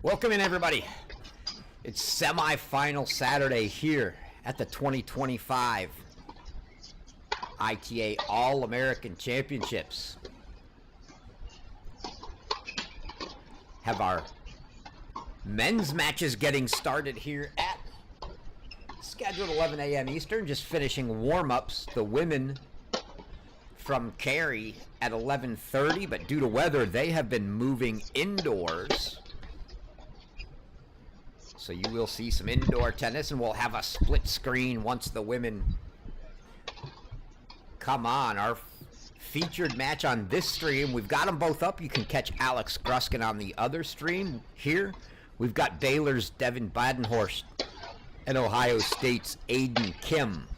Welcome in, everybody. It's semifinal Saturday here at the 2025 ITA All-American Championships. Have our men's matches getting started here at scheduled 11 a.m. Eastern, just finishing warm-ups. The women from Cary at 11:30, but due to weather, they have been moving indoors. So you will see some indoor tennis, and we'll have a split screen once the women come on. Our featured match on this stream, we've got them both up. You can catch Alex Gruskin on the other stream here. We've got Baylor's Devin Badenhorst and Ohio State's Aiden Kim.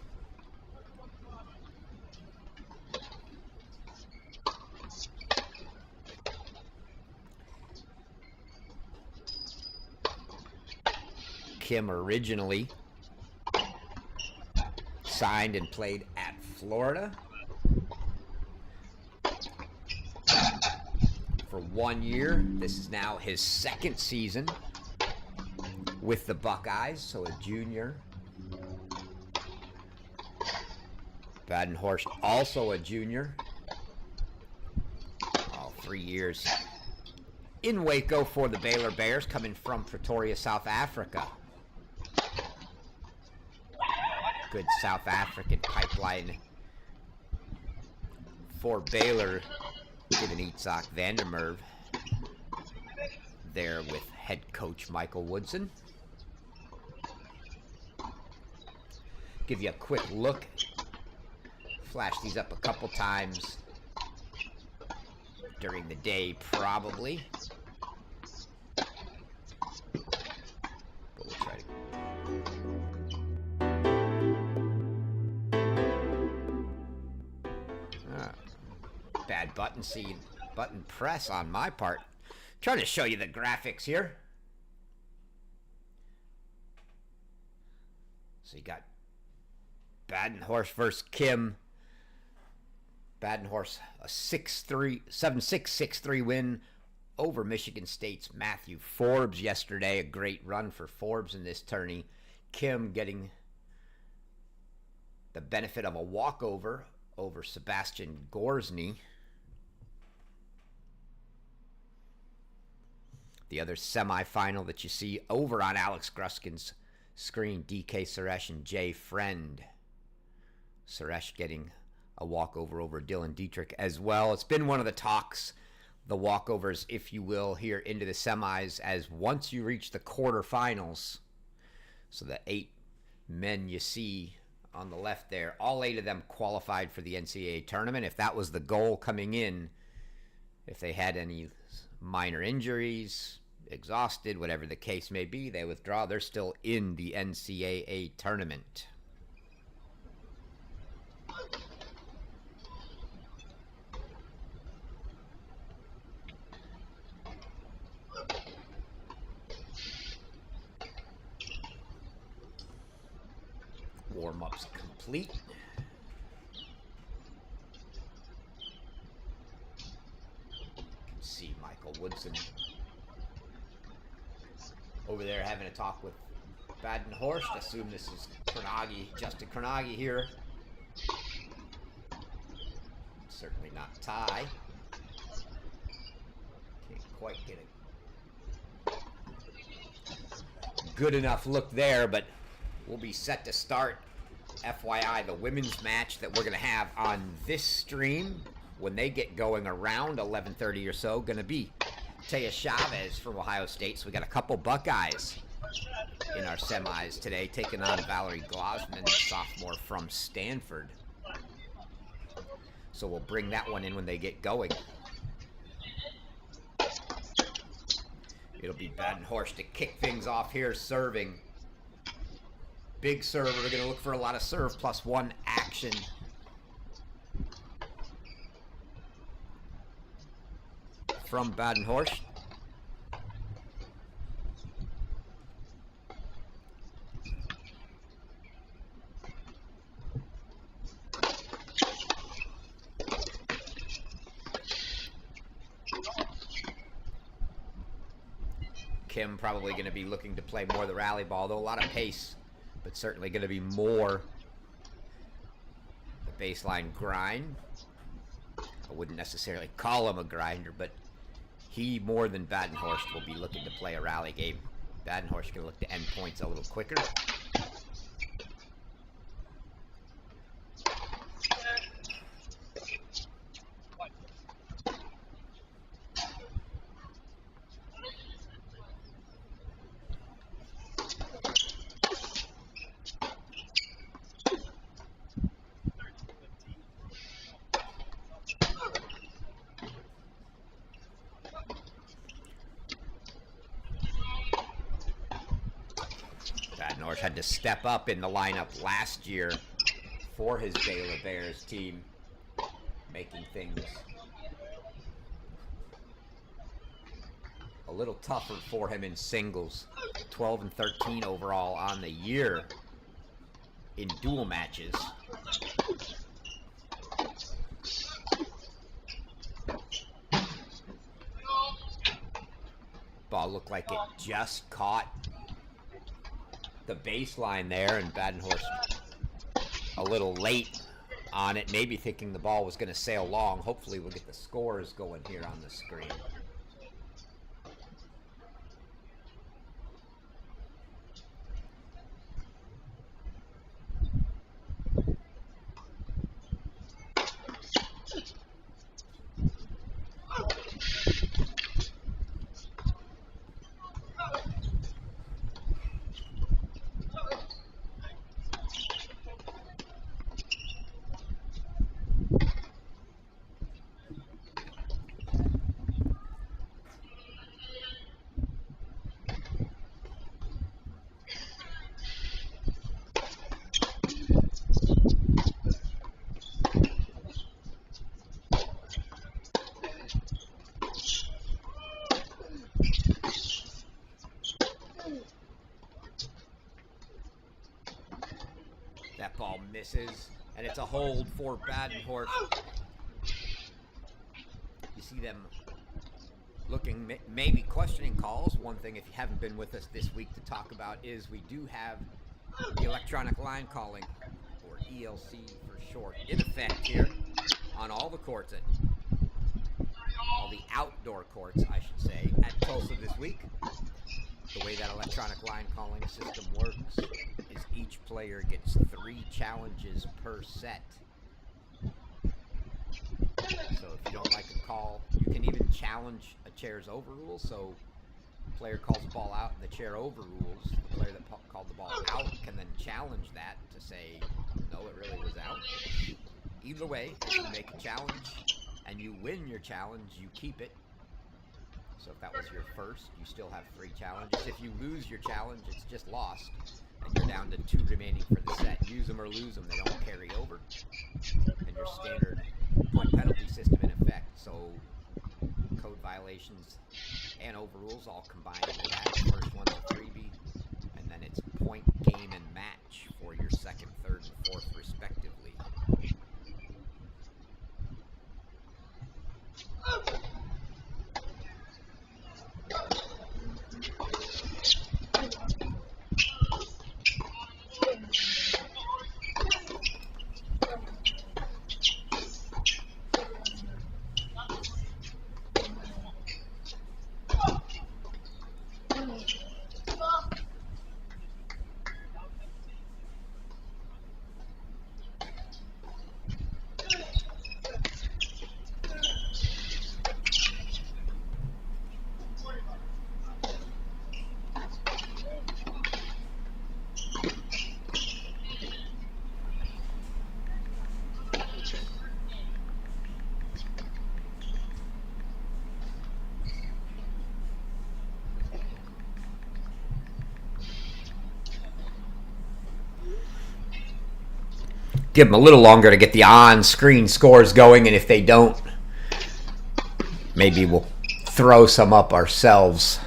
Kim originally signed and played at Florida for 1 year. This is now his second season with the Buckeyes, so a junior. Badenhorst also a junior. All 3 years in Waco for the Baylor Bears, coming from Pretoria, South Africa. Good South African pipeline for Baylor, given Itzhak Vandermerve there with head coach Michael Woodson. Give you a quick look. Flash these up a couple times during the day, probably. But we'll try to. Bad button press on my part. Trying to show you the graphics here. So you got Badenhorst versus Kim. Badenhorst a 7-6, 6-3 win over Michigan State's Matthew Forbes yesterday. A great run for Forbes in this tourney. Kim getting the benefit of a walkover over Sebastian Gorsny. The other semifinal that you see over on Alex Gruskin's screen, DK Suresh and Jay Friend. Suresh getting a walkover over Dylan Dietrich as well. It's been one of the talks, the walkovers, if you will, here into the semis, as once you reach the quarterfinals, so the 8 men you see on the left there, all 8 of them qualified for the NCAA tournament. If that was the goal coming in, if they had any minor injuries, exhausted, whatever the case may be, they withdraw. They're still in the NCAA tournament. Warm-ups complete. You can see Michael Woodson over there having a talk with Badenhorst. Assume this is Justin Carnegie here. Certainly not Ty. Can't quite get a good enough look there, but we'll be set to start. FYI, the women's match that we're going to have on this stream when they get going around 11:30 or so, going to be Taya Chavez from Ohio State. So we got a couple Buckeyes in our semis today, taking on Valerie Glausman, sophomore from Stanford. So we'll bring that one in when they get going. It'll be Badenhorst to kick things off here, serving. Big server. We're going to look for a lot of serve +1 action. From Badenhorst. Tim probably going to be looking to play more of the rally ball, though a lot of pace, but certainly going to be more the baseline grind. I wouldn't necessarily call him a grinder, but he, more than Badenhorst, will be looking to play a rally game. Badenhorst can look to end points a little quicker. Badenhorst had to step up in the lineup last year for his Baylor Bears team, making things a little tougher for him in singles. 12 and 13 overall on the year in dual matches. Ball looked like it just caught the baseline there, and Badenhorst a little late on it, maybe thinking the ball was going to sail long. Hopefully we'll get the scores going here on the screen. That ball misses, and it's a hold for Badenhorst. You see them looking, maybe questioning calls. One thing, if you haven't been with us this week to talk about, is we do have the electronic line calling, or ELC for short, in effect here on all the courts, all the outdoor courts, I should say, at Tulsa this week. The way that electronic line calling system works is each player gets 3 challenges per set. So if you don't like a call, you can even challenge a chair's overrule. So the player calls the ball out and the chair overrules. The player that called the ball out can then challenge that to say, no, it really was out. Either way, if you make a challenge and you win your challenge, you keep it. So if that was your first, you still have 3 challenges. If you lose your challenge, it's just lost, and you're down to 2 remaining for the set. Use them or lose them, they don't carry over. And your standard point penalty system in effect. So code violations and overrules all combined into that. The first one's a freebie, and then it's point, game, and match for your second, third, and fourth, respectively. Give them a little longer to get the on-screen scores going, and if they don't, maybe we'll throw some up ourselves,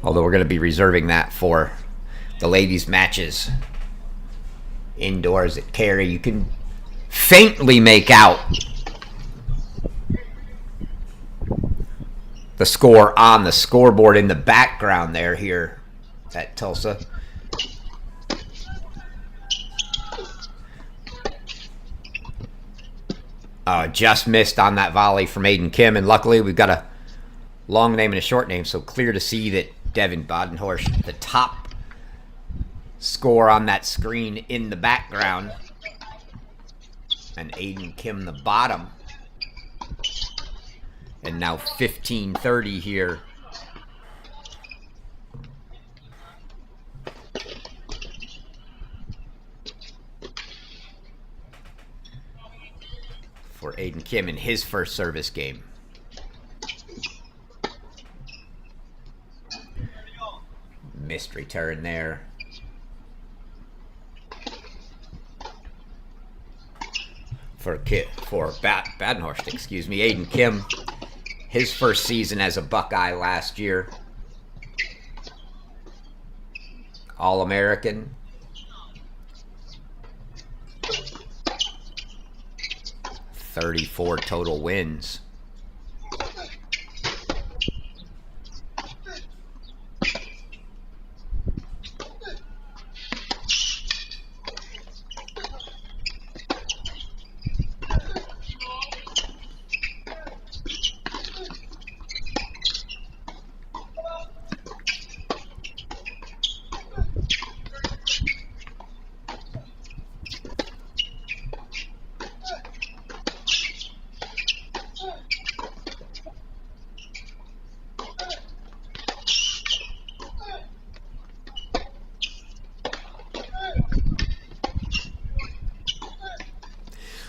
although we're going to be reserving that for the ladies' matches indoors at Cary. You can faintly make out the score on the scoreboard in the background there here at Tulsa. Just missed on that volley from Aiden Kim, and luckily we've got a long name and a short name, so clear to see that Devin Badenhorst, the top score on that screen in the background, and Aiden Kim the bottom. And now 15:30 here. For Aiden Kim in his first service game. Missed return there. For Badenhorst, excuse me. Aiden Kim, his first season as a Buckeye last year. All-American. 34 total wins.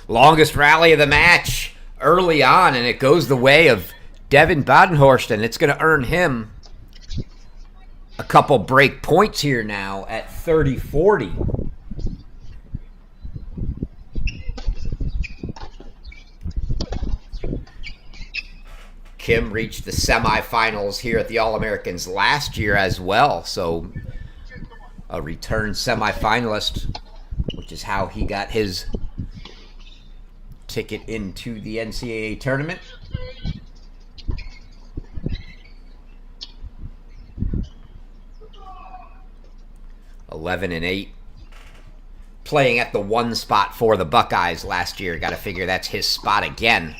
Longest rally of the match early on, and it goes the way of Devin Badenhorst, and it's going to earn him a couple break points here now at 30-40. Kim reached the semifinals here at the All-Americans last year as well, so a return semifinalist, which is how he got his ticket into the NCAA tournament. (11-8), playing at the one spot for the Buckeyes last year. Got to figure that's his spot again.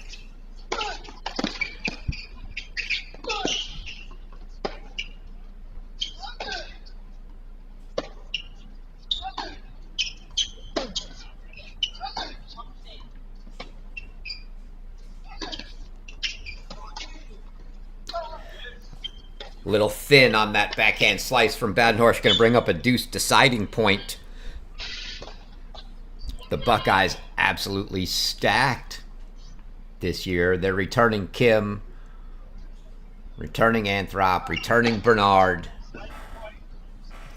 Little thin on that backhand slice from Badenhorst. Going to bring up a deuce deciding point. The Buckeyes absolutely stacked this year. They're returning Kim, returning Anthrop, returning Bernard.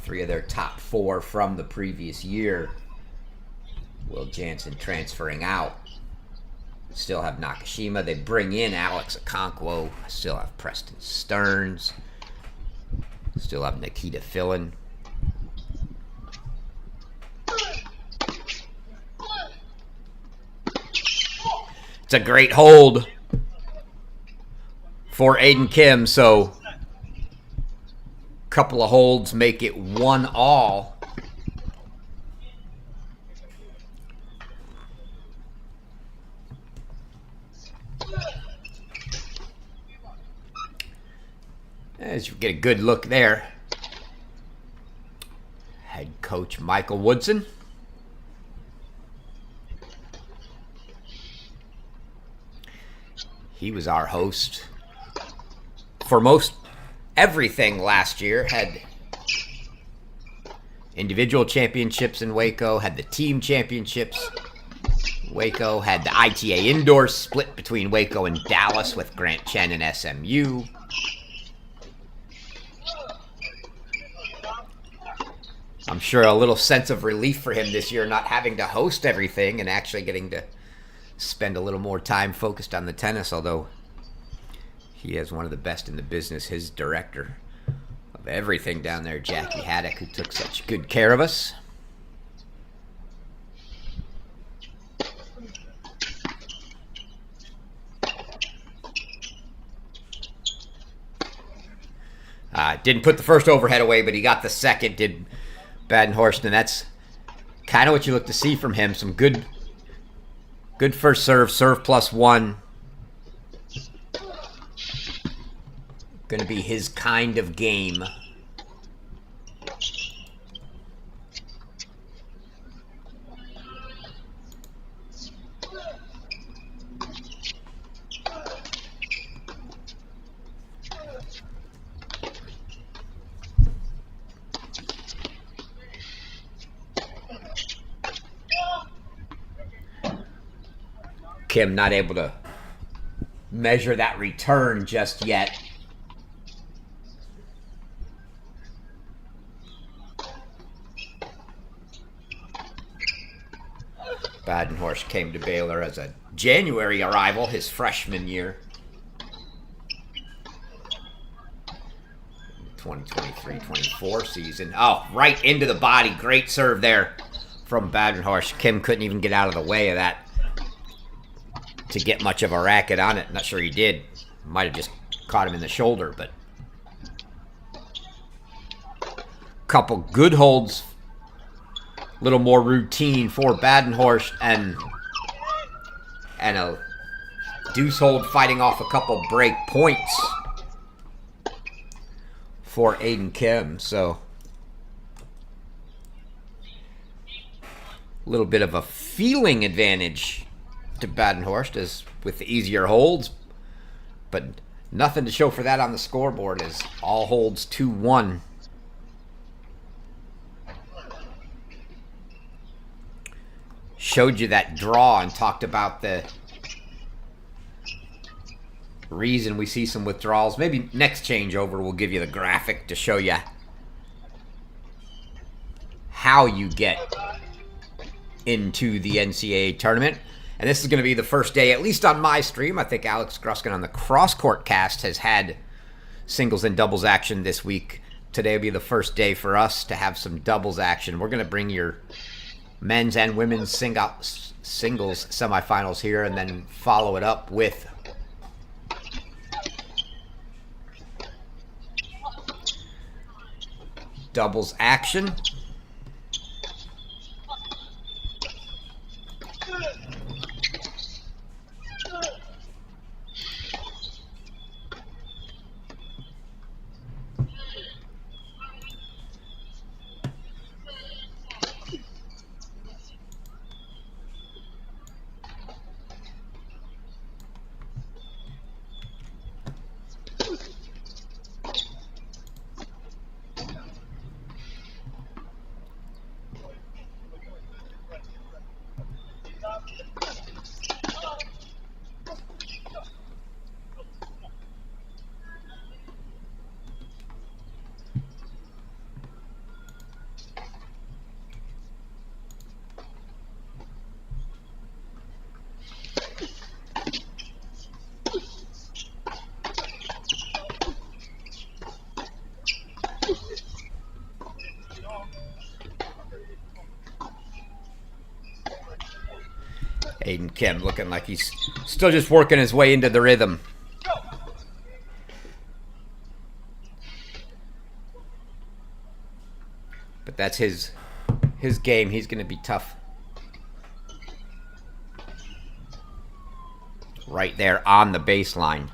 3 of their top 4 from the previous year. Will Jansen transferring out. Still have Nakashima. They bring in Alex Okonkwo. Still have Preston Stearns. Still have Nikita Fillin. It's a great hold for Aiden Kim, so a couple of holds make it 1-all. As you get a good look there. Head coach Michael Woodson. He was our host for most everything last year. Had individual championships in Waco, had the team championships in Waco, had the ITA Indoor split between Waco and Dallas with Grant Chen and SMU. I'm sure a little sense of relief for him this year, not having to host everything and actually getting to spend a little more time focused on the tennis, although he has one of the best in the business, his director of everything down there, Jackie Haddock, who took such good care of us. didn't put the first overhead away, but he got the second, did Badenhorst, and that's kind of what you look to see from him. Some good first serve +1. Going to be his kind of game. Kim not able to measure that return just yet. Badenhorst came to Baylor as a January arrival, his freshman year. 2023-24 season. Oh, right into the body. Great serve there from Badenhorst. Kim couldn't even get out of the way of that to get much of a racket on it. Not sure he did. Might have just caught him in the shoulder, but couple good holds. A little more routine for Badenhorst, and a deuce hold fighting off a couple break points for Aiden Kim. So a little bit of a feeling advantage to Badenhorst as with the easier holds, but nothing to show for that on the scoreboard as all holds 2-1. Showed you that draw and talked about the reason we see some withdrawals. Maybe next changeover we'll give you the graphic to show you how you get into the NCAA tournament. And this is going to be the first day, at least on my stream. I think Alex Gruskin on the cross-court cast has had singles and doubles action this week. Today will be the first day for us to have some doubles action. We're going to bring your men's and women's singles semifinals here and then follow it up with doubles action. Aiden Kim looking like he's still just working his way into the rhythm. But that's his game. He's going to be tough. Right there on the baseline.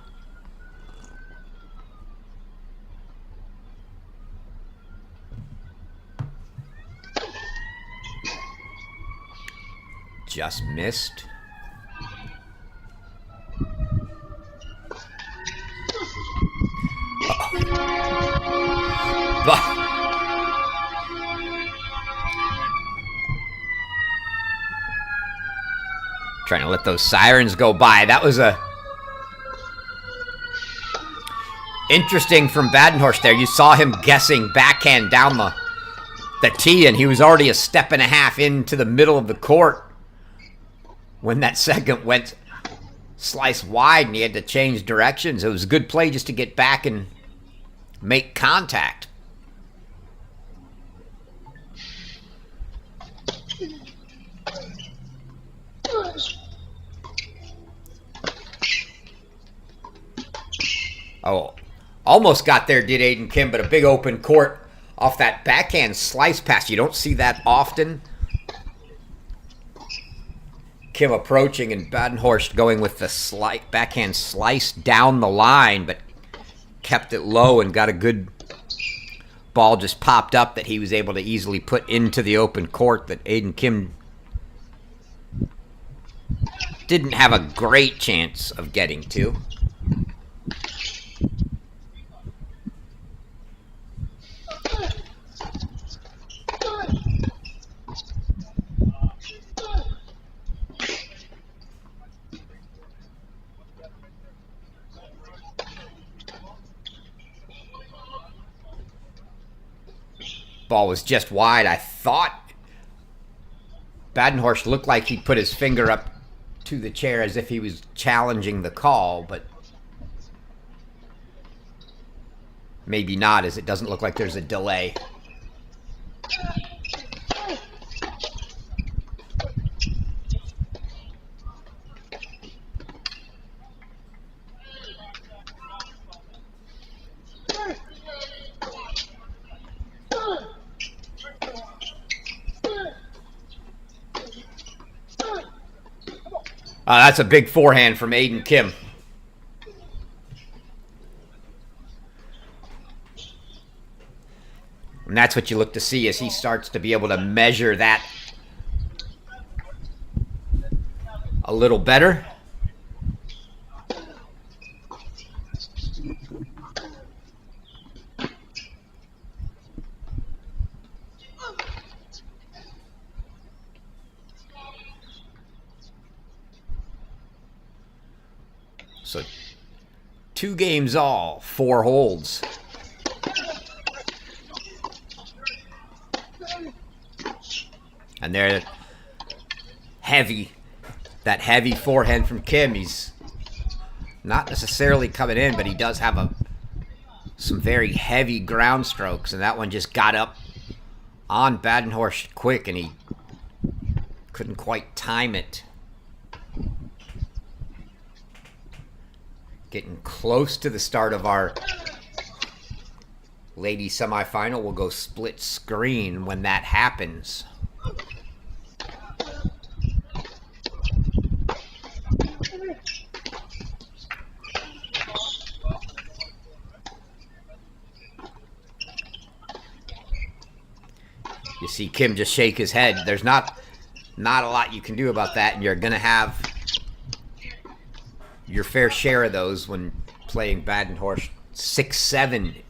Just missed. Trying to let those sirens go by. That was interesting from Badenhorst there. You saw him guessing backhand down the tee, and he was already a step and a half into the middle of the court when that second went slice wide and he had to change directions. It was a good play just to get back and make contact. Oh, Almost got there, did Aiden Kim, but a big open court off that backhand slice pass. You don't see that often. Kim approaching and Badenhorst going with the backhand slice down the line, but kept it low and got a good ball just popped up that he was able to easily put into the open court that Aiden Kim didn't have a great chance of getting to. Ball was just wide. I thought Badenhorst looked like he put his finger up to the chair as if he was challenging the call, but maybe not, as it doesn't look like there's a delay. That's a big forehand from Aiden Kim. And that's what you look to see as he starts to be able to measure that a little better. So 2 games all, 4 holds. And they're heavy. That heavy forehand from Kim. He's not necessarily coming in, but he does have some very heavy ground strokes. And that one just got up on Badenhorst quick, and he couldn't quite time it. Getting close to the start of our ladies semifinal. We'll go split screen when that happens. You see Kim just shake his head. There's not a lot you can do about that, and you're going to have your fair share of those when playing Badenhorst. 6'7"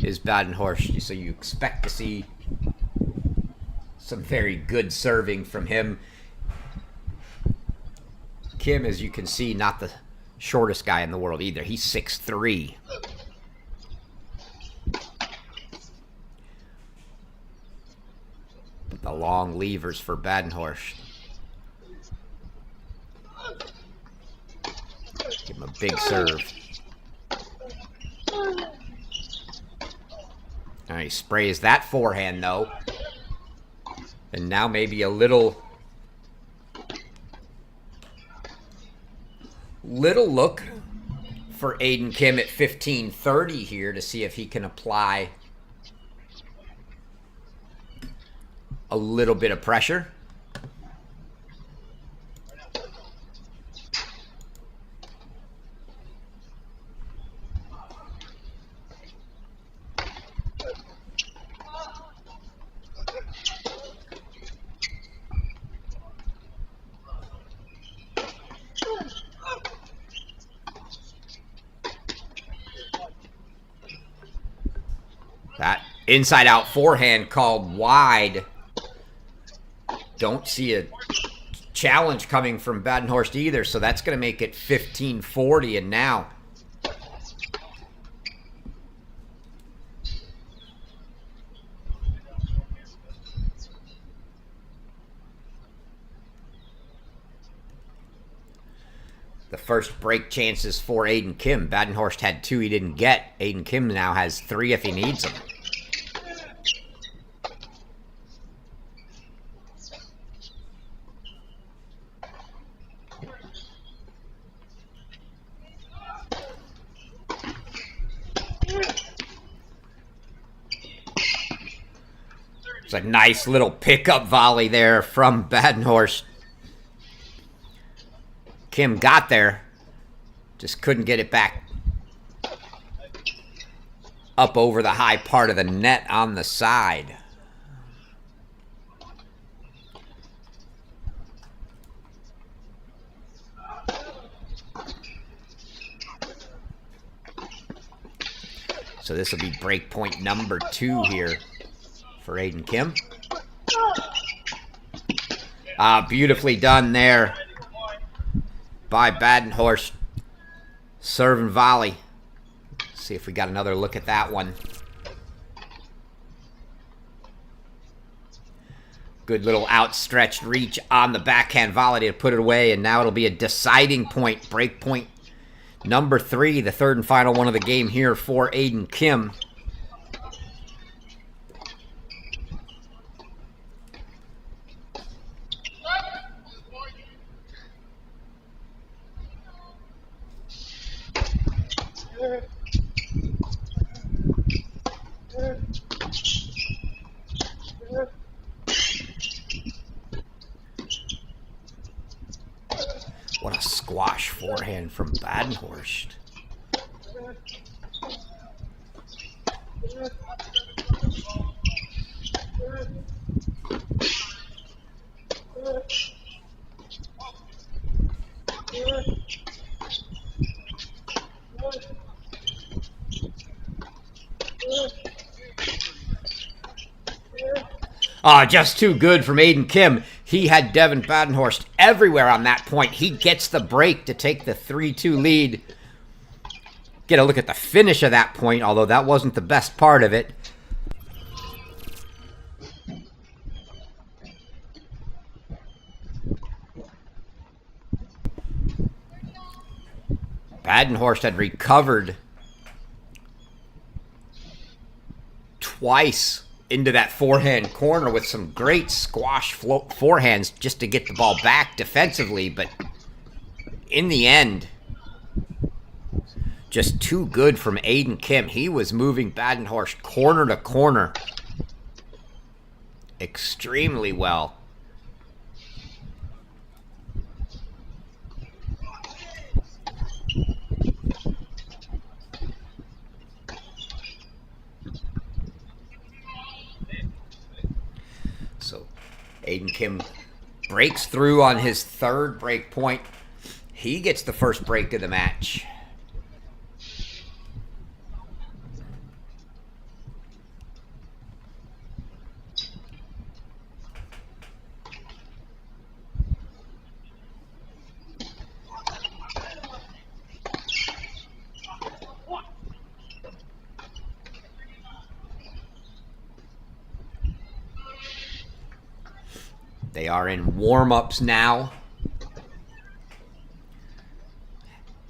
is Badenhorst, so you expect to see some very good serving from him. Kim, as you can see, not the shortest guy in the world either. He's 6'3". The long levers for Badenhorst. Give him a big serve. All right, he sprays that forehand, though. And now maybe a little look for Aiden Kim at 15:30 here to see if he can apply a little bit of pressure. That inside-out forehand called wide. Don't see a challenge coming from Badenhorst either, so that's going to make it 15:40, and now the first break chances for Aiden Kim. Badenhorst had 2 he didn't get. Aiden Kim now has 3 if he needs them. It's a nice little pickup volley there from Badenhorst. Kim got there, just couldn't get it back up over the high part of the net on the side. So this will be break point number 2 here for Aiden Kim. Beautifully done there by Badenhorst. Serve and volley. See if we got another look at that one. Good little outstretched reach on the backhand volley to put it away, and now it'll be a deciding point, break point number 3, the third and final one of the game here for Aiden Kim. What a squash forehand from Badenhorst. Just too good from Aiden Kim. He had Devin Badenhorst everywhere on that point. He gets the break to take the 3-2 lead. Get a look at the finish of that point, although that wasn't the best part of it. Badenhorst had recovered twice into that forehand corner with some great squash forehands just to get the ball back defensively, but in the end, just too good from Aiden Kim. He was moving Badenhorst corner to corner extremely well. So Aiden Kim breaks through on his third break point. He gets the first break of the match. They are in warm-ups now.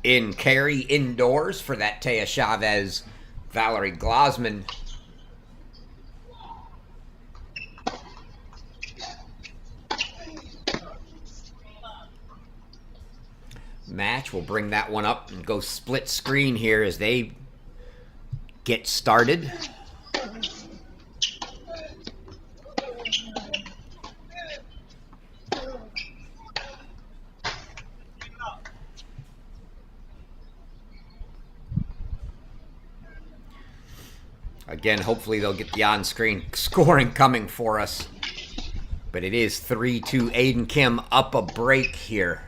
In Cary indoors for that Taya Chavez, Valerie Glosman. Match will bring that one up and go split screen here as they get started. Again, hopefully they'll get the on-screen scoring coming for us. But it is 3-2 Aiden Kim up a break here.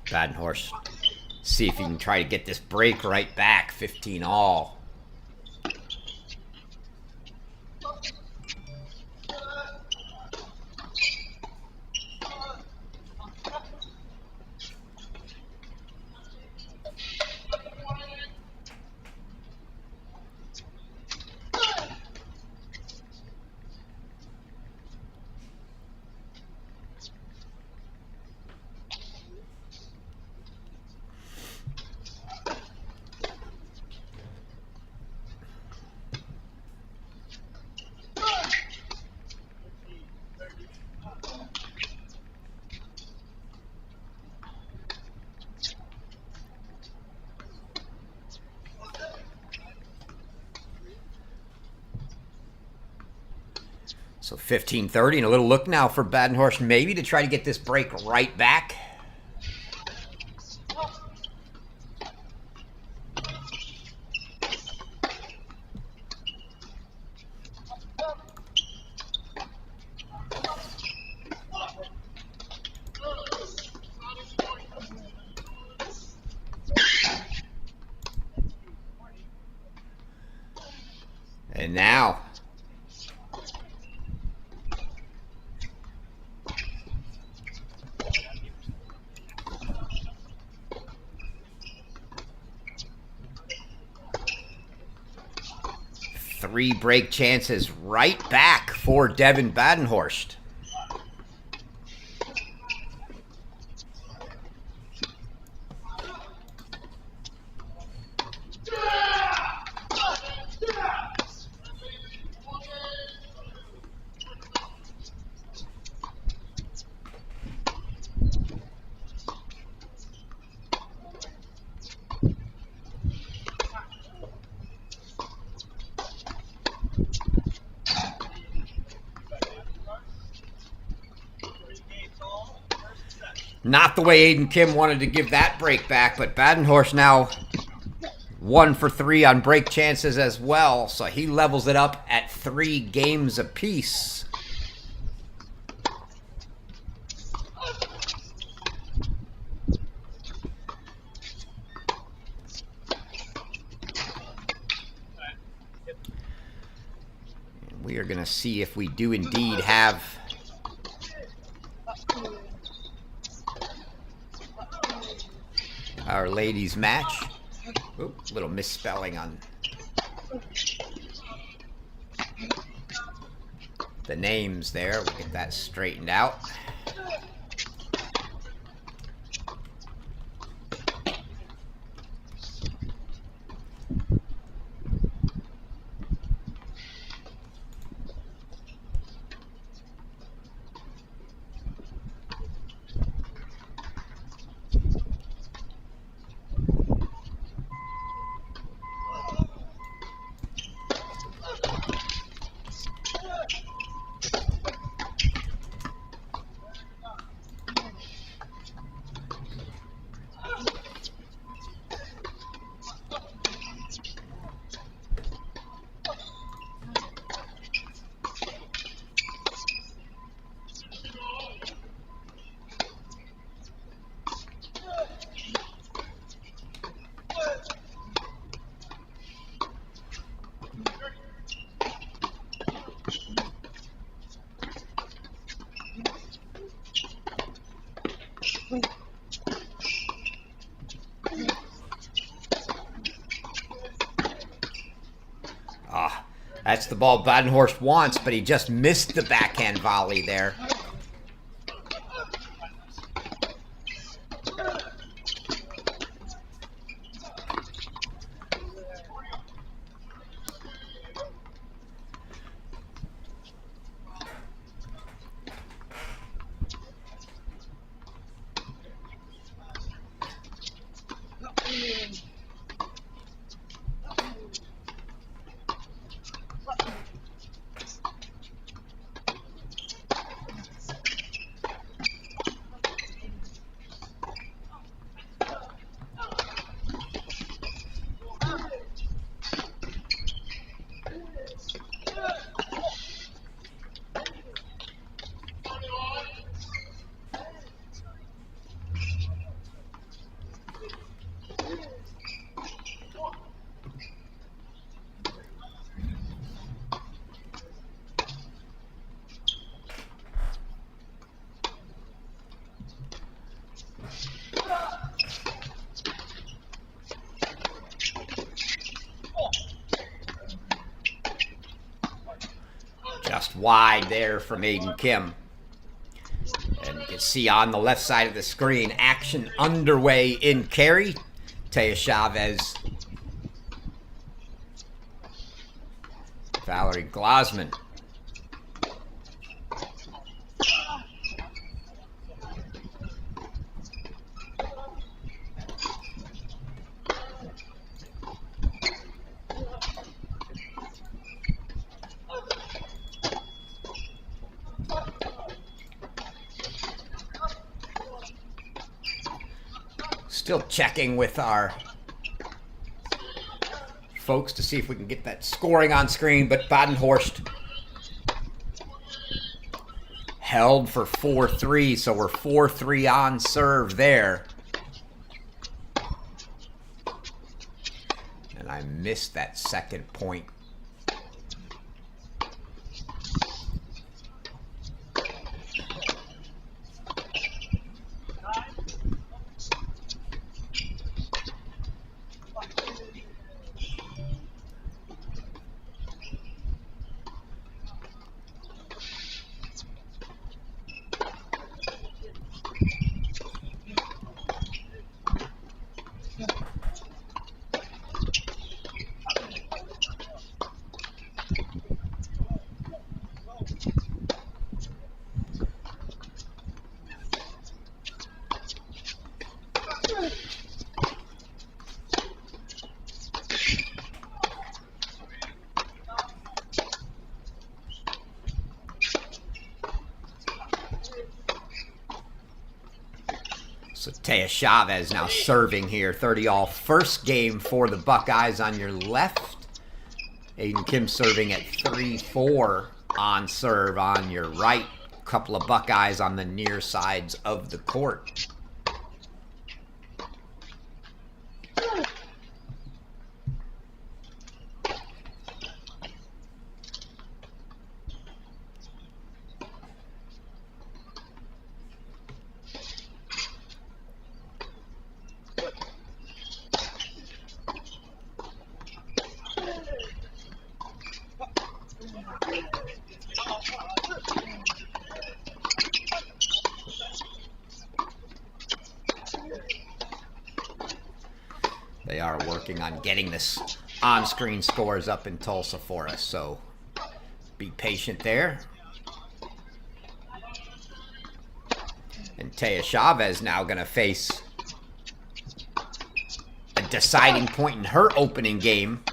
Badenhorst, see if he can try to get this break right back, 15 all. So 15-30 and a little look now for Badenhorst maybe to try to get this break right back. And now, three break chances right back for Devin Badenhorst. Not the way Aiden Kim wanted to give that break back, but Badenhorst now 1 for 3 on break chances as well, so he levels it up at 3 games apiece. We are going to see if we do indeed have our ladies match. Oop, little misspelling on the names there. We'll get that straightened out. That's the ball Badenhorst wants, but he just missed the backhand volley there. Just wide there from Aiden Kim. And you can see on the left side of the screen, action underway in carry. Taya Chavez. Valerie Glosman. Still checking with our folks to see if we can get that scoring on screen, but Badenhorst held for 4-3, so we're 4-3 on serve there. And I missed that second point. So Taya Chavez now serving here, 30-all. First game for the Buckeyes on your left. Aiden Kim serving at 3-4 on serve on your right. Couple of Buckeyes on the near sides of the court. They are working on getting this on-screen scores up in Tulsa for us, so be patient there. And Taya Chavez now going to face a deciding point in her opening game.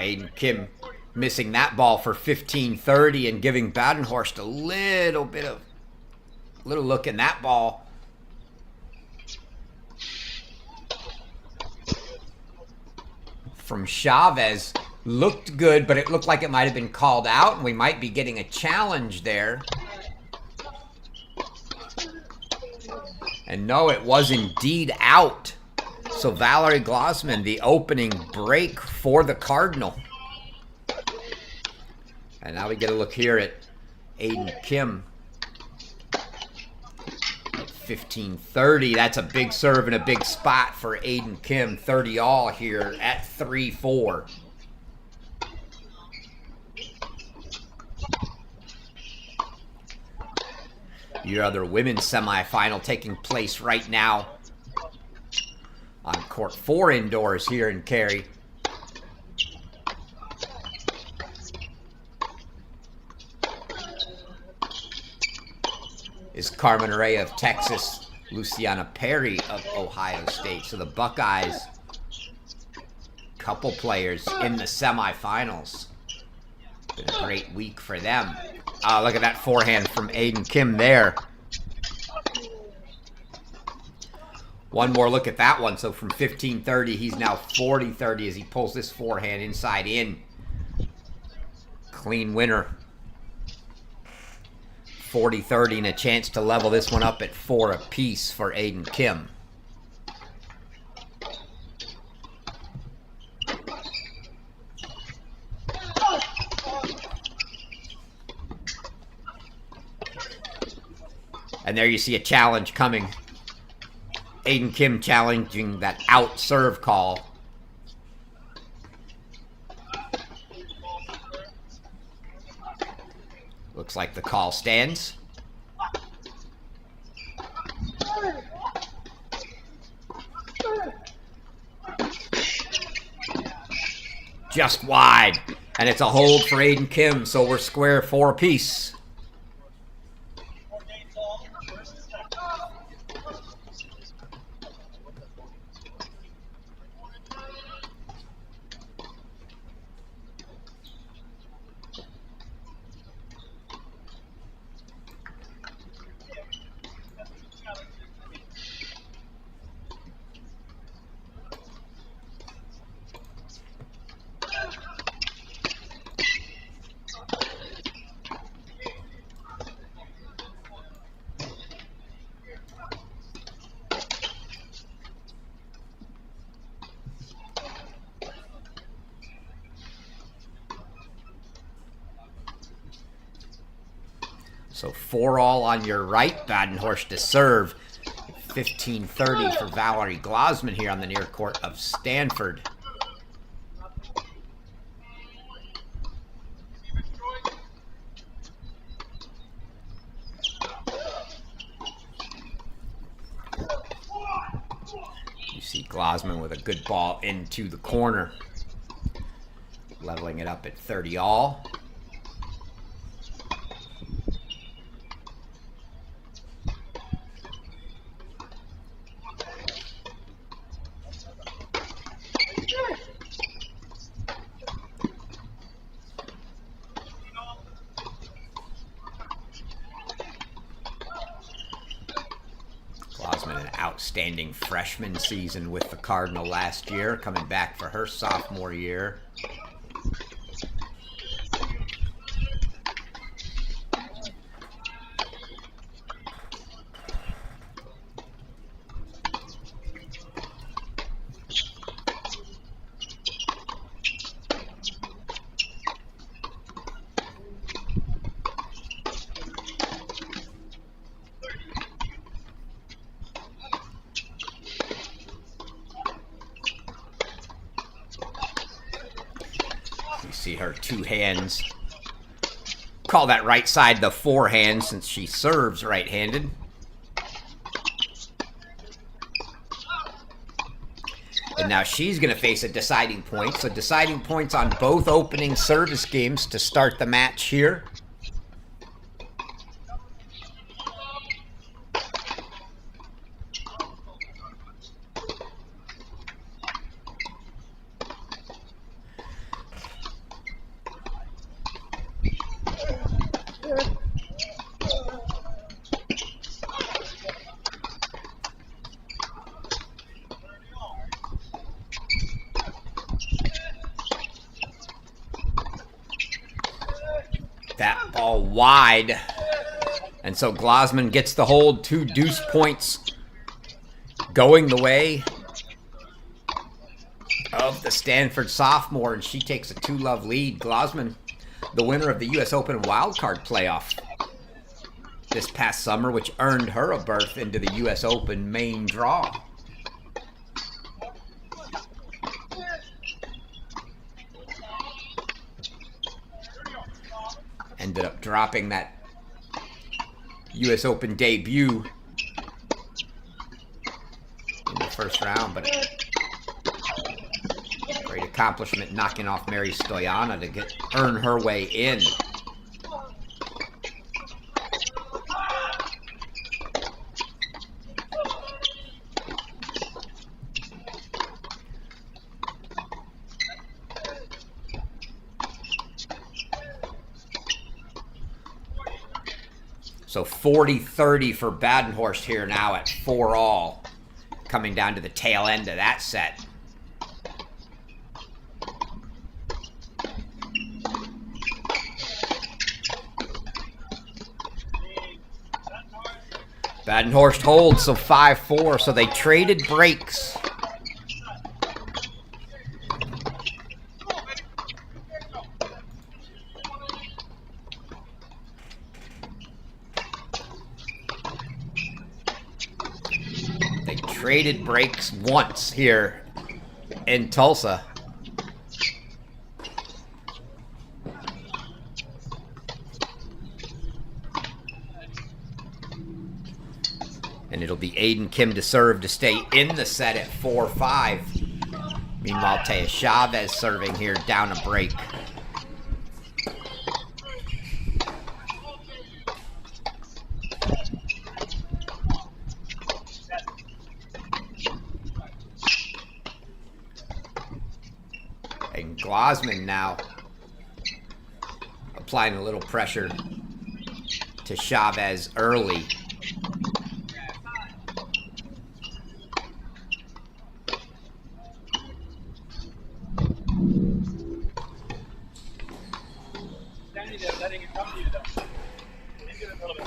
Aiden Kim missing that ball for 15-30 and giving Badenhorst a little look in that ball. From Chavez, looked good, but it looked like it might have been called out, and we might be getting a challenge there. And no, it was indeed out. So Valerie Glossman, the opening break for the Cardinal. And now we get a look here at Aiden Kim. 15-30. That's a big serve and a big spot for Aiden Kim. 30-all here at 3-4. Your other women's semifinal taking place right now on court 4 indoors here in Cary. Is Carmen Ray of Texas, Luciana Perry of Ohio State. So the Buckeyes, couple players in the semifinals. Been a great week for them. Look at that forehand from Aiden Kim there. One more look at that one. So from 15-30, he's now 40-30 as he pulls this forehand inside in. Clean winner. 40-30 and a chance to level this one up at 4 apiece for Aiden Kim. And there you see a challenge coming. Aiden Kim challenging that out serve call. Looks like the call stands. Just wide. And it's a hold for Aiden Kim, so we're square 4 apiece. So 4-all on your right. Badenhorst to serve. 15-30 for Valerie Glosman here on the near court of Stanford. You see Glosman with a good ball into the corner. Leveling it up at 30-all. Glosman, an outstanding freshman season with the Cardinal last year, coming back for her sophomore year. See her two hands. Call that right side the forehand since she serves right-handed. And now she's going to face a deciding point. So deciding points on both opening service games to start the match here. That ball wide. And so Glosman gets the hold. 2 deuce points going the way of the Stanford sophomore, and she takes a 2-love lead. Glosman, the winner of the U.S. Open wildcard playoff this past summer, which earned her a berth into the U.S. Open main draw. Ended up dropping that U.S. Open debut in the first round, but great accomplishment knocking off Mary Stoyana to earn her way in. So 40-30 for Badenhorst here now at 4-all, coming down to the tail end of that set. Badenhorst holds, so 5-4, so they traded breaks. Traded breaks once here in Tulsa. And it'll be Aiden Kim to serve to stay in the set at 4-5. Meanwhile, Taya Chavez serving here down a break. And Glosman now applying a little pressure to Chavez early. Letting it come to you, though. Make it a little bit.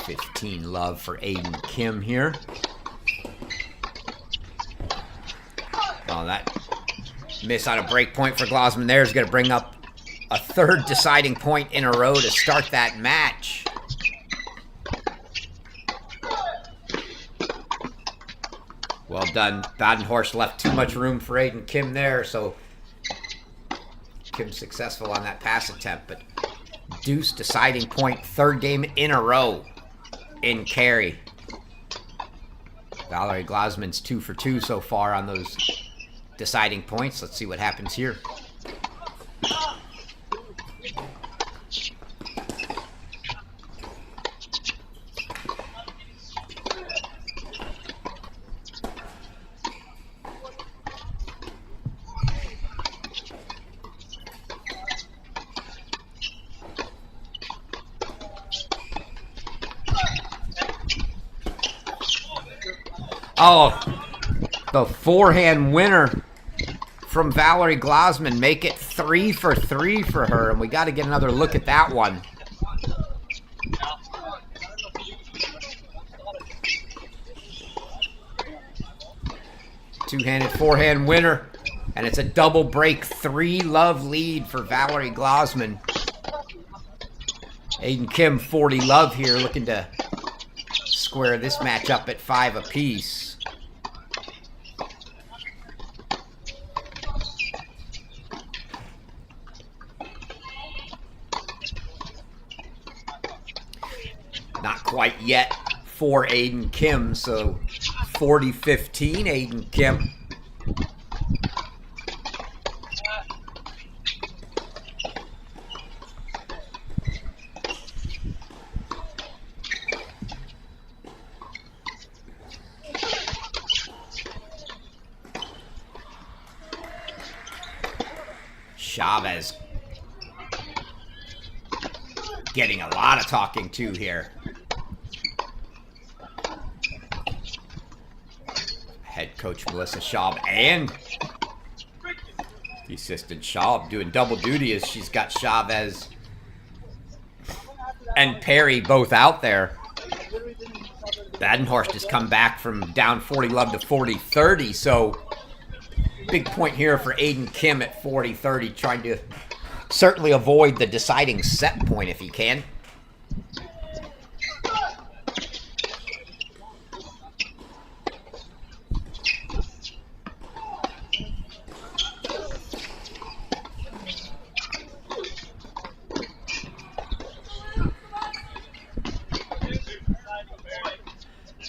15 love for Aiden Kim here. Oh, that miss on a break point for Glausman there is going to bring up a third deciding point in a row to start that match. Well done. Badenhorst left too much room for Aiden Kim there, so Kim successful on that pass attempt, but deuce deciding point, third game in a row in carry. Valerie Glausman's 2 for 2 so far on those deciding points. Let's see what happens here. Oh, the forehand winner from Valerie Glausman. Make it 3 for 3 for her, and we got to get another look at that one. Two-handed forehand winner, and it's a double break 3-love lead for Valerie Glausman. Aiden Kim 40 love here, looking to square this match up at 5 apiece. Not quite yet for Aiden Kim, so 40-15 Aiden Kim. Chavez getting a lot of talking to here. Head coach Melissa Schaub and the assistant Schaub doing double duty as she's got Chavez and Perry both out there. Badenhorst has come back from down 40 love to 40-30, so big point here for Aiden Kim at 40-30, trying to certainly avoid the deciding set point if he can.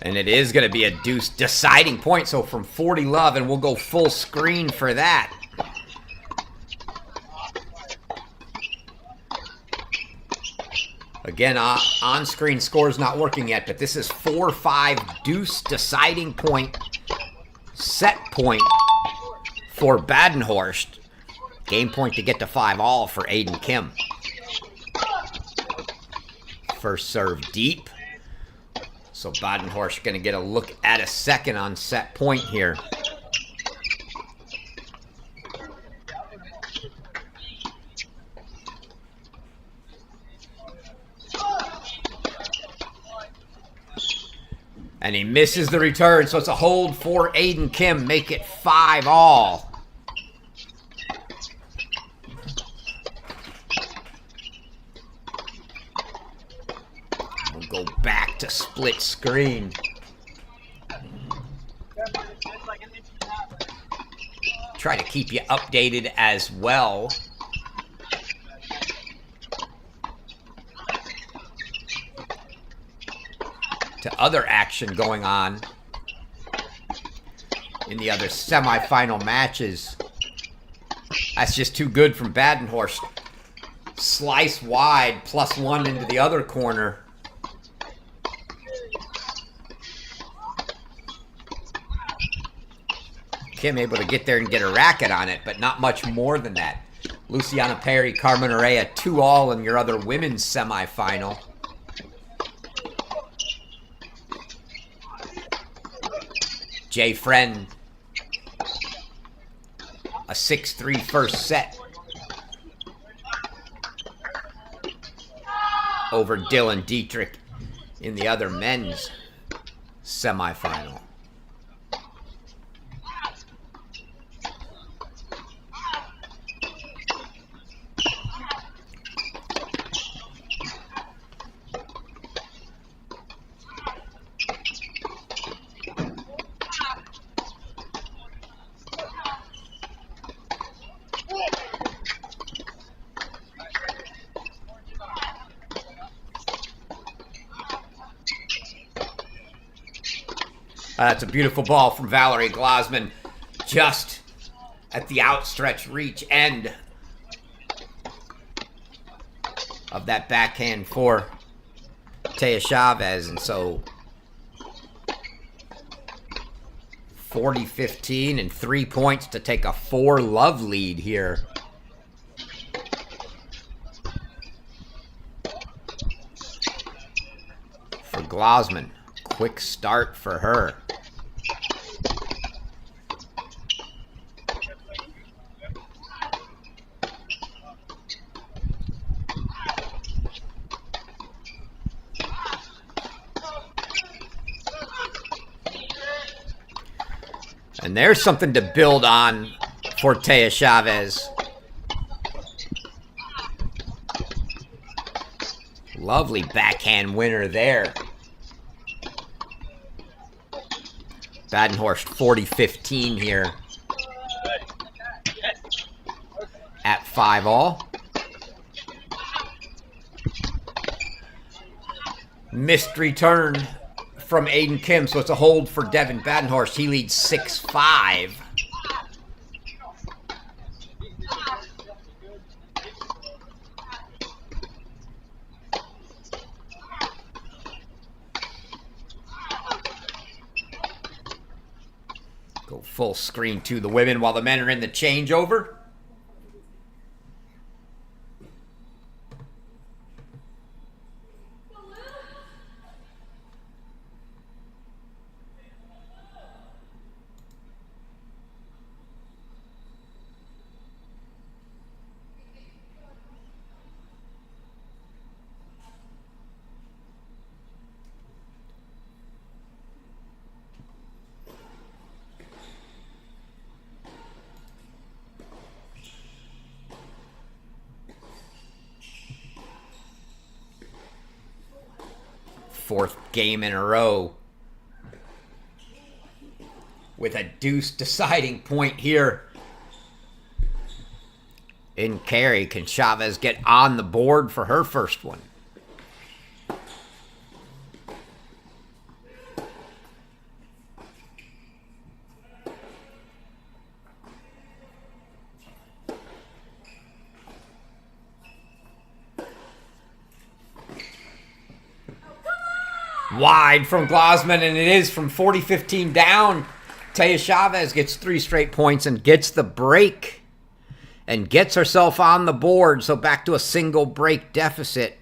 And it is going to be a deuce deciding point, so from 40 love, and we'll go full screen for that. Again, on-screen score is not working yet, but this is 4-5 deuce deciding point, set point for Badenhorst. Game point to get to 5-all for Aiden Kim. First serve deep. So Badenhorst going to get a look at a second on set point here. And he misses the return, so it's a hold for Aiden Kim. Make it 5-all. We'll go back to split screen. Try to keep you updated as well. To other action going on in the other semifinal matches. That's just too good from Badenhorst. Slice wide, +1 into the other corner. Kim able to get there and get a racket on it, but not much more than that. Luciana Perry, Carmen Araya, 2-all in your other women's semifinal. Jay Friend, a 6-3 first set over Dylan Dietrich in the other men's semifinal. That's a beautiful ball from Valerie Glasman, just at the outstretched reach end of that backhand for Taya Chavez. And so 40-15 and 3 points to take a 4-love lead here. For Glasman, quick start for her. And there's something to build on for Taya Chavez. Lovely backhand winner there. Badenhorst 40-15 here at 5-all. Missed return from Aiden Kim, so it's a hold for Devin Badenhorst. He leads 6-5. Go full screen to the women while the men are in the changeover. Fourth game in a row with a deuce deciding point here in carry. Can Chavez get on the board for her first one? Wide from Glasman, and it is from 40-15 down. Taya Chavez gets 3 straight points and gets the break and gets herself on the board. So back to a single break deficit.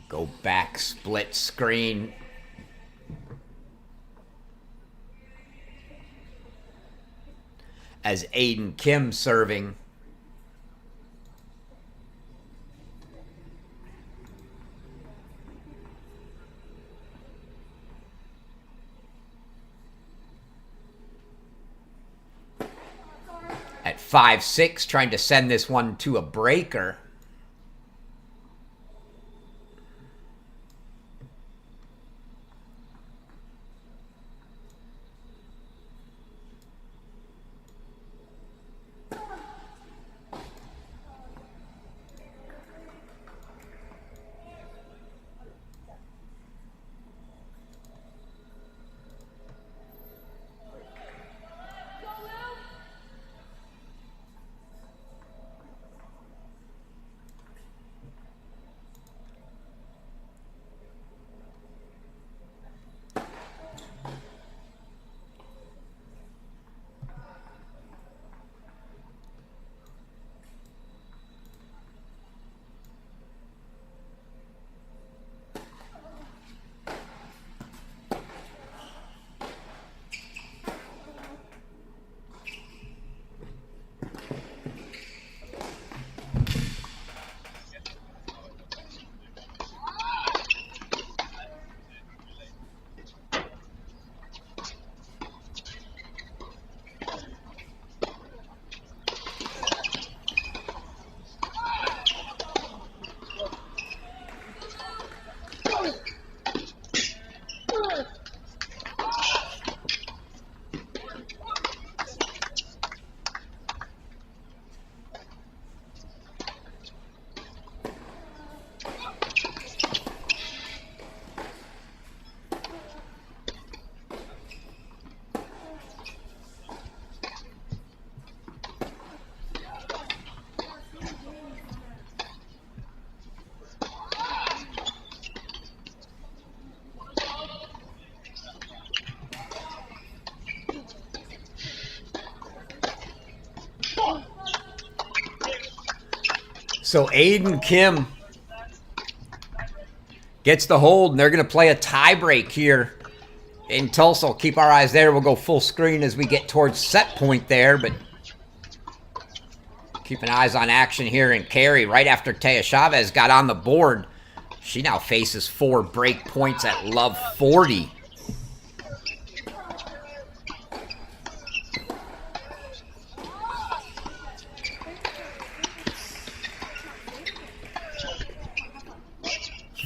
Go back, split screen. As Aiden Kim serving. At 5-6, trying to send this one to a breaker. So Aiden Kim gets the hold, and they're going to play a tie break here in Tulsa. We'll keep our eyes there. We'll go full screen as we get towards set point there, but keeping eyes on action here in Cary right after Taya Chavez got on the board. She now faces 4 break points at love 40.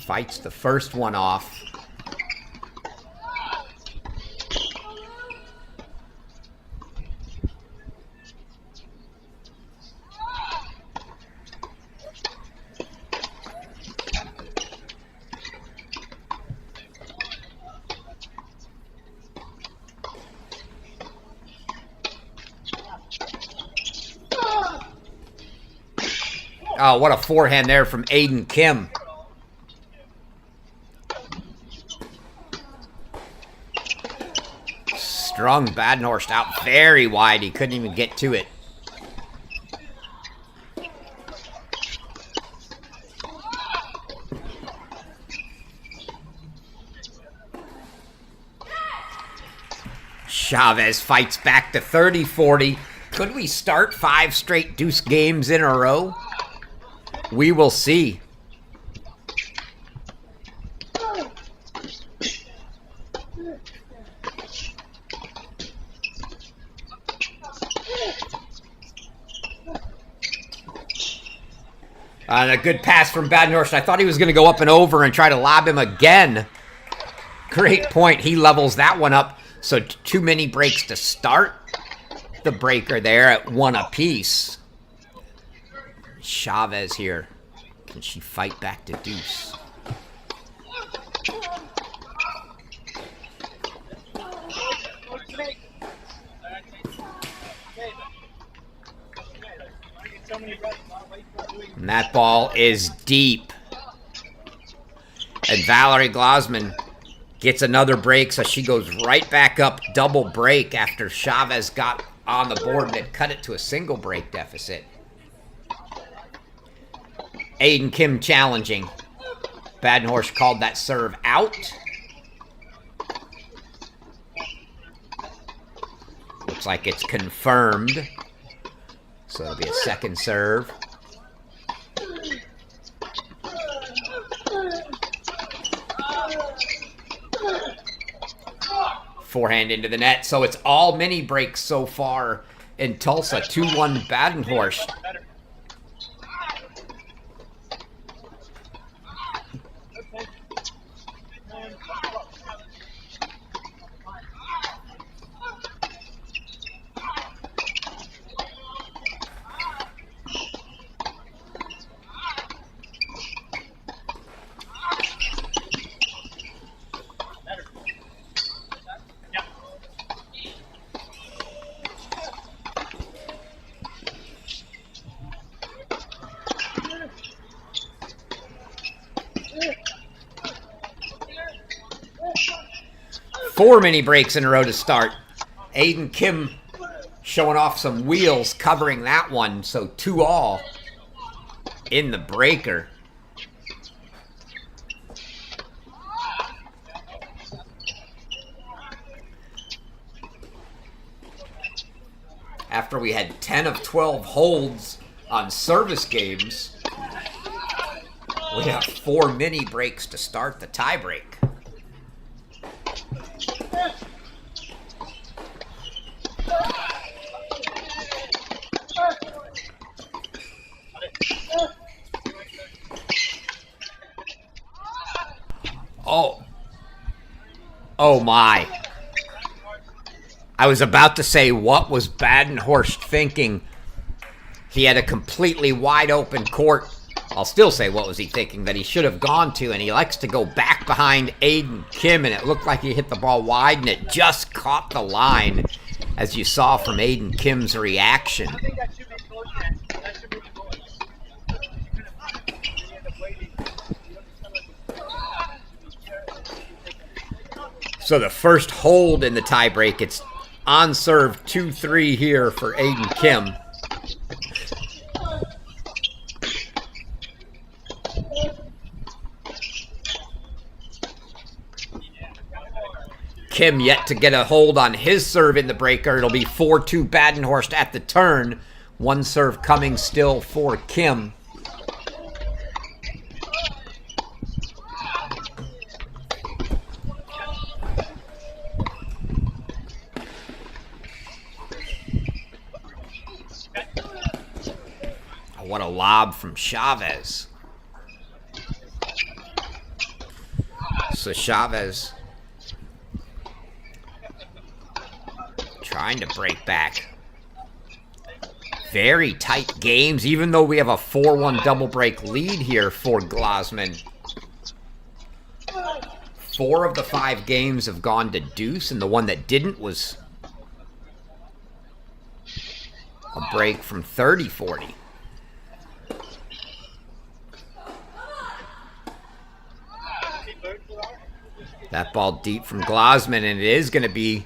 Fights the first one off. Oh, what a forehand there from Aiden Kim. Strung Badenhorst out very wide. He couldn't even get to it. Chavez fights back to 30-40. Could we start 5 straight deuce games in a row? We will see. And a good pass from Badenhorst. I thought he was going to go up and over and try to lob him again. Great point. He levels that one up. So too many breaks to start the breaker there at 1 apiece. Chavez here. Can she fight back to deuce? And that ball is deep. And Valerie Glosman gets another break, so she goes right back up, double break after Chavez got on the board and had cut it to a single break deficit. Aiden Kim challenging. Badenhorst called that serve out. Looks like it's confirmed. So it'll be a second serve. Forehand into the net. So it's all mini breaks so far in Tulsa. 2-1 Badenhorst. Four mini breaks in a row to start. Aiden Kim showing off some wheels, covering that one. So 2-all in the breaker. After we had 10 of 12 holds on service games, we have 4 mini breaks to start the tie break. Oh my. I was about to say, what was Badenhorst thinking? He had a completely wide open court. I'll still say, what was he thinking that he should have gone to? And he likes to go back behind Aiden Kim, and it looked like he hit the ball wide, and it just caught the line, as you saw from Aiden Kim's reaction. I think that should be close. That should be close. So the first hold in the tiebreak, it's on serve 2-3 here for Aiden Kim. Kim yet to get a hold on his serve in the breaker. It'll be 4-2 Badenhorst at the turn. One serve coming still for Kim. What a lob from Chavez. So Chavez trying to break back. Very tight games, even though we have a 4-1 double break lead here for Glasman. 4 of the 5 games have gone to deuce, and the one that didn't was a break from 30-40. That ball deep from Glasman, and it is going to be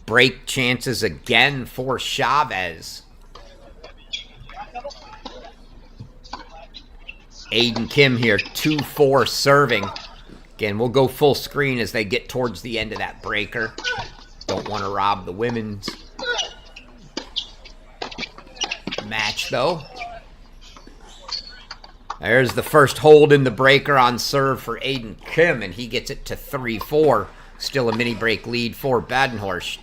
break chances again for Chavez. Aiden Kim here, 2-4 serving. Again, we'll go full screen as they get towards the end of that breaker. Don't want to rob the women's match, though. There's the first hold in the breaker on serve for Aiden Kim, and he gets it to 3-4. Still a mini break lead for Badenhorst.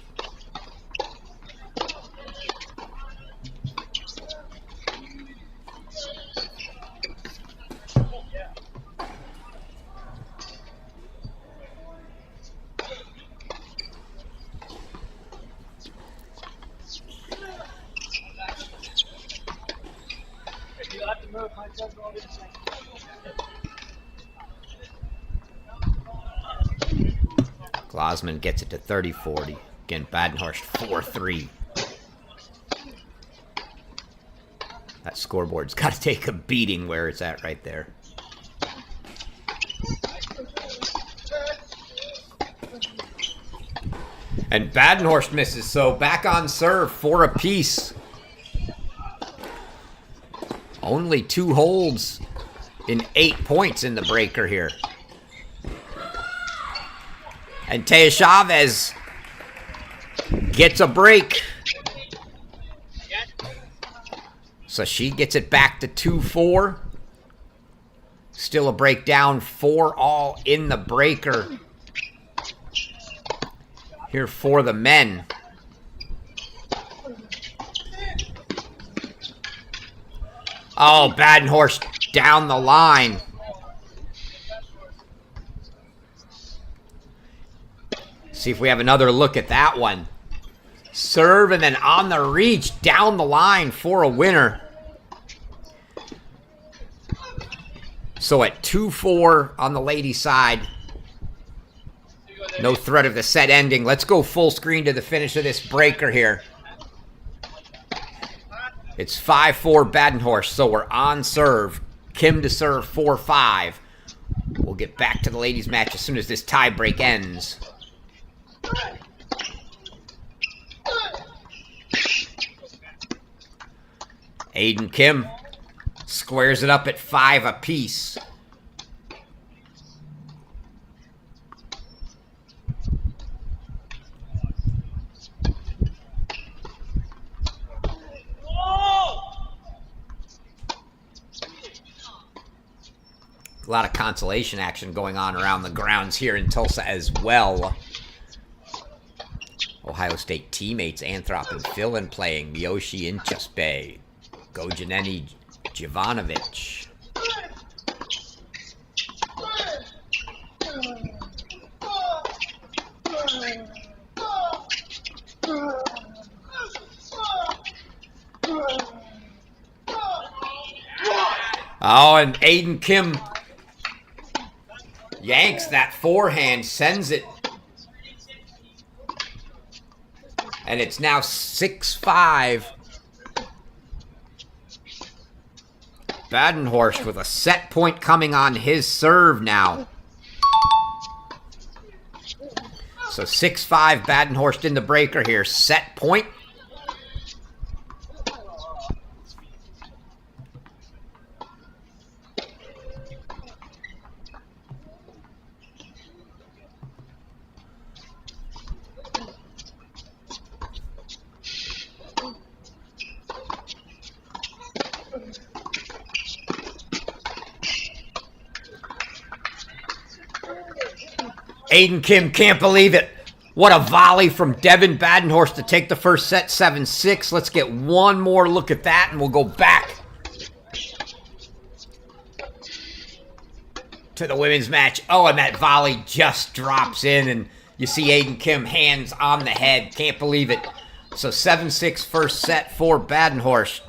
Glasman gets it to 30-40. Again, Badenhorst 4-3. That scoreboard's got to take a beating where it's at right there. And Badenhorst misses, so back on serve, 4 apiece. Only 2 holds in 8 points in the breaker here. And Taya Chavez gets a break. So she gets it back to 2-4. Still a breakdown, 4-all in the breaker here for the men. Oh, Badenhorst down the line. See if we have another look at that one. Serve and then on the reach, down the line for a winner. So at 2-4 on the ladies' side. No threat of the set ending. Let's go full screen to the finish of this breaker here. It's 5-4 Badenhorst, so we're on serve. Kim to serve 4-5. We'll get back to the ladies' match as soon as this tie break ends. Aiden Kim squares it up at 5 apiece. A lot of consolation action going on around the grounds here in Tulsa as well. Ohio State teammates Anthrop and Fillin playing. Miyoshi Inchespe. Gojaneni Jovanovic. Oh, and Aiden Kim yanks that forehand, sends it. And it's now 6-5. Badenhorst with a set point coming on his serve now. So 6-5 Badenhorst in the breaker here. Set point. Aiden Kim can't believe it. What a volley from Devin Badenhorst to take the first set 7-6. Let's get one more look at that and we'll go back to the women's match. Oh, and that volley just drops in and you see Aiden Kim hands on the head. Can't believe it. So 7-6 first set for Badenhorst.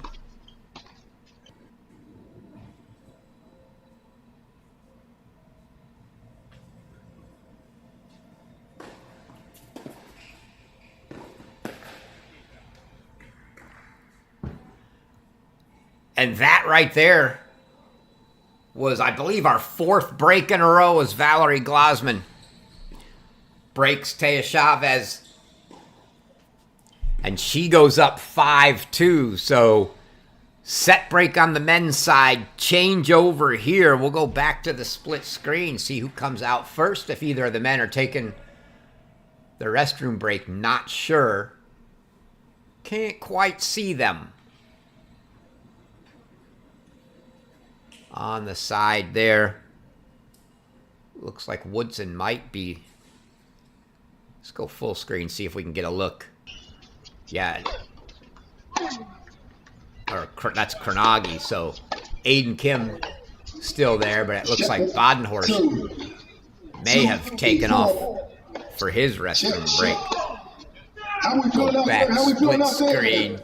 And that right there was, I believe, our fourth break in a row as Valerie Glasman breaks Taya Chavez. And she goes up 5-2. So set break on the men's side. Change over here. We'll go back to the split screen. See who comes out first. If either of the men are taking the restroom break. Not sure. Can't quite see them. On the side there. Looks like Woodson might be. Let's go full screen. See if we can get a look. Yeah. Or that's Kronagi. So Aiden Kim still there, but it looks like Badenhorst may have taken off for his restroom break. Go back, split screen.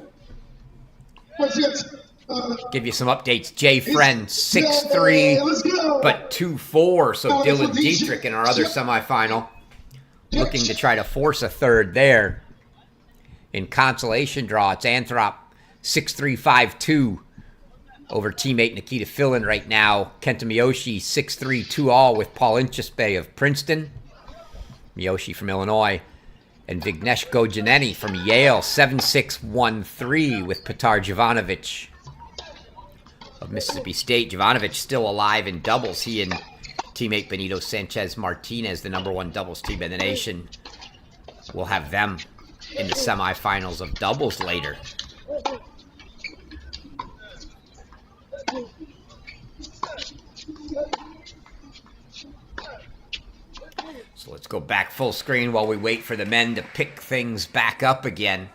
Give you some updates. Jay Friend, 6-3, but 2-4. So Dylan Dietrich in our other semifinal looking to try to force a third there. In consolation draw, it's Anthrop 6-3, 5-2 over teammate Nikita Fillin right now. Kenta Miyoshi 6-3, 2-all with Paul Inchispe of Princeton. Miyoshi from Illinois. And Vignesh Gojaneni from Yale 7-6, 1-3 with Petar Jovanovic of Mississippi State. Jovanovic still alive in doubles. He and teammate Benito Sanchez Martinez, the #1 doubles team in the nation, will have them in the semifinals of doubles later. So let's go back full screen while we wait for the men to pick things back up again.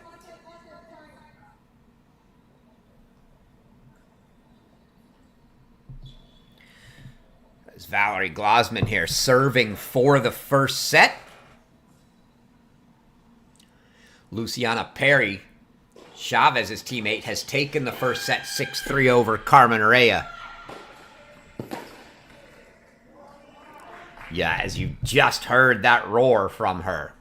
There's Valerie Glasman here serving for the first set. Luciana Perry, Chavez's teammate, has taken the first set 6-3 over Carmen Rea. Yeah, as you just heard that roar from her.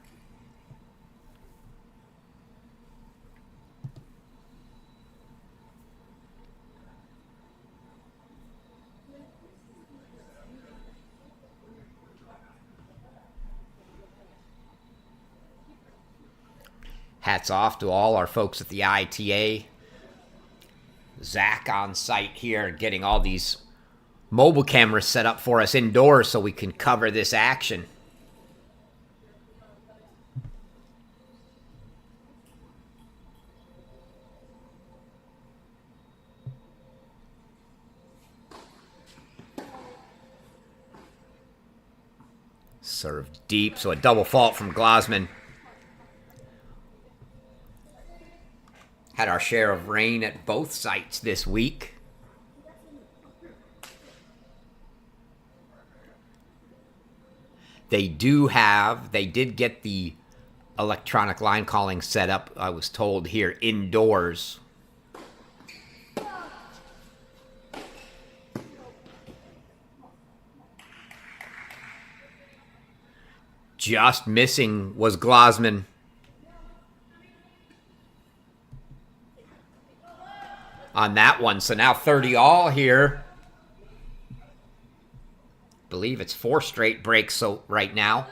Hats off to all our folks at the ITA. Zach on site here getting all these mobile cameras set up for us indoors so we can cover this action. Served deep, so a double fault from Glasman. Had our share of rain at both sites this week. They did get the electronic line calling set up, I was told, here indoors. Just missing was Glasman. On that one, so now 30-all here. Believe it's 4 straight breaks so right now.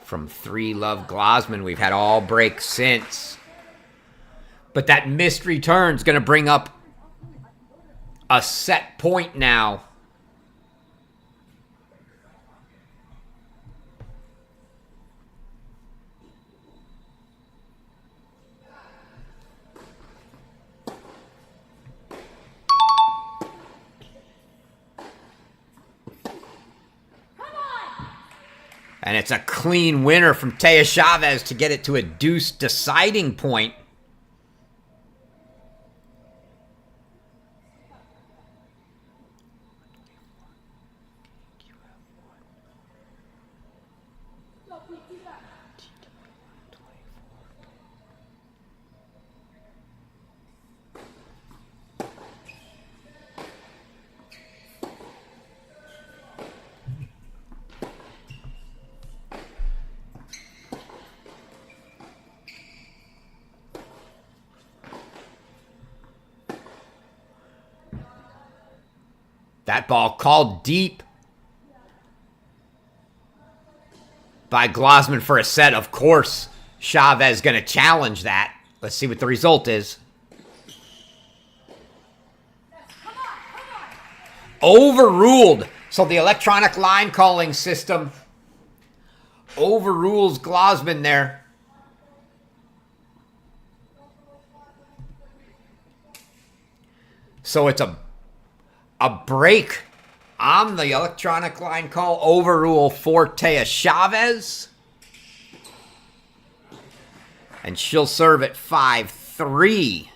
From 3 Love Glasman, we've had all breaks since. But that missed return's going to bring up a set point now. And it's a clean winner from Taya Chavez to get it to a deuce deciding point. That ball called deep by Glosman for a set. Of course, Chavez going to challenge that. Let's see what the result is. Overruled. So the electronic line calling system overrules Glosman there. So it's a break on the electronic line call. Overrule for Taya Chavez. And she'll serve at 5-3.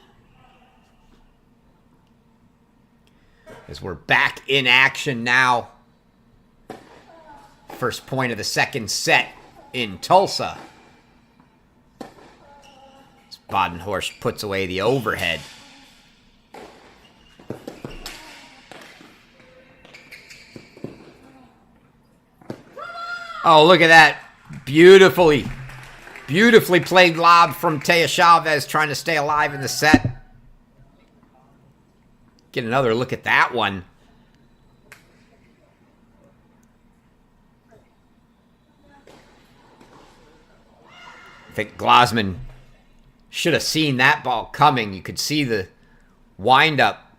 As we're back in action now. First point of the second set in Tulsa. As Badenhorst puts away the overhead. Oh, look at that. Beautifully played lob from Taya Chavez, trying to stay alive in the set. Get another look at that one. I think Glosman should have seen that ball coming. You could see the windup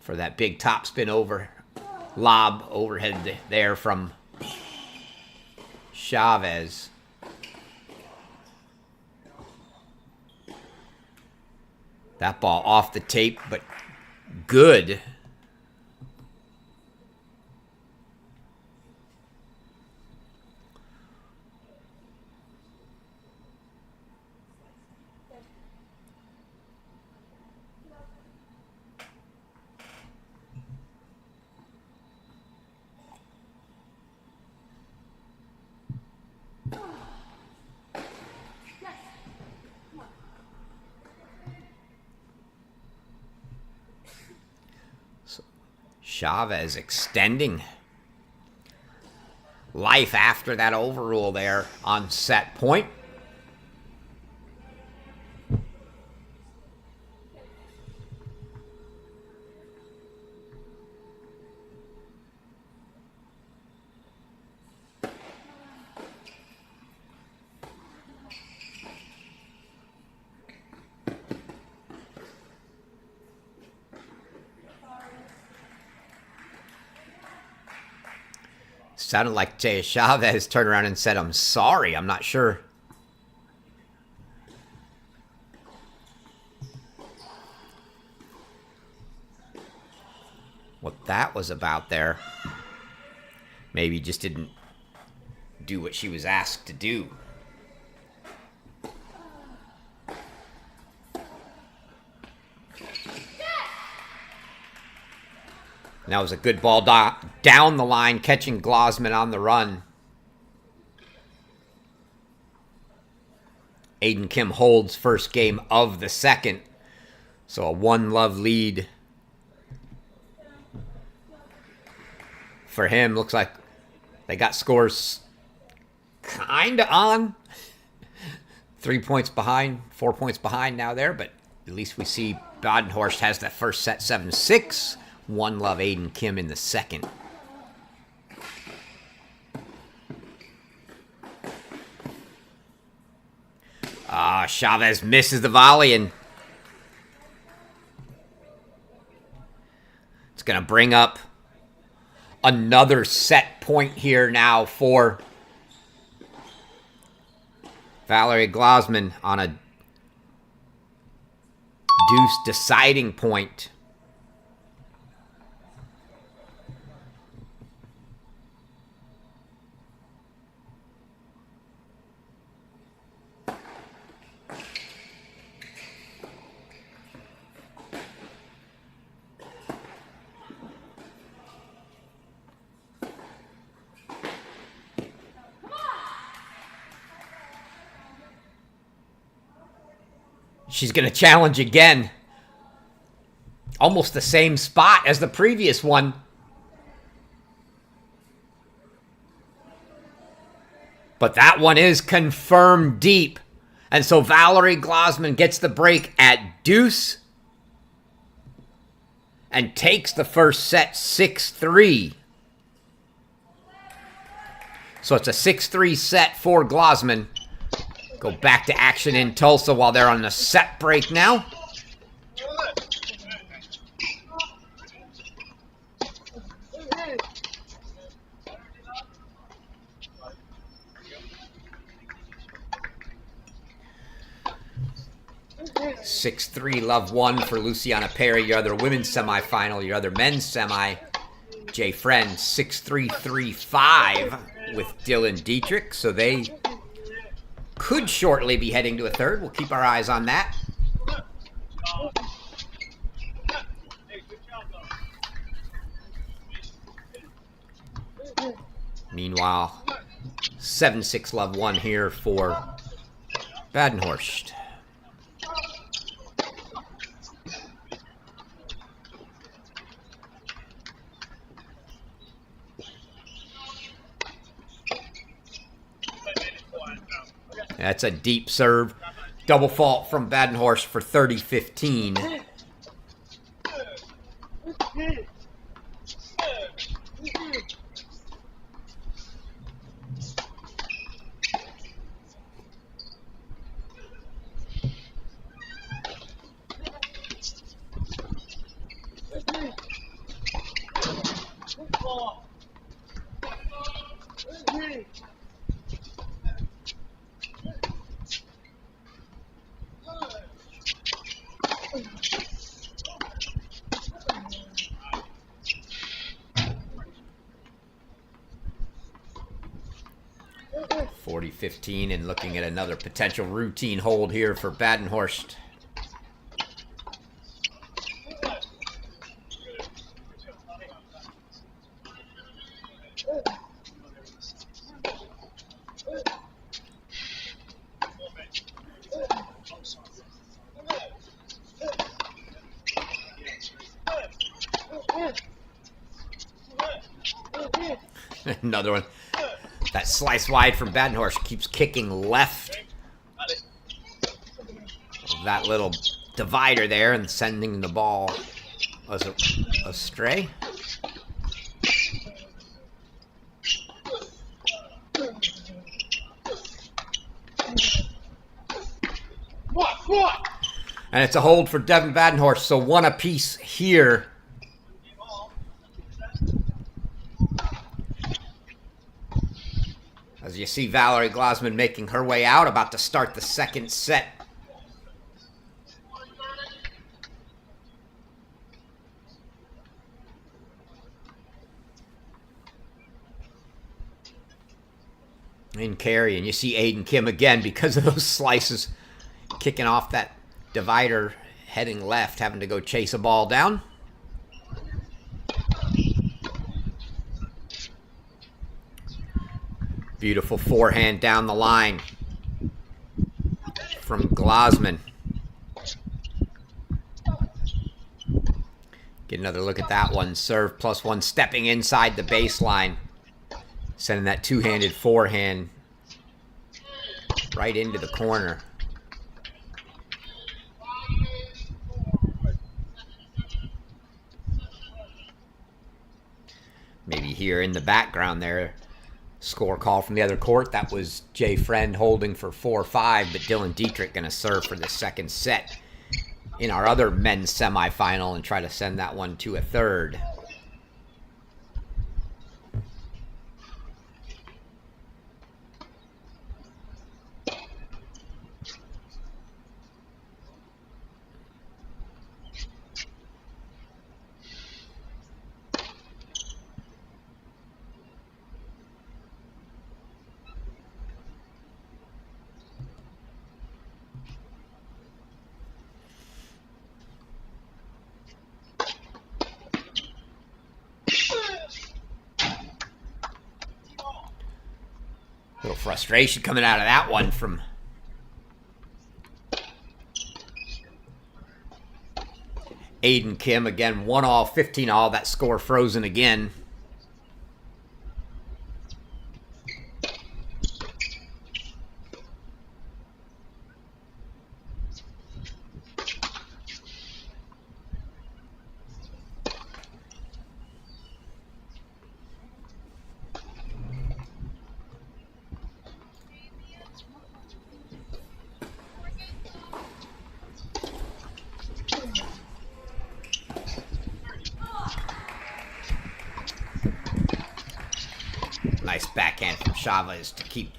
for that big topspin over. Lob overhead there from Chavez. That ball off the tape, but good. Chavez extending life after that overrule there on set point. Sounded like Taya Chavez turned around and said, "I'm sorry, I'm not sure." What that was about there. Maybe just didn't do what she was asked to do. And that was a good ball down the line, catching Glosman on the run. Aiden Kim holds first game of the second. So a 1-love lead for him. Looks like they got scores kind of on. 3 points behind, 4 points behind now there. But at least we see Badenhorst has that first set 7-6. 1-love Aiden Kim in the second. Chavez misses the volley, and it's going to bring up another set point here now for Valerie Glosman on a deuce deciding point. She's going to challenge again. Almost the same spot as the previous one. But that one is confirmed deep. And so Valerie Glasman gets the break at deuce and takes the first set 6-3. So it's a 6-3 set for Glasman. Go back to action in Tulsa while they're on the set break now. Six, 3, love 1 for Luciana Perry. Your other women's semifinal, your other men's semi. Jay Friend, 6-3, 3-5 with Dylan Dietrich. So they could shortly be heading to a third. We'll keep our eyes on that. Meanwhile, 7-6, love 1 here for Badenhorst. That's a deep serve. Double fault from Badenhorst for 30-15. And looking at another potential routine hold here for Badenhorst. Another one. That slice wide from Badenhorst keeps kicking left of that little divider there and sending the ball astray. And it's a hold for Devin Badenhorst, so 1 apiece here. As you see Valerie Glasman making her way out, about to start the second set. In carry, and you see Aiden Kim again because of those slices kicking off that divider, heading left, having to go chase a ball down. Beautiful forehand down the line from Glasman. Get another look at that one. Serve +1, stepping inside the baseline. Sending that two-handed forehand right into the corner. Maybe here in the background there. Score call from the other court. That was Jay Friend holding for 4-5, but Dylan Dietrich going to serve for the second set in our other men's semifinal and try to send that one to a third. Little frustration coming out of that one from Aiden Kim again, 1-all, 15-all. That score frozen again. Nice backhand from Chavez to keep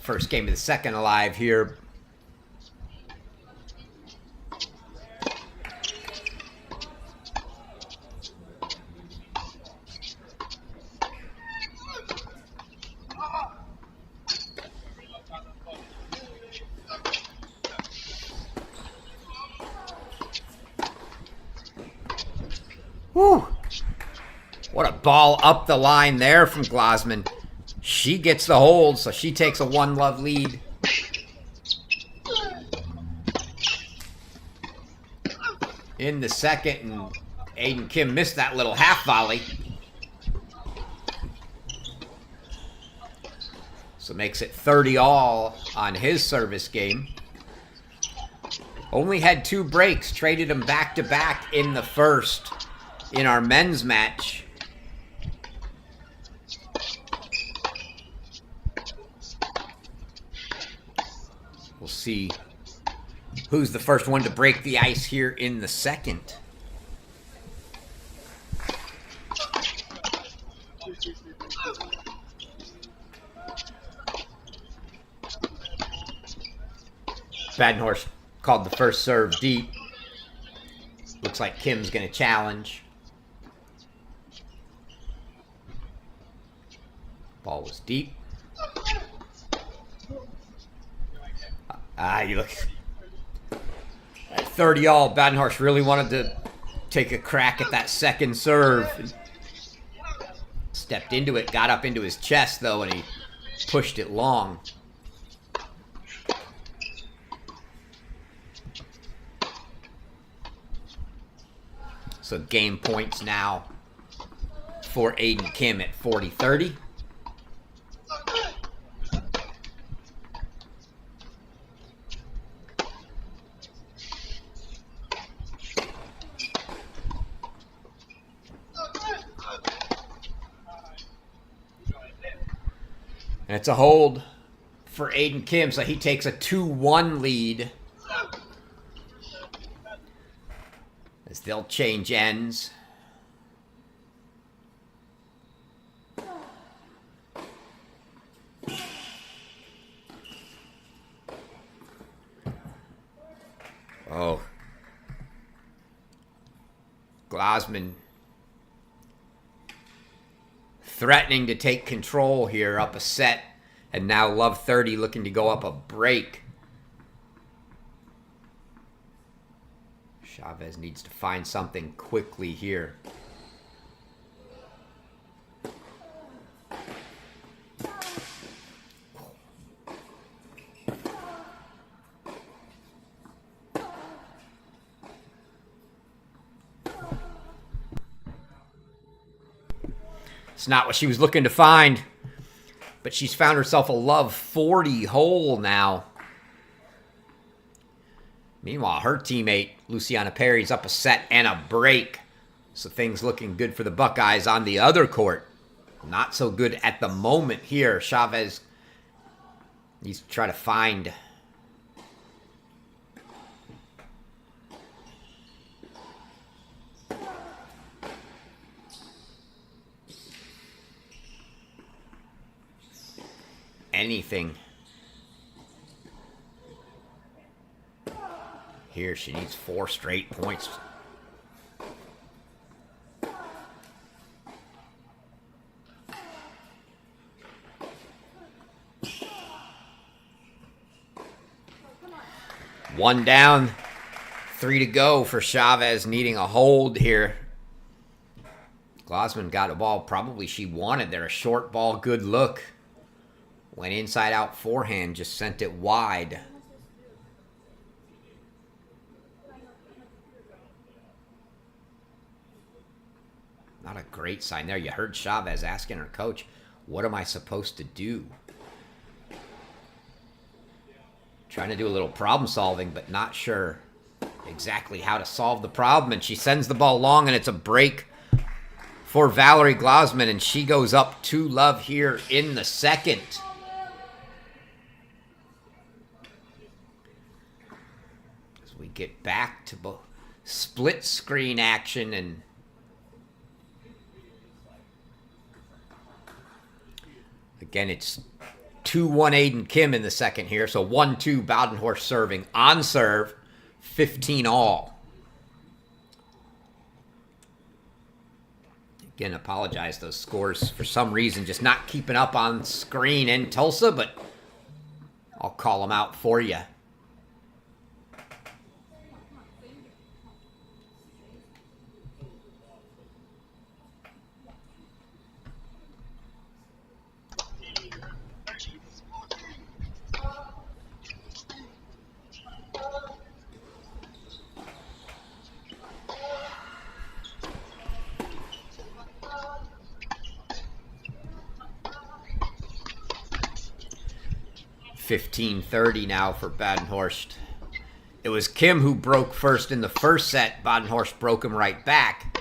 first game of the second alive here. Whew. What a ball up the line there from Glasman. She gets the hold, so she takes a 1-love lead. In the second, and Aiden Kim missed that little half volley. So makes it 30-all on his service game. Only had 2 breaks, traded them back-to-back in the first in our men's match. We'll see who's the first one to break the ice here in the second. Badenhorst called the first serve deep. Looks like Kim's going to challenge. Ball was deep. You look at 30-all. Badenhorst really wanted to take a crack at that second serve. Stepped into it, got up into his chest though, and he pushed it long. So game points now for Aiden Kim at 40-30. And it's a hold for Aiden Kim, so he takes a 2-1 lead. As they'll change ends. Oh. Glasman threatening to take control here, up a set. And now Love 30 looking to go up a break. Chavez needs to find something quickly here. It's not what she was looking to find, but she's found herself a Love 40 hole now. Meanwhile, her teammate, Luciana Perry's up a set and a break. So things looking good for the Buckeyes on the other court. Not so good at the moment here. Chavez needs to try to find anything. Here, she needs 4 straight points. One down, 3 to go for Chavez, needing a hold here. Glasman got a ball probably she wanted there. A short ball, good look. Went inside out forehand, just sent it wide. Not a great sign there. You heard Chavez asking her coach, what am I supposed to do? Trying to do a little problem solving, but not sure exactly how to solve the problem. And she sends the ball long, and it's a break for Valerie Glasman, and she goes up 2-love here in the second. As we get back to split screen action, and again, it's 2-1 Aiden Kim in the second here. So 1-2 Badenhorst serving. On serve, 15-all. Again, apologize. Those scores, for some reason, just not keeping up on screen in Tulsa, but I'll call them out for you. $15-30 now for Badenhorst. It was Kim who broke first in the first set. Badenhorst broke him right back.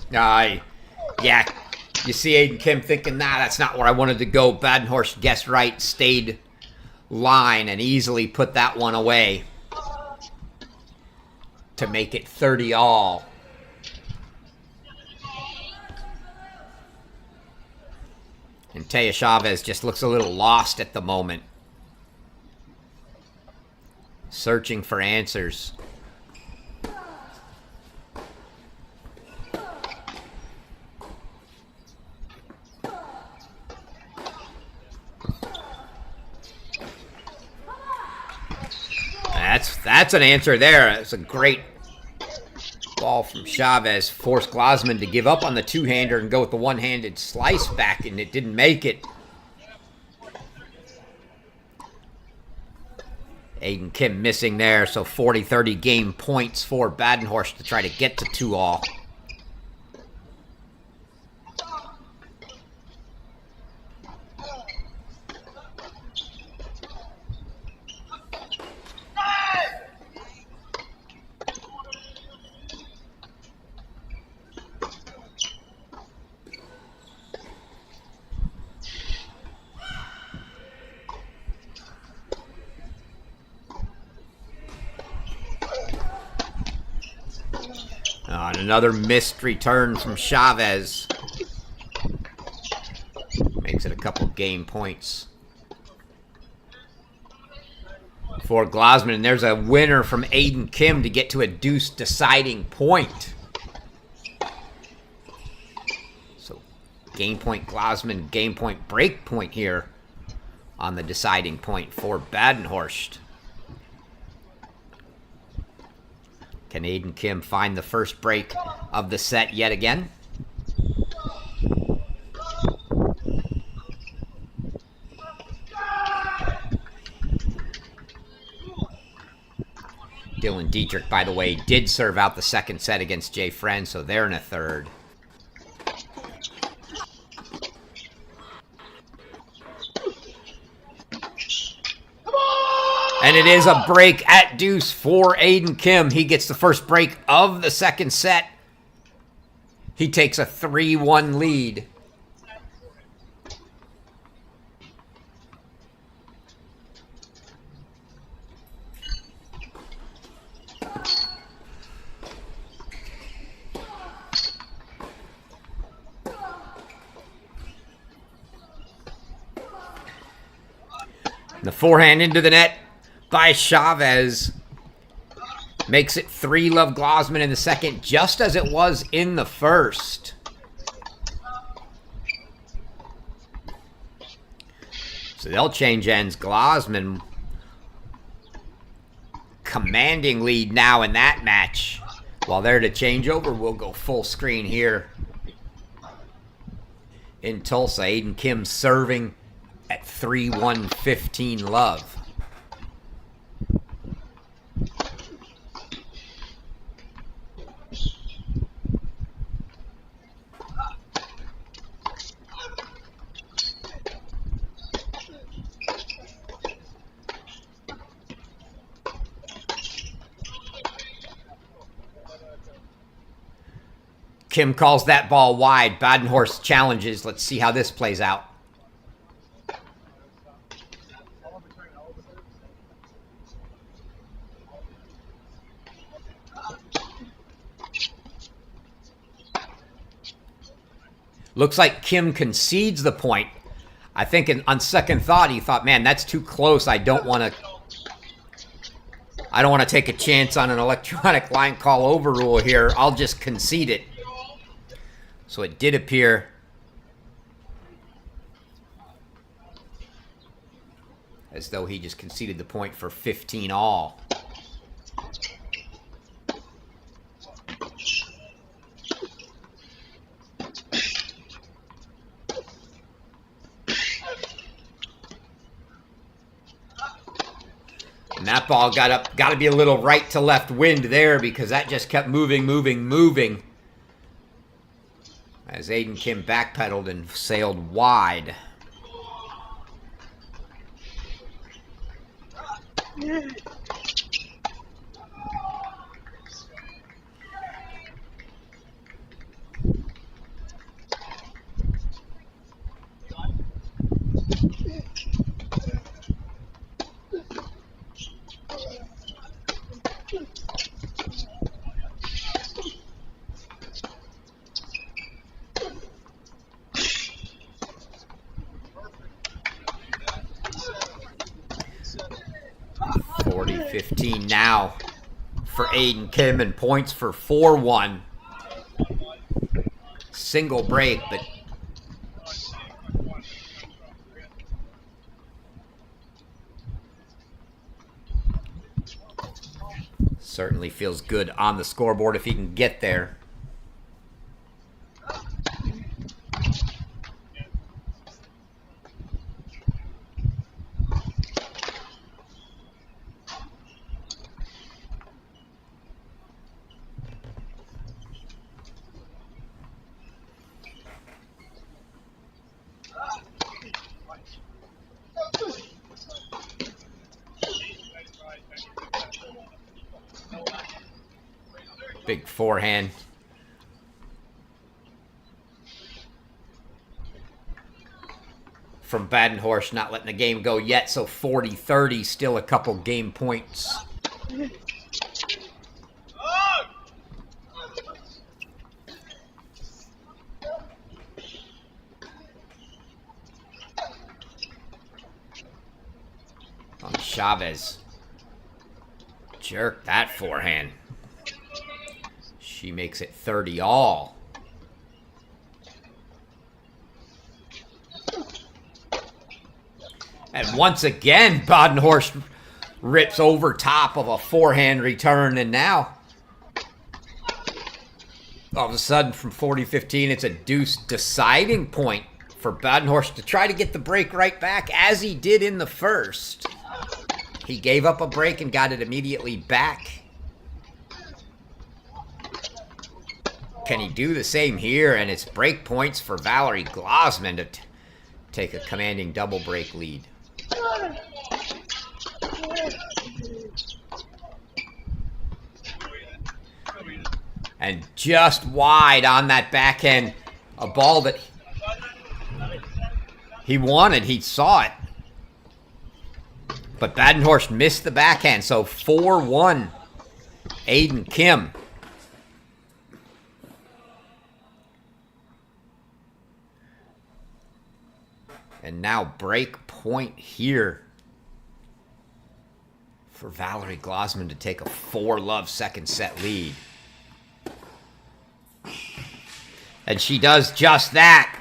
Yeah, you see Aiden Kim thinking, nah, that's not where I wanted to go. Badenhorst guessed right, stayed line, and easily put that one away to make it 30-all. And Taya Chavez just looks a little lost at the moment, searching for answers. That's an answer there. It's a great ball from Chavez. Forced Glasman to give up on the two-hander and go with the one-handed slice back, and it didn't make it. Aiden Kim missing there, so 40-30 game points for Badenhorst to try to get to 2-all. And another missed return from Chavez. Makes it a couple game points for Glasman. And there's a winner from Aiden Kim to get to a deuce deciding point. So game point Glasman, game point break point here on the deciding point for Badenhorst. Can Aiden Kim find the first break of the set yet again? Dylan Dietrich, by the way, did serve out the second set against Jay Friend, so they're in a third. And it is a break at deuce for Aiden Kim. He gets the first break of the second set. He takes a 3-1 lead. The forehand into the net by Chavez makes it 3-love Glasman in the second, just as it was in the first. So they'll change ends. Glasman commanding lead now in that match. While they're to change over, we'll go full screen here in Tulsa. Aiden Kim serving at 3-1, 15 love. Kim calls that ball wide. Badenhorst challenges. Let's see how this plays out. Looks like Kim concedes the point. I think on second thought, he thought, man, that's too close. I don't want to take a chance on an electronic line call overrule here. I'll just concede it. So it did appear as though he just conceded the point for 15 all. And that ball got to be a little right to left wind there because that just kept moving. As Aiden Kim backpedaled and sailed wide. Now for Aiden Kim and points for 4-1. Single break, but certainly feels good on the scoreboard if he can get there. Big forehand. From Badenhorst, not letting the game go yet, so 40-30, still a couple game points. On Chavez. Jerk that forehand. She makes it 30 all. And once again, Badenhorst rips over top of a forehand return. And now, all of a sudden, from 40-15, it's a deuce deciding point for Badenhorst to try to get the break right back, as he did in the first. He gave up a break and got it immediately back. Can he do the same here? And it's break points for Valerie Glosman to take a commanding double break lead. And just wide on that backhand, a ball that he wanted. He saw it. But Badenhorst missed the backhand, so 4-1, Aiden Kim. And now break point here for Valerie Glosman to take a 4-love second set lead. And she does just that.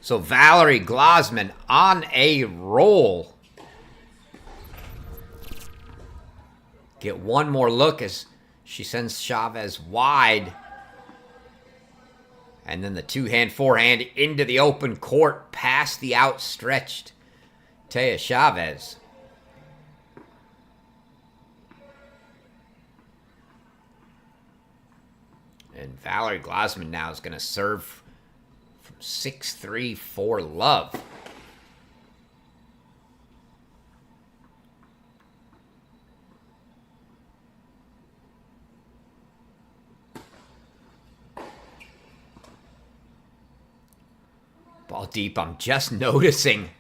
So Valerie Glosman on a roll. Get one more look as she sends Chavez wide. And then the two-hand forehand into the open court past the outstretched Taya Chavez. And Valerie Glasman now is going to serve from 6-3 for love. Ball deep. I'm just noticing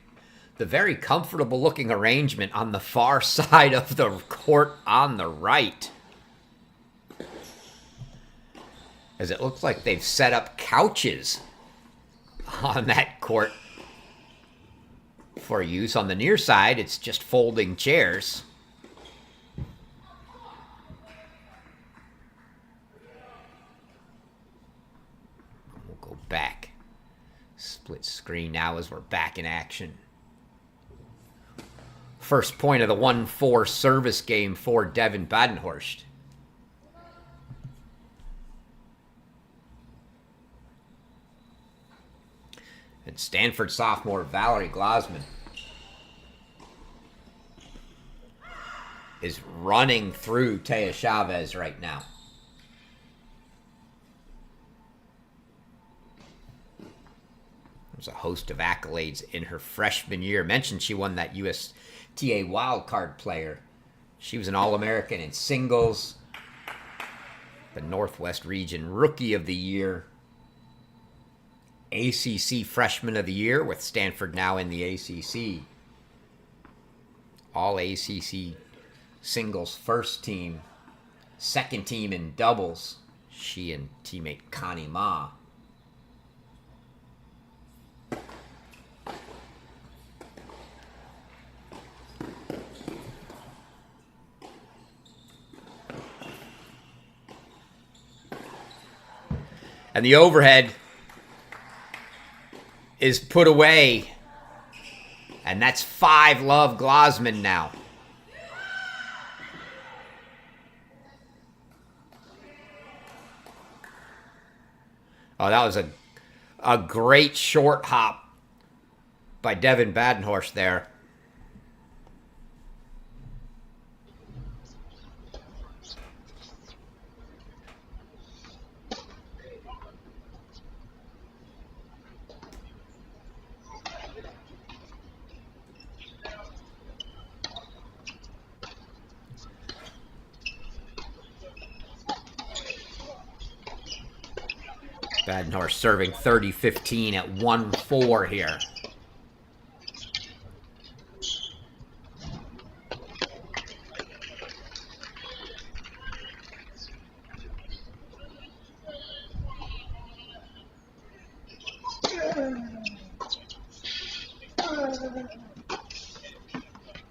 the very comfortable looking arrangement on the far side of the court on the right. As it looks like they've set up couches on that court for use. On the near side, it's just folding chairs. We'll go back. Split screen now as we're back in action. First point of the 1-4 service game for Devin Badenhorst. And Stanford sophomore Valerie Glasman is running through Taya Chavez right now. There's a host of accolades in her freshman year. I mentioned she won that USTA wildcard player. She was an All-American in singles, the Northwest Region Rookie of the Year, ACC Freshman of the Year with Stanford now in the ACC. All ACC singles first team, second team in doubles. She and teammate Connie Ma. And the overhead is put away. And that's 5-love Glasman now. Oh, that was a great short hop by Devin Badenhorst there. Badenhorst serving 30-15 at 1-4 here.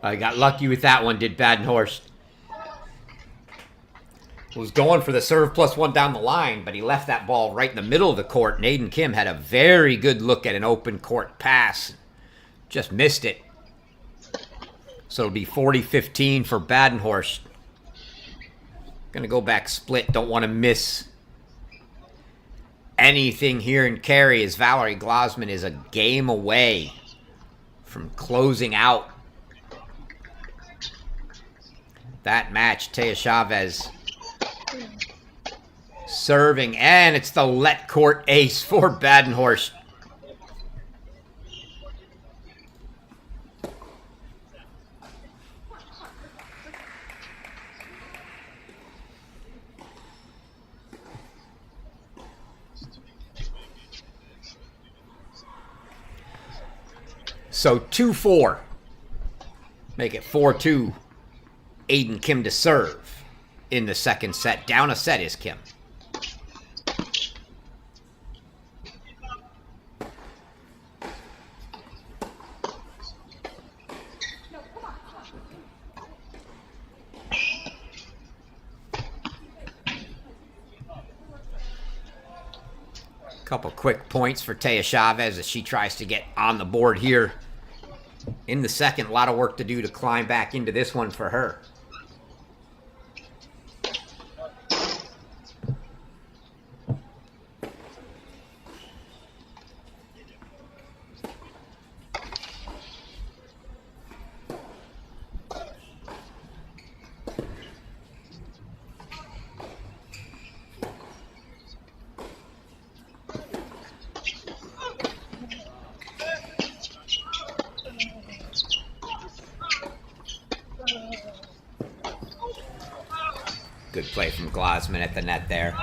I got lucky with that one, did Badenhorst. Was going for the serve +1 down the line, but he left that ball right in the middle of the court. And Aiden Kim had a very good look at an open court pass. Just missed it. So it'll be 40-15 for Badenhorst. Going to go back split. Don't want to miss anything here in carry as Valerie Glasman is a game away from closing out that match. Taya Chavez serving, and it's the let court ace for Badenhorst. So 2-4. Make it 4-2. Aiden Kim to serve in the second set. Down a set is Kim. Couple quick points for Taya Chavez as she tries to get on the board here in the second. A lot of work to do to climb back into this one for her. play from Glasman at the net there.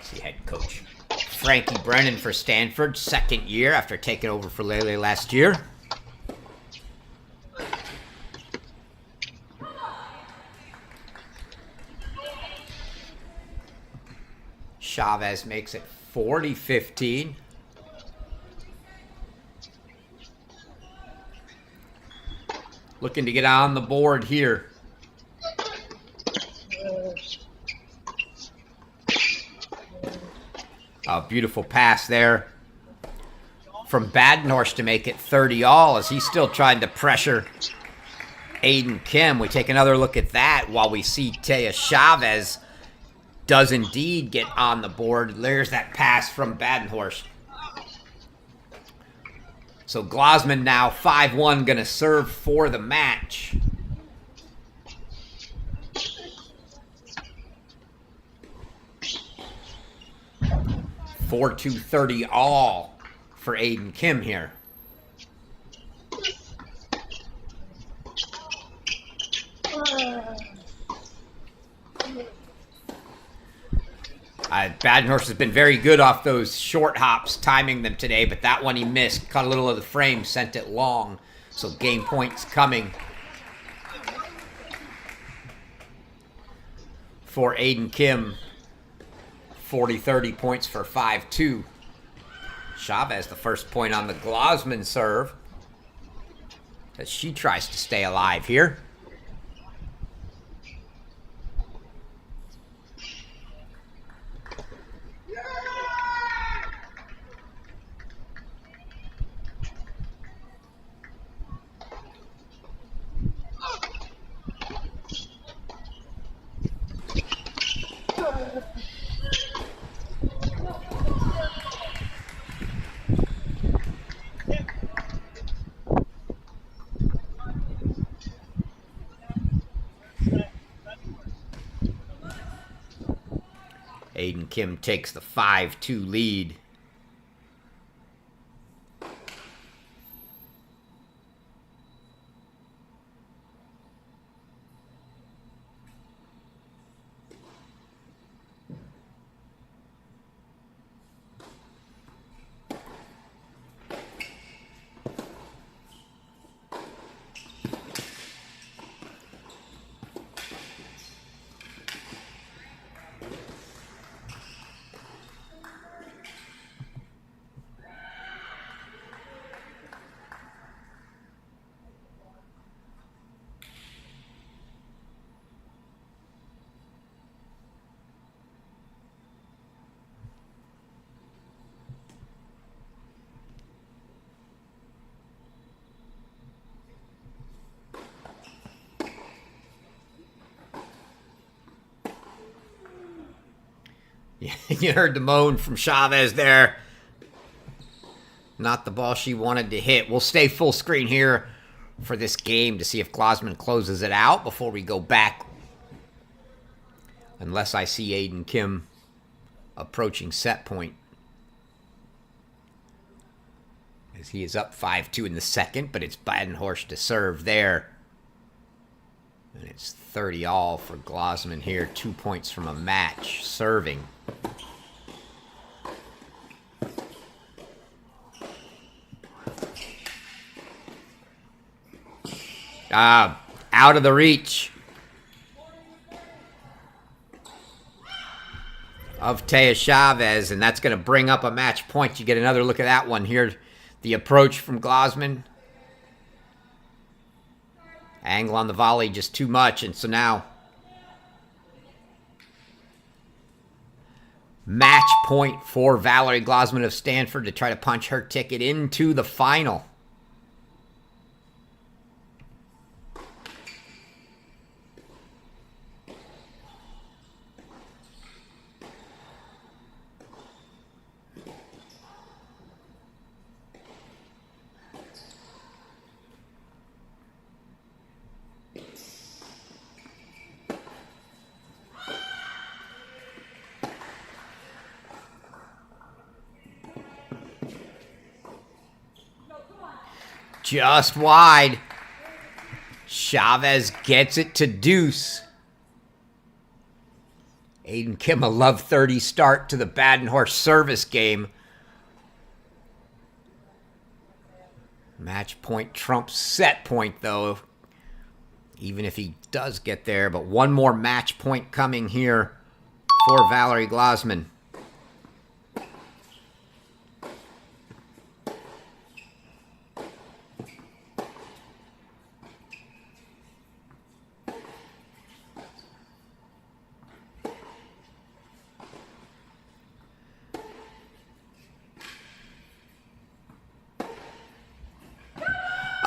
See head coach Frankie Brennan for Stanford, second year after taking over for Lele last year. Chavez makes it 40-15. Looking to get on the board here. A beautiful pass there from Badenhorst to make it 30-all as he's still trying to pressure Aiden Kim. We take another look at that while we see Taya Chavez does indeed get on the board. There's that pass from Badenhorst. So Glasman now 5-1, going to serve for the match. (4-2 30-all for Aiden Kim here. Badenhorst has been very good off those short hops, timing them today, but that one he missed. Caught a little of the frame, sent it long. So game points coming for Aiden Kim. 40-30 points for 5-2. Chavez the first point on the Glasman serve as she tries to stay alive here. Aiden Kim takes the 5-2 lead. You heard the moan from Chavez there. Not the ball she wanted to hit. We'll stay full screen here for this game to see if Glasman closes it out before we go back. Unless I see Aiden Kim approaching set point. As he is up 5-2 in the second, but it's Badenhorst to serve there. And it's 30-all for Glasman here. 2 points from a match serving. Out of the reach of Taya Chavez, and that's going to bring up a match point. You get another look at that one here. The approach from Glasman. Angle on the volley just too much, and so now match point for Valerie Glasman of Stanford to try to punch her ticket into the final. Just wide. Chavez gets it to deuce. Aiden Kim, a love 30 start to the Badenhorst service game. Match point trumps set point, though. Even if he does get there. But one more match point coming here for Valerie Glasman.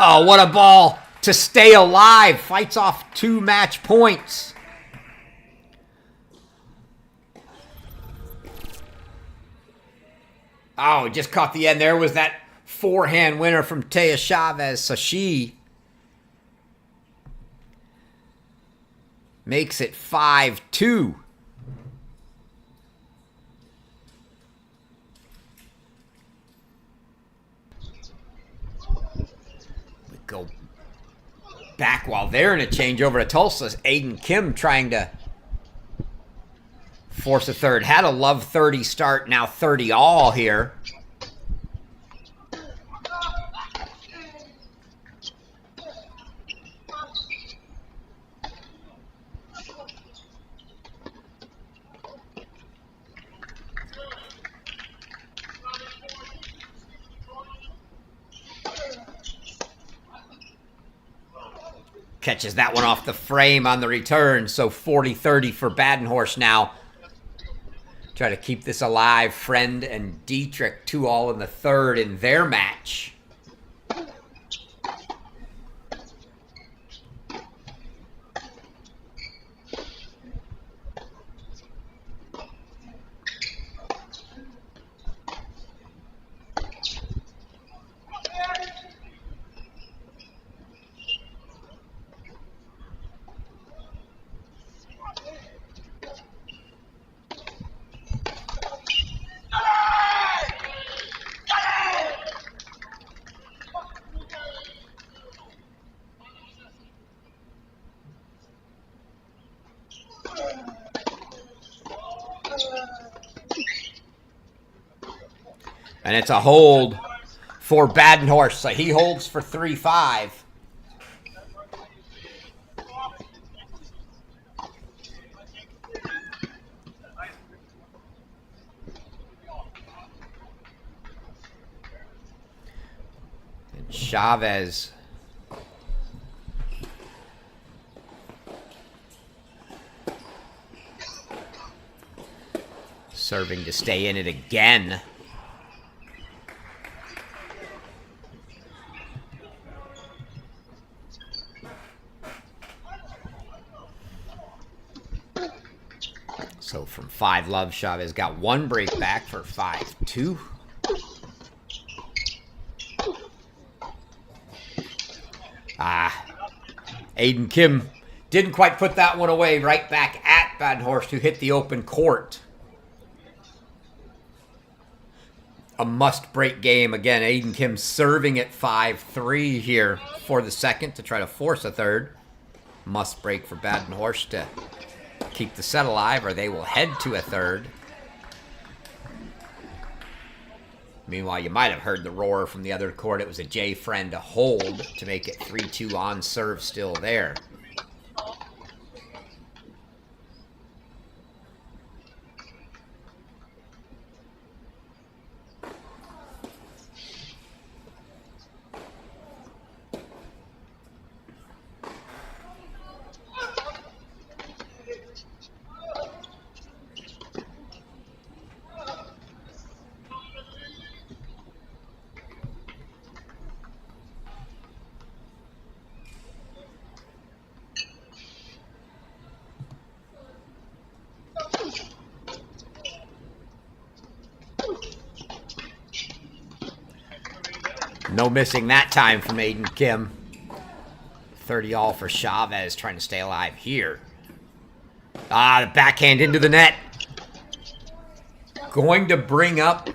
Oh, what a ball to stay alive. Fights off 2 match points. Oh, just caught the end. There was that forehand winner from Taya Chavez. So she makes it 5-2. Go back while they're in a changeover to Tulsa. Aiden Kim trying to force a third. Had a love 30 start, now 30 all here. Catches that one off the frame on the return. So 40-30 for Badenhorst now. Try to keep this alive. Friend and Dietrich 2-all in the third in their match. And it's a hold for Badenhorst. So he holds for 3-5. And Chavez serving to stay in it again. So from 5-love, Chavez got 1 break back for 5-2. Aiden Kim didn't quite put that one away. Right back at Badenhorst, who hit the open court. A must-break game. Again, Aiden Kim serving at 5-3 here for the second to try to force a third. Must break for Badenhorst to keep the set alive, or they will head to a third. Meanwhile, you might have heard the roar from the other court. It was a J Friend to hold to make it 3-2 on serve still there. No missing that time from Aiden Kim. 30-all for Chavez trying to stay alive here. The backhand into the net. Going to bring up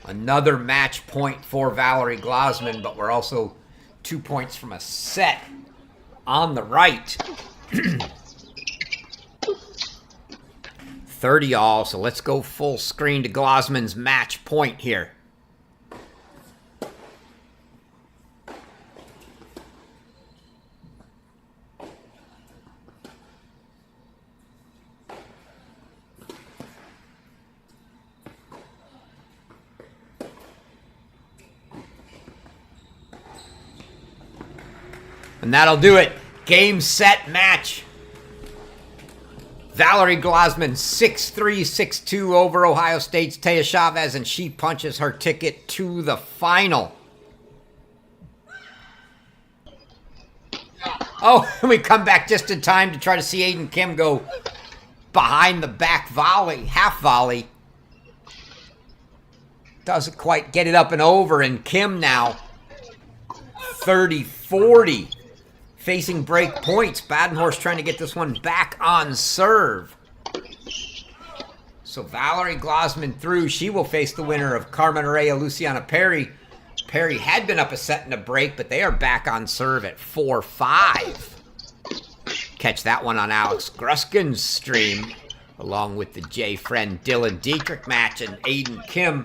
Another match point for Valerie Glasman, but we're also 2 points from a set on the right. 30 all, so let's go full screen to Glasman's match point here. And that'll do it. Game, set, match. Valerie Glasman, 6'3", 6'2", over Ohio State's Taya Chavez, and she punches her ticket to the final. Oh, and we come back just in time to try to see Aiden Kim go behind the back volley, half volley. Doesn't quite get it up and over, and Kim now 30-40. Facing break points. Badenhorst trying to get this one back on serve. So Valerie Glasman through. She will face the winner of Carmen Araya, Luciana Perry. Perry had been up a set in a break, but they are back on serve at 4-5. Catch that one on Alex Gruskin's stream, along with the J Friend Dylan Dietrich match, and Aiden Kim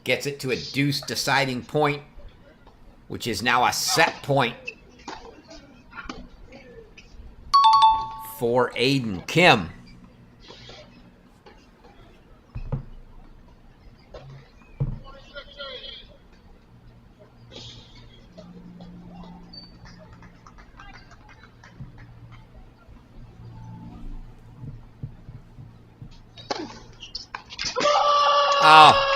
gets it to a deuce deciding point, which is now a set point for Aiden Kim. Oh.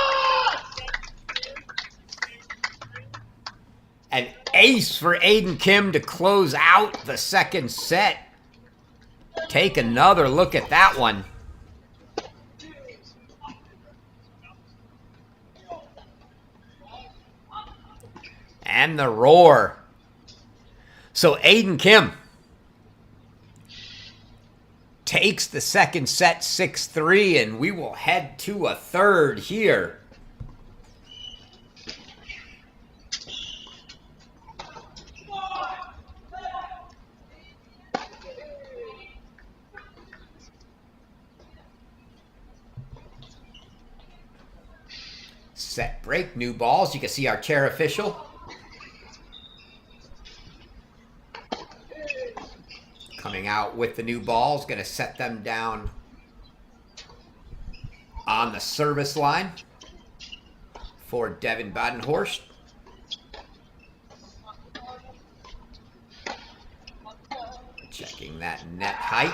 An ace for Aiden Kim to close out the second set. Take another look at that one. And the roar. So Aiden Kim takes the second set 6-3, and we will head to a third here. Set break, new balls. You can see our chair official. Coming out with the new balls, going to set them down on the service line for Devin Badenhorst. Checking that net height.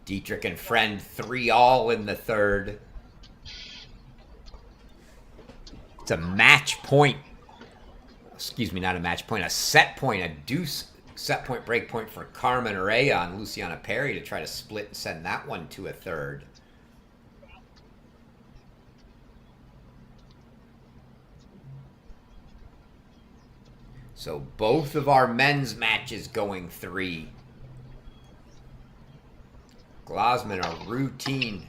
Dietrich and Friend 3-all in the third. It's a match point. Excuse me, not a match point, a set point, a deuce set point break point for Carmen Araya on Luciana Perry to try to split and send that one to a third. So both of our men's matches going 3. Glasman, a routine.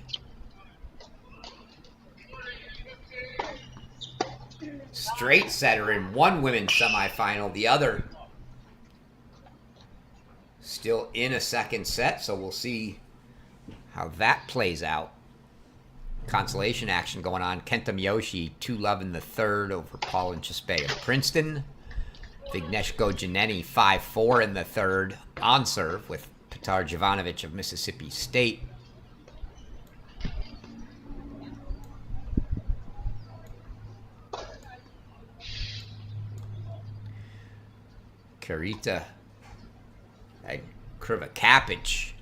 Straight setter in one women's semifinal. The other still in a second set, so we'll see how that plays out. Consolation action going on. Kenta Miyoshi, 2-love in the third over Paul and Chispe of Princeton. Vigneshko Janeni, 5-4 in the third on serve with Petar Jovanovic of Mississippi State. Karita and Krivakapic,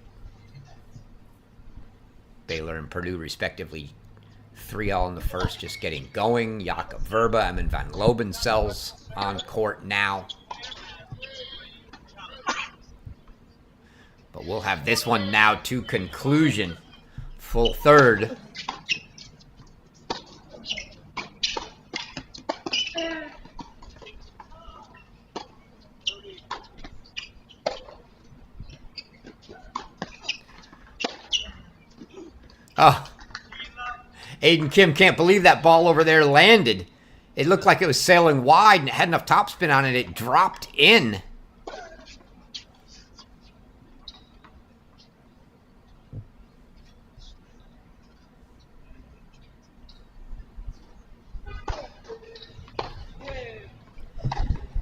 Baylor and Purdue respectively, 3-all in the first, just getting going. Jakob Verba, Emin van Lobensel's on court now. But we'll have this one now to conclusion. Full third. Oh, Aiden Kim can't believe that ball over there landed. It looked like it was sailing wide and it had enough topspin on it. It dropped in.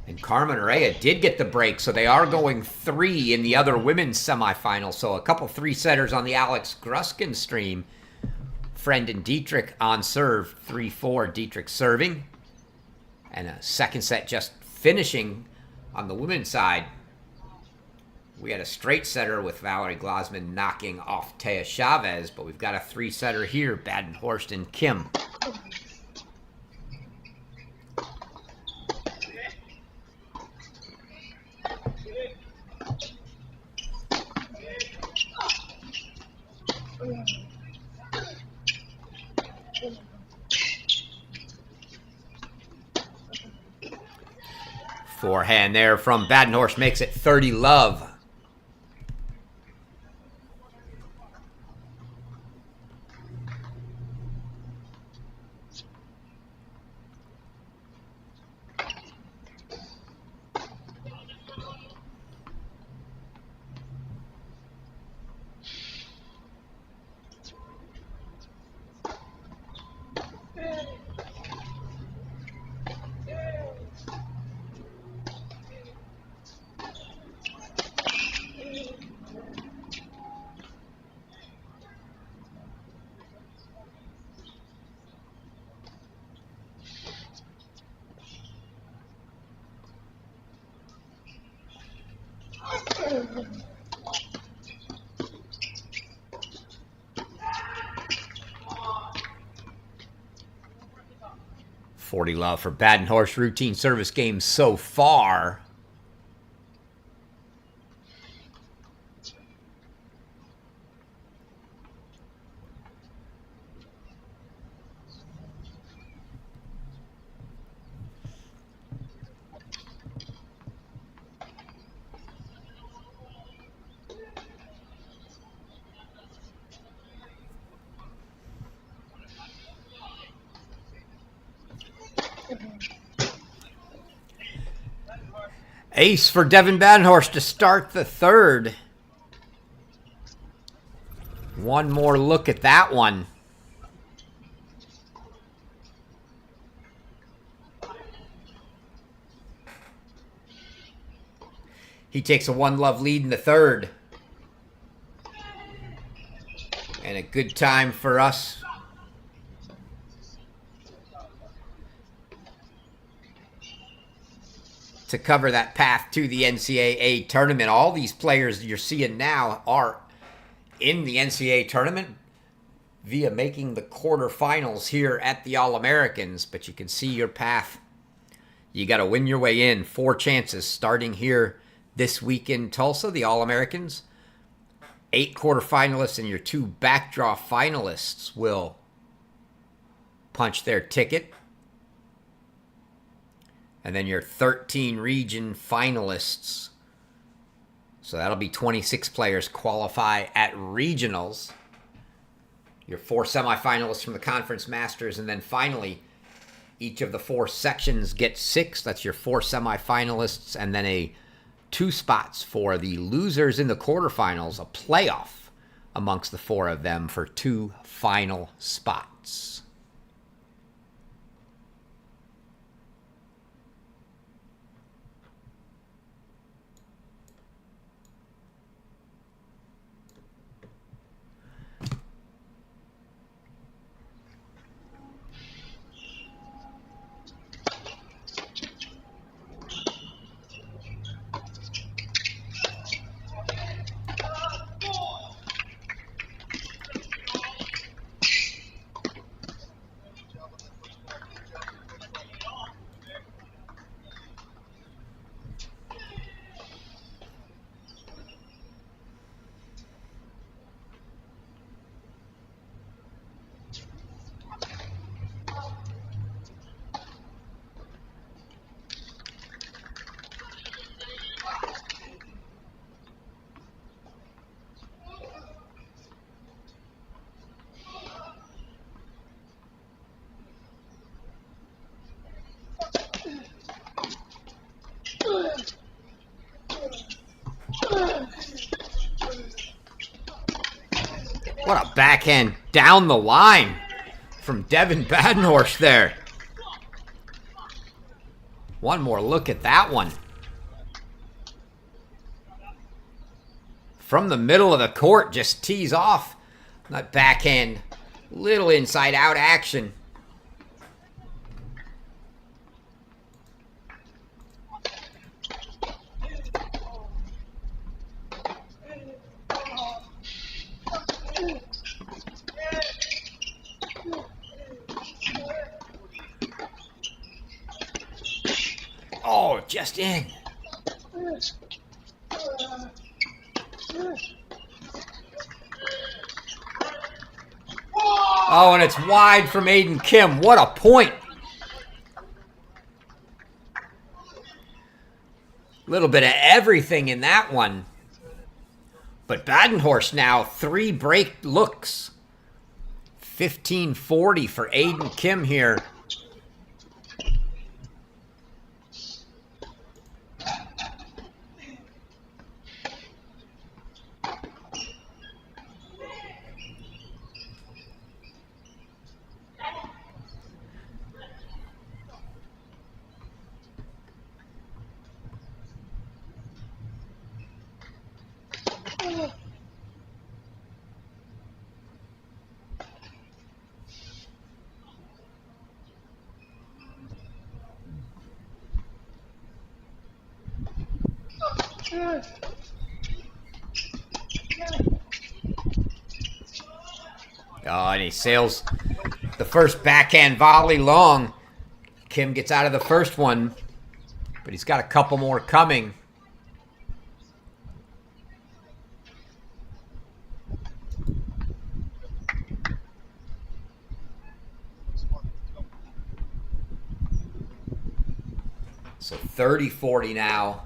And Carmen Araya did get the break, so they are going 3 in the other women's semifinal. So a couple 3-setters on the Alex Gruskin stream. Friend and Dietrich on serve, 3-4, Dietrich serving. And a second set just finishing on the women's side. We had a straight setter with Valerie Glasman knocking off Taya Chavez, but we've got a 3-setter here, Badenhorst and Kim. Forehand there from Badenhorst makes it 30-love. $40 for Badenhorst routine service game so far. Ace for Devin Badenhorst to start the third. One more look at that one. He takes a 1-love lead in the third. And a good time for us to cover that path to the NCAA tournament. All these players you're seeing now are in the NCAA tournament via making the quarterfinals here at the All-Americans, but you can see your path. You got to win your way in. 4 chances starting here this week in Tulsa, the All-Americans. 8 quarterfinalists and your 2 backdraw finalists will punch their ticket. And then your 13 region finalists. So that'll be 26 players qualify at regionals. Your 4 semifinalists from the Conference Masters. And then finally, each of the 4 sections get 6. That's your 4 semifinalists. And then 2 spots for the losers in the quarterfinals. A playoff amongst the 4 of them for 2 final spots. backhand down the line from Devin Badenhorst there. One more look at that one. From the middle of the court, just tees off. That backhand, little inside out action. Oh, just in. Oh, and it's wide from Aiden Kim. What a point. Little bit of everything in that one. But Badenhorst now 3 break looks. 15-40 for Aiden Kim here. Oh, and he sails the first backhand volley long. Kim gets out of the first one, but he's got a couple more coming. So 30-40 now.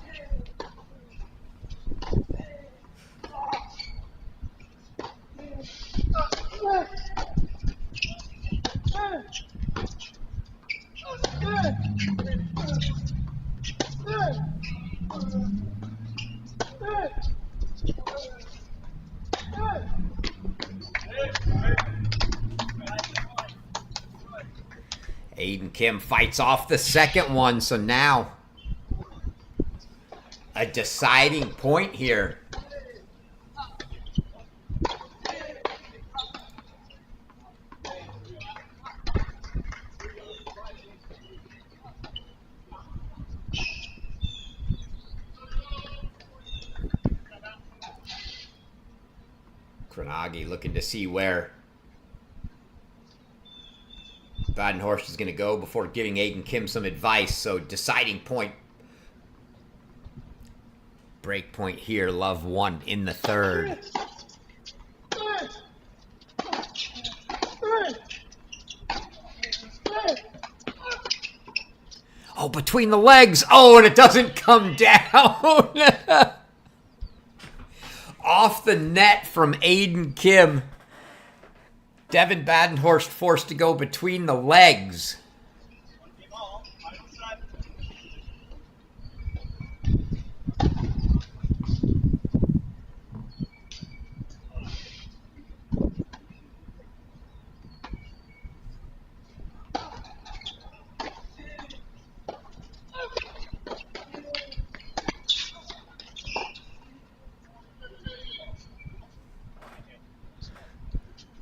Aiden Kim fights off the second one, so now a deciding point here. Kranagi looking to see where Badenhorst is going to go before giving Aiden Kim some advice. So deciding point. Break point here. Love won in the third. Oh, between the legs. Oh, and it doesn't come down. Off the net from Aiden Kim. Devin Badenhorst forced to go between the legs.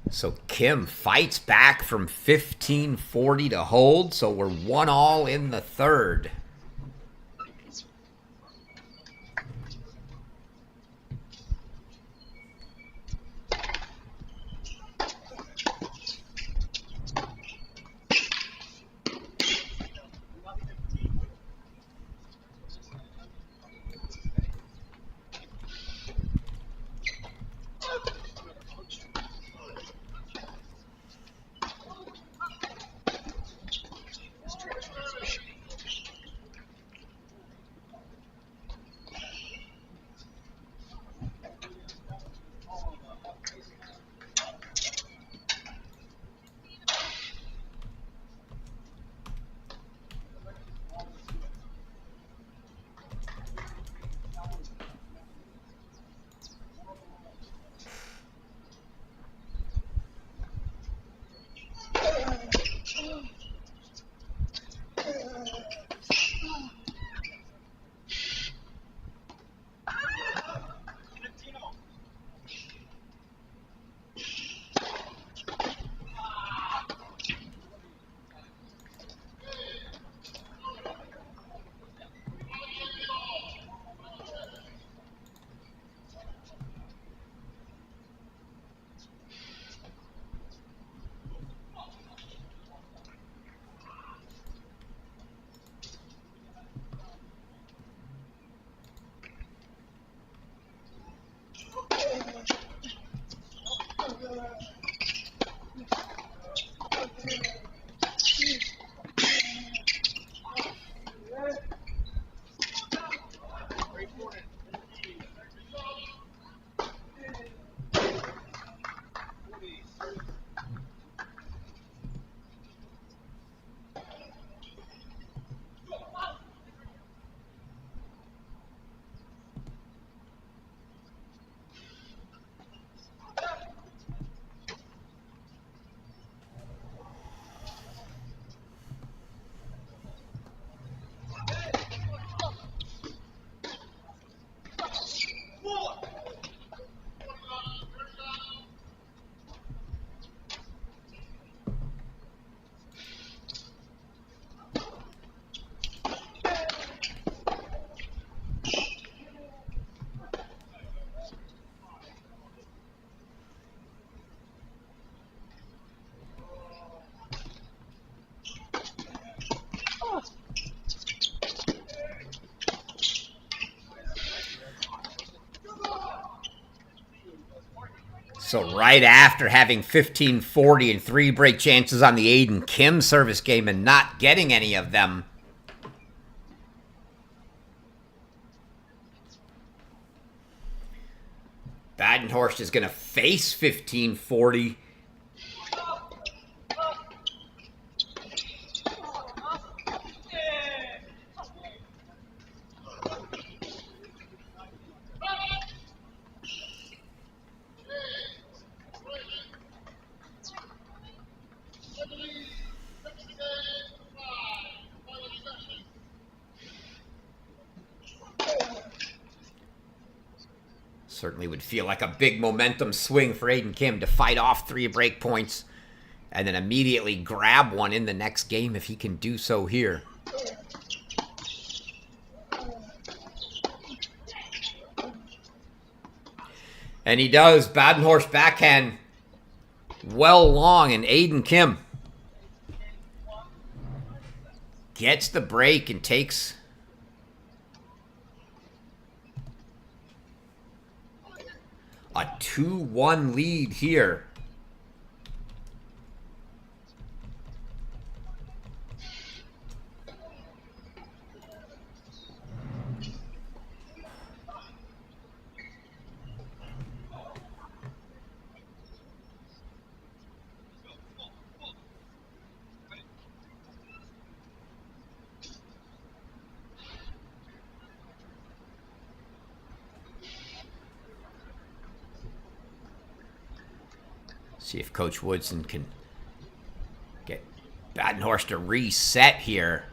So Kim fights back from 15-40 to hold. So we're 1-all in the third. So right after having 15-40 and 3 break chances on the Aiden Kim service game and not getting any of them, Badenhorst is going to face 15-40. Certainly would feel like a big momentum swing for Aiden Kim to fight off 3 break points and then immediately grab one in the next game if he can do so here. And he does. Badenhorst backhand well long, and Aiden Kim gets the break and takes a 2-1 lead here. See if Coach Woodson can get Badenhorst to reset here.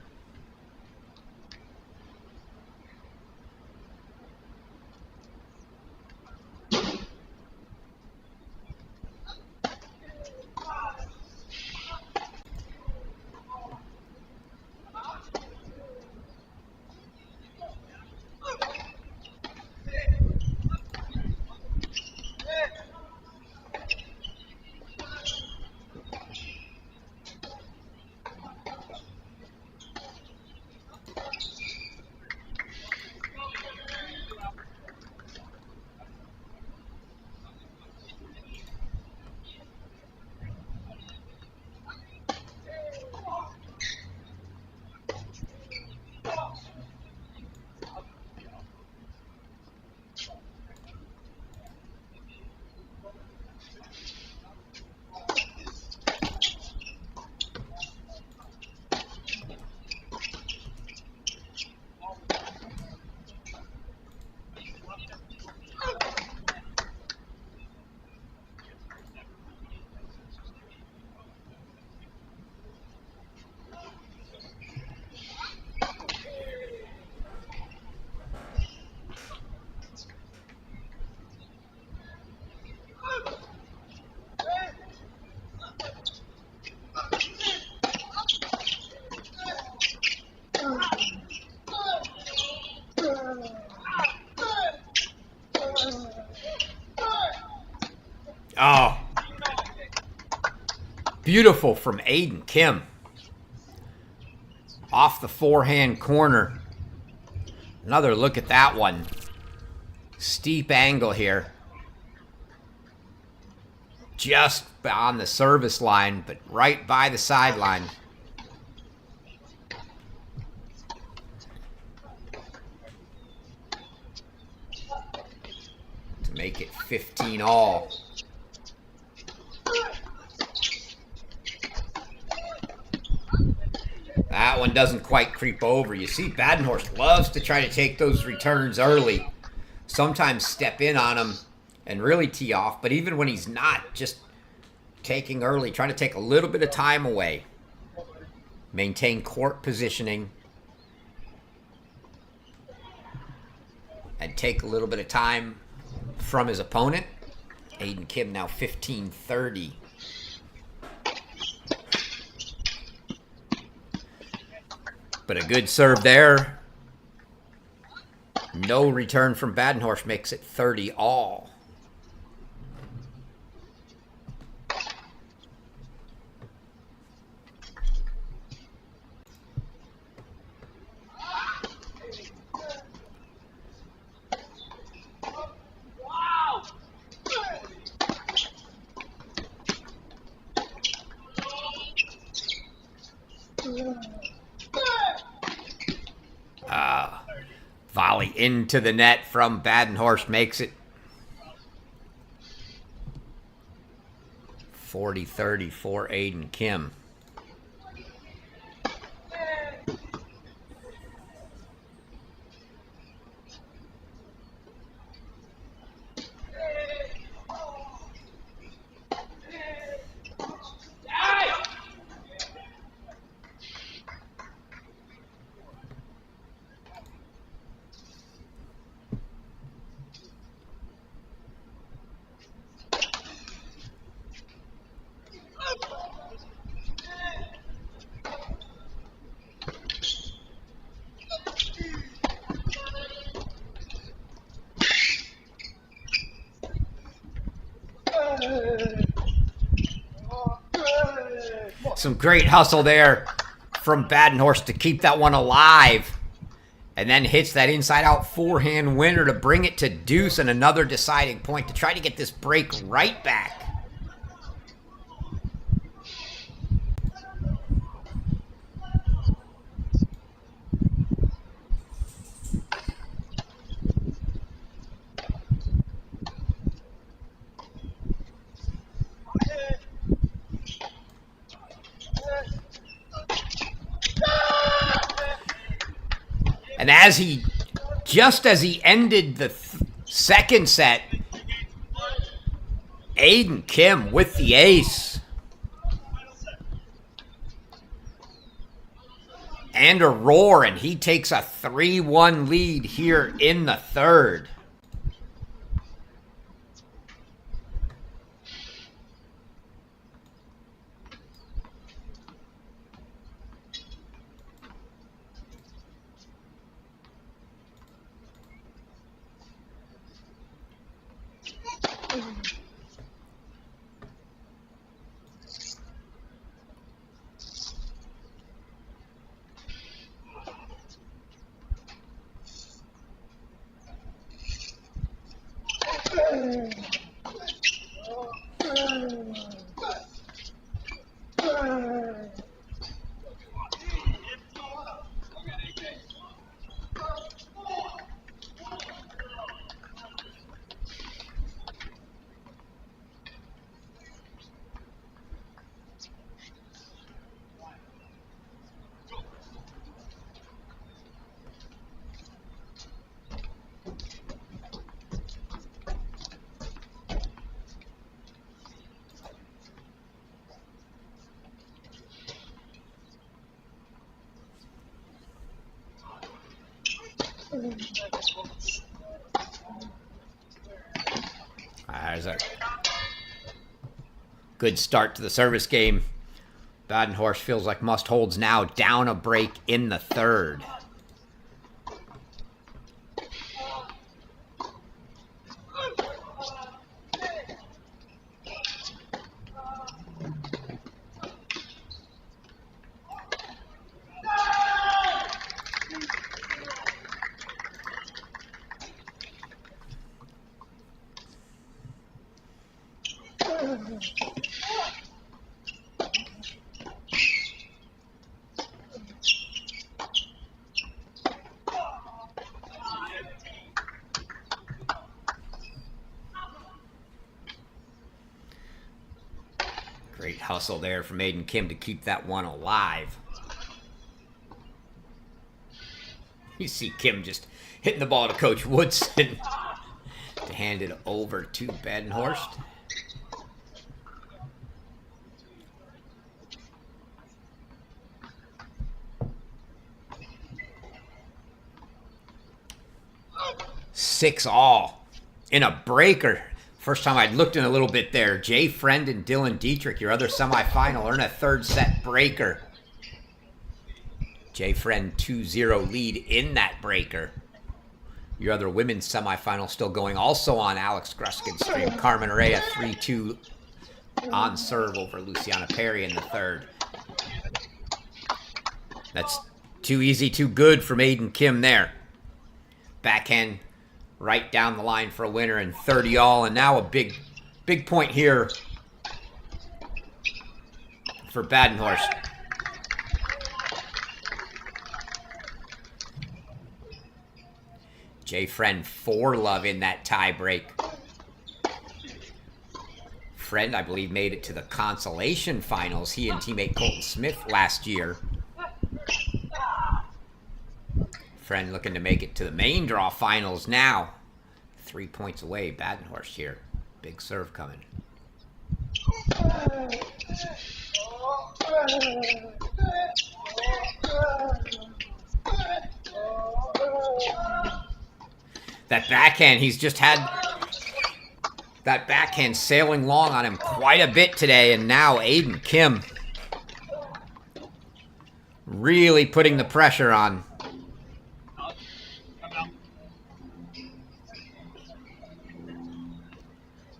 Oh, beautiful from Aiden Kim. Off the forehand corner. Another look at that one. Steep angle here. Just on the service line, but right by the sideline. To make it 15-all. That one doesn't quite creep over. You see, Badenhorst loves to try to take those returns early. Sometimes step in on them and really tee off. But even when he's not, just taking early, trying to take a little bit of time away. Maintain court positioning. And take a little bit of time from his opponent. Aiden Kim now 15-30. But a good serve there. No return from Badenhorst makes it 30-all. Volley into the net from Badenhorst makes it 40-30 for Aiden Kim. Some great hustle there from Badenhorst to keep that one alive. And then hits that inside-out forehand winner to bring it to deuce and another deciding point to try to get this break right back. And just as he ended the second set, Aiden Kim with the ace. And a roar, and he takes a 3-1 lead here in the third. There's a good start to the service game. Badenhorst feels like must-holds now, down a break in the third. Great hustle there from Aiden Kim to keep that one alive. You see Kim just hitting the ball to Coach Woodson to hand it over to Badenhorst. Six all in a breaker. First time I'd looked in a little bit there. Jay Friend and Dylan Dietrich, your other semifinal, earn a third set breaker. Jay Friend 2-0 lead in that breaker. Your other women's semifinal still going, also on Alex Gruskin's stream. Carmen Araya 3-2 on serve over Luciana Perry in the third. That's too easy, too good from Aiden Kim there. Backhand right down the line for a winner and 30 all. And now a big point here for Badenhorst. Jay Friend 4-love in that tie break. Friend, I believe, made it to the consolation finals. He and teammate Colton Smith last year. Friend looking to make it to the main draw finals now. 3 points away, Badenhorst here. Big serve coming. That backhand, he's just had that backhand sailing long on him quite a bit today, and now Aiden Kim really putting the pressure on.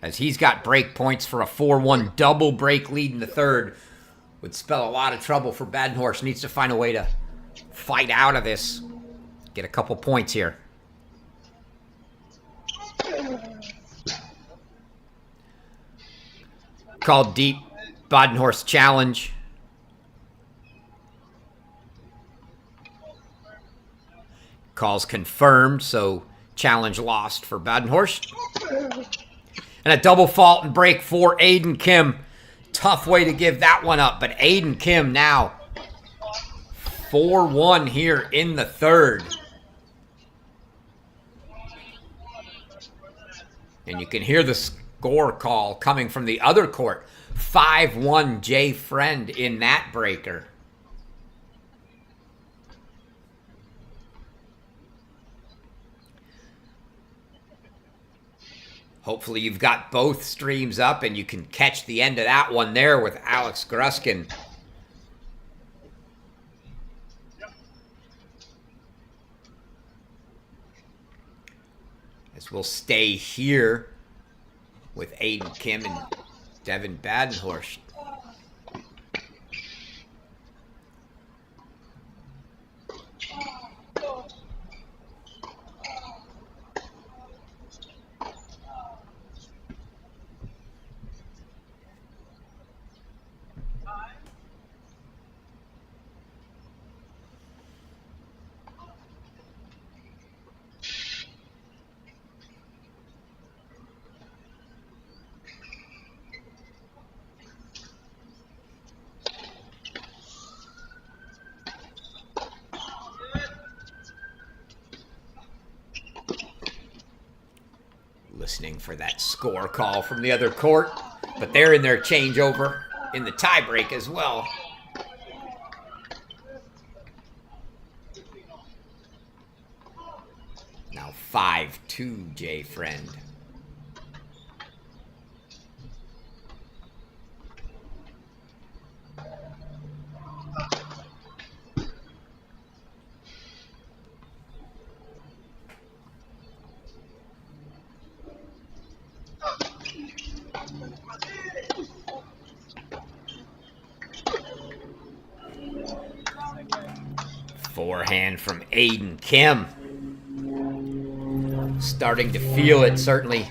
As he's got break points for a 4-1 double break lead in the third. Would spell a lot of trouble for Badenhorst. Needs to find a way to fight out of this. Get a couple points here. Called deep. Badenhorst challenge. Call's confirmed, so challenge lost for Badenhorst. And a double fault and break for Aiden Kim. Tough way to give that one up, but Aiden Kim now 4-1 here in the third. And you can hear the score call coming from the other court. 5-1 Jay Friend in that breaker. Hopefully you've got both streams up and you can catch the end of that one there with Alex Gruskin. As we'll stay here with Aiden Kim and Devin Badenhorst. Listening for that score call from the other court, but they're in their changeover in the tiebreak as well. Now 5-2 Jay Friend. Forehand from Aiden Kim. Starting to feel it, certainly.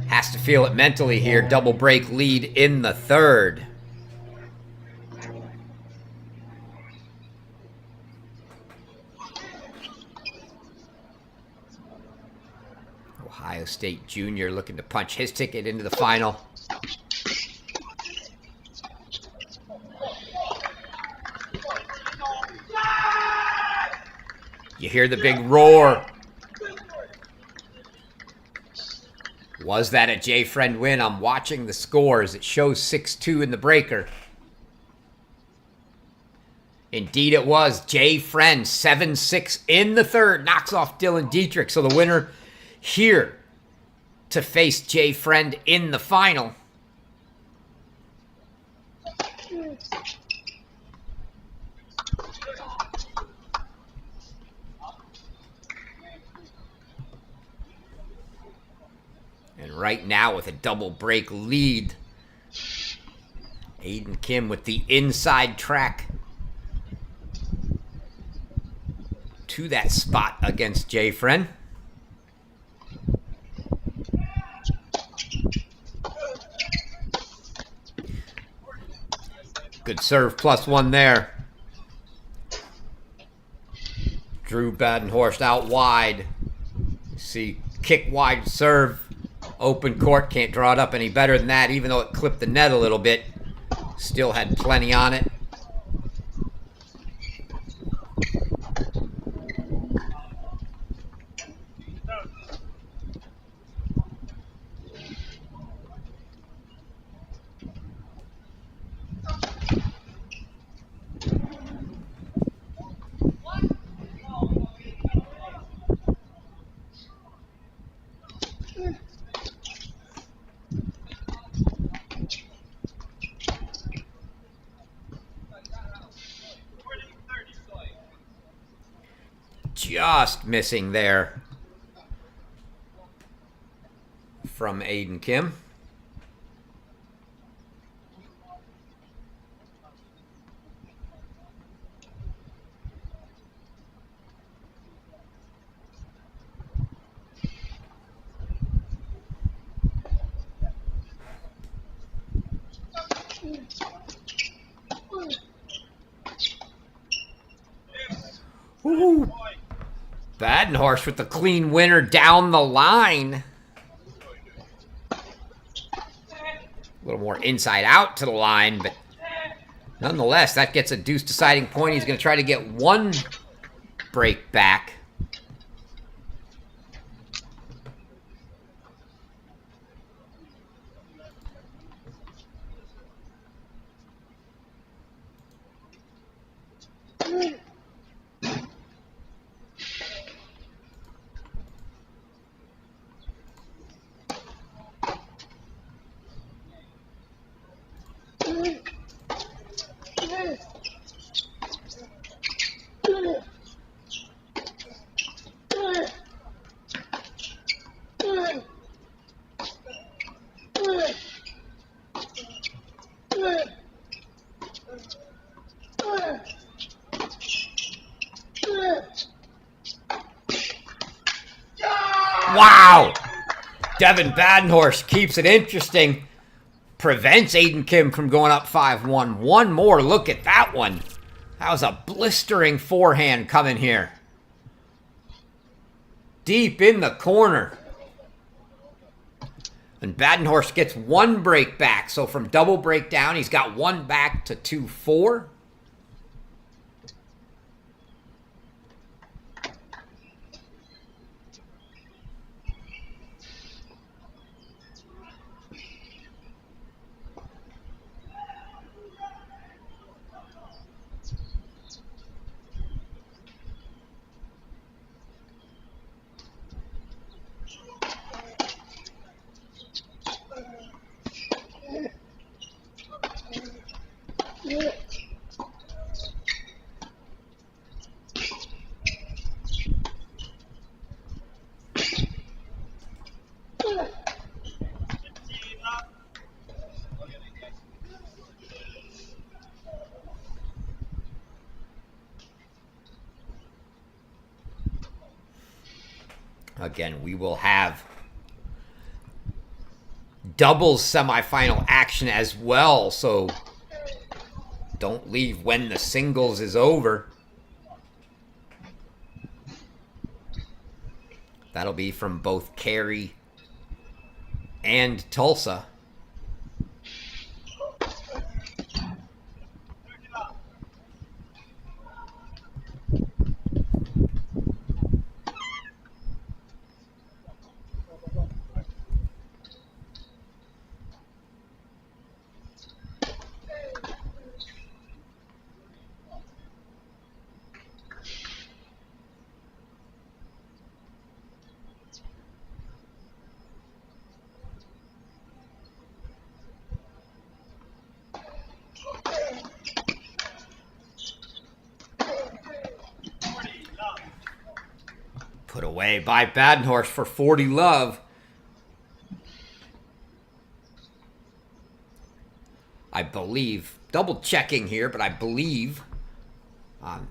Has to feel it mentally here. Double break lead in the third. Ohio State junior looking to punch his ticket into the final. You hear the big roar. Was that a Jay Friend win? I'm watching the scores. It shows 6-2 in the breaker. Indeed it was. Jay Friend 7-6 in the third. Knocks off Dylan Dietrich. So the winner here to face Jay Friend in the final. And right now with a double break lead, Aiden Kim with the inside track to that spot against Jay Friend. Good serve, +1 there. Drew Badenhorst out wide. See, kick wide serve. Open court, can't draw it up any better than that, even though it clipped the net a little bit. Still had plenty on it. Just missing there from Aiden Kim. Ooh. Badenhorst with the clean winner down the line. A little more inside out to the line, but nonetheless, that gets a deuce deciding point. He's going to try to get one break back. Wow! Devin Badenhorst keeps it interesting. Prevents Aiden Kim from going up 5-1. One more look at that one. That was a blistering forehand coming here. Deep in the corner. And Badenhorst gets one break back. So from double break down, he's got one back to 2-4. Again, we will have doubles semifinal action as well, so don't leave when the singles is over. That'll be from both Cary and Tulsa. Put away by Badenhorst for 40 love. I believe, double checking here, but I believe on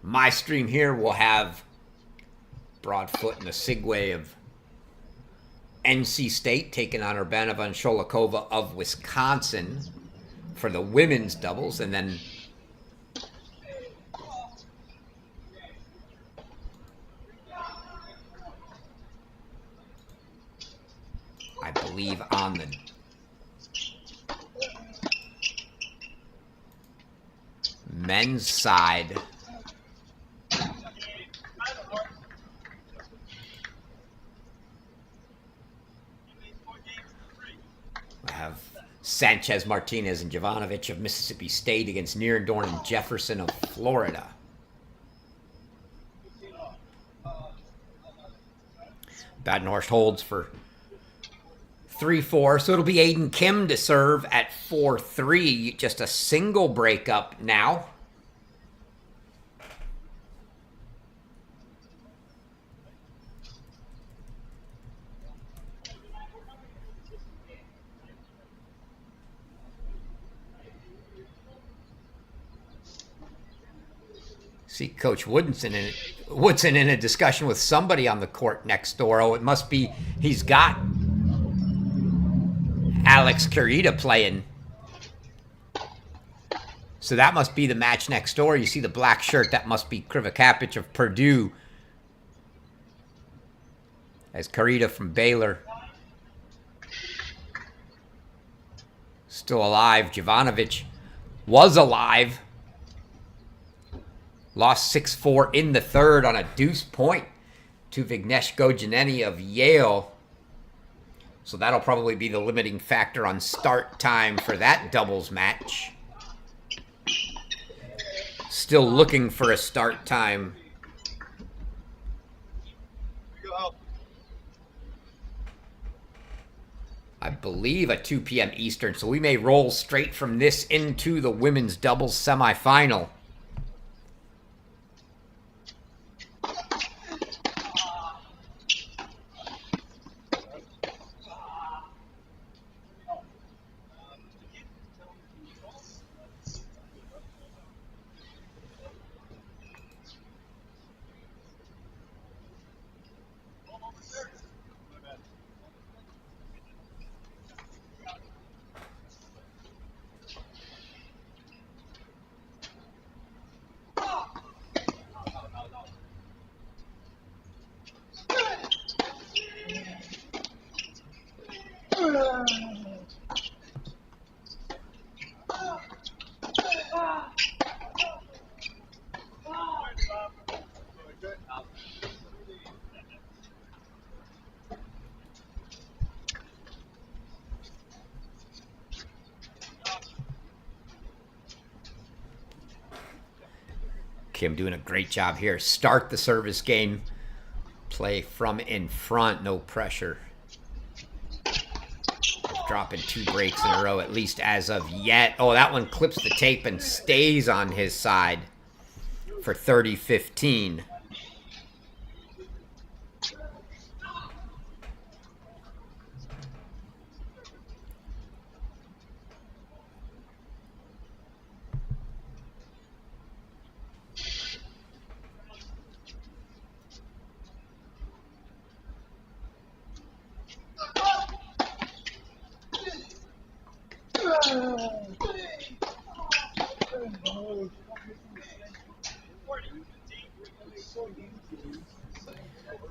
my stream here we'll have Broadfoot and the segue of NC State taking on Urbana Vansholikova of Wisconsin for the women's doubles, and then believe, on the men's side. I have Sanchez, Martinez, and Jovanovic of Mississippi State against Nierendorn and Jefferson of Florida. Badenhorst holds for 3-4, so it'll be Aiden Kim to serve at 4-3. Just a single breakup now. See Coach Woodson in a discussion with somebody on the court next door. Oh, it must be he's got Alex Carita playing. So that must be the match next door. You see the black shirt. That must be Krivakapich of Purdue. As Carita from Baylor. Still alive. Jovanovic was alive. Lost 6-4 in the third on a deuce point to Vignesh Gojaneni of Yale. So that'll probably be the limiting factor on start time for that doubles match. Still looking for a start time. I believe a 2 p.m. Eastern, so we may roll straight from this into the women's doubles semifinal. Kim doing a great job here. Start the service game. Play from in front. No pressure. Dropping 2 breaks in a row, at least as of yet. Oh, that one clips the tape and stays on his side for 30-15.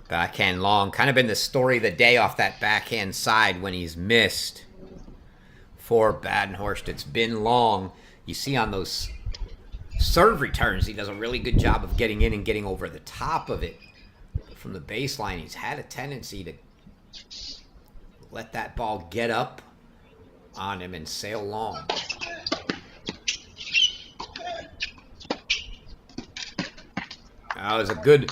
Backhand long. Kind of been the story of the day off that backhand side when he's missed. For Badenhorst, it's been long. You see on those serve returns, he does a really good job of getting in and getting over the top of it. From the baseline, he's had a tendency to let that ball get up on him and sail long. That was a good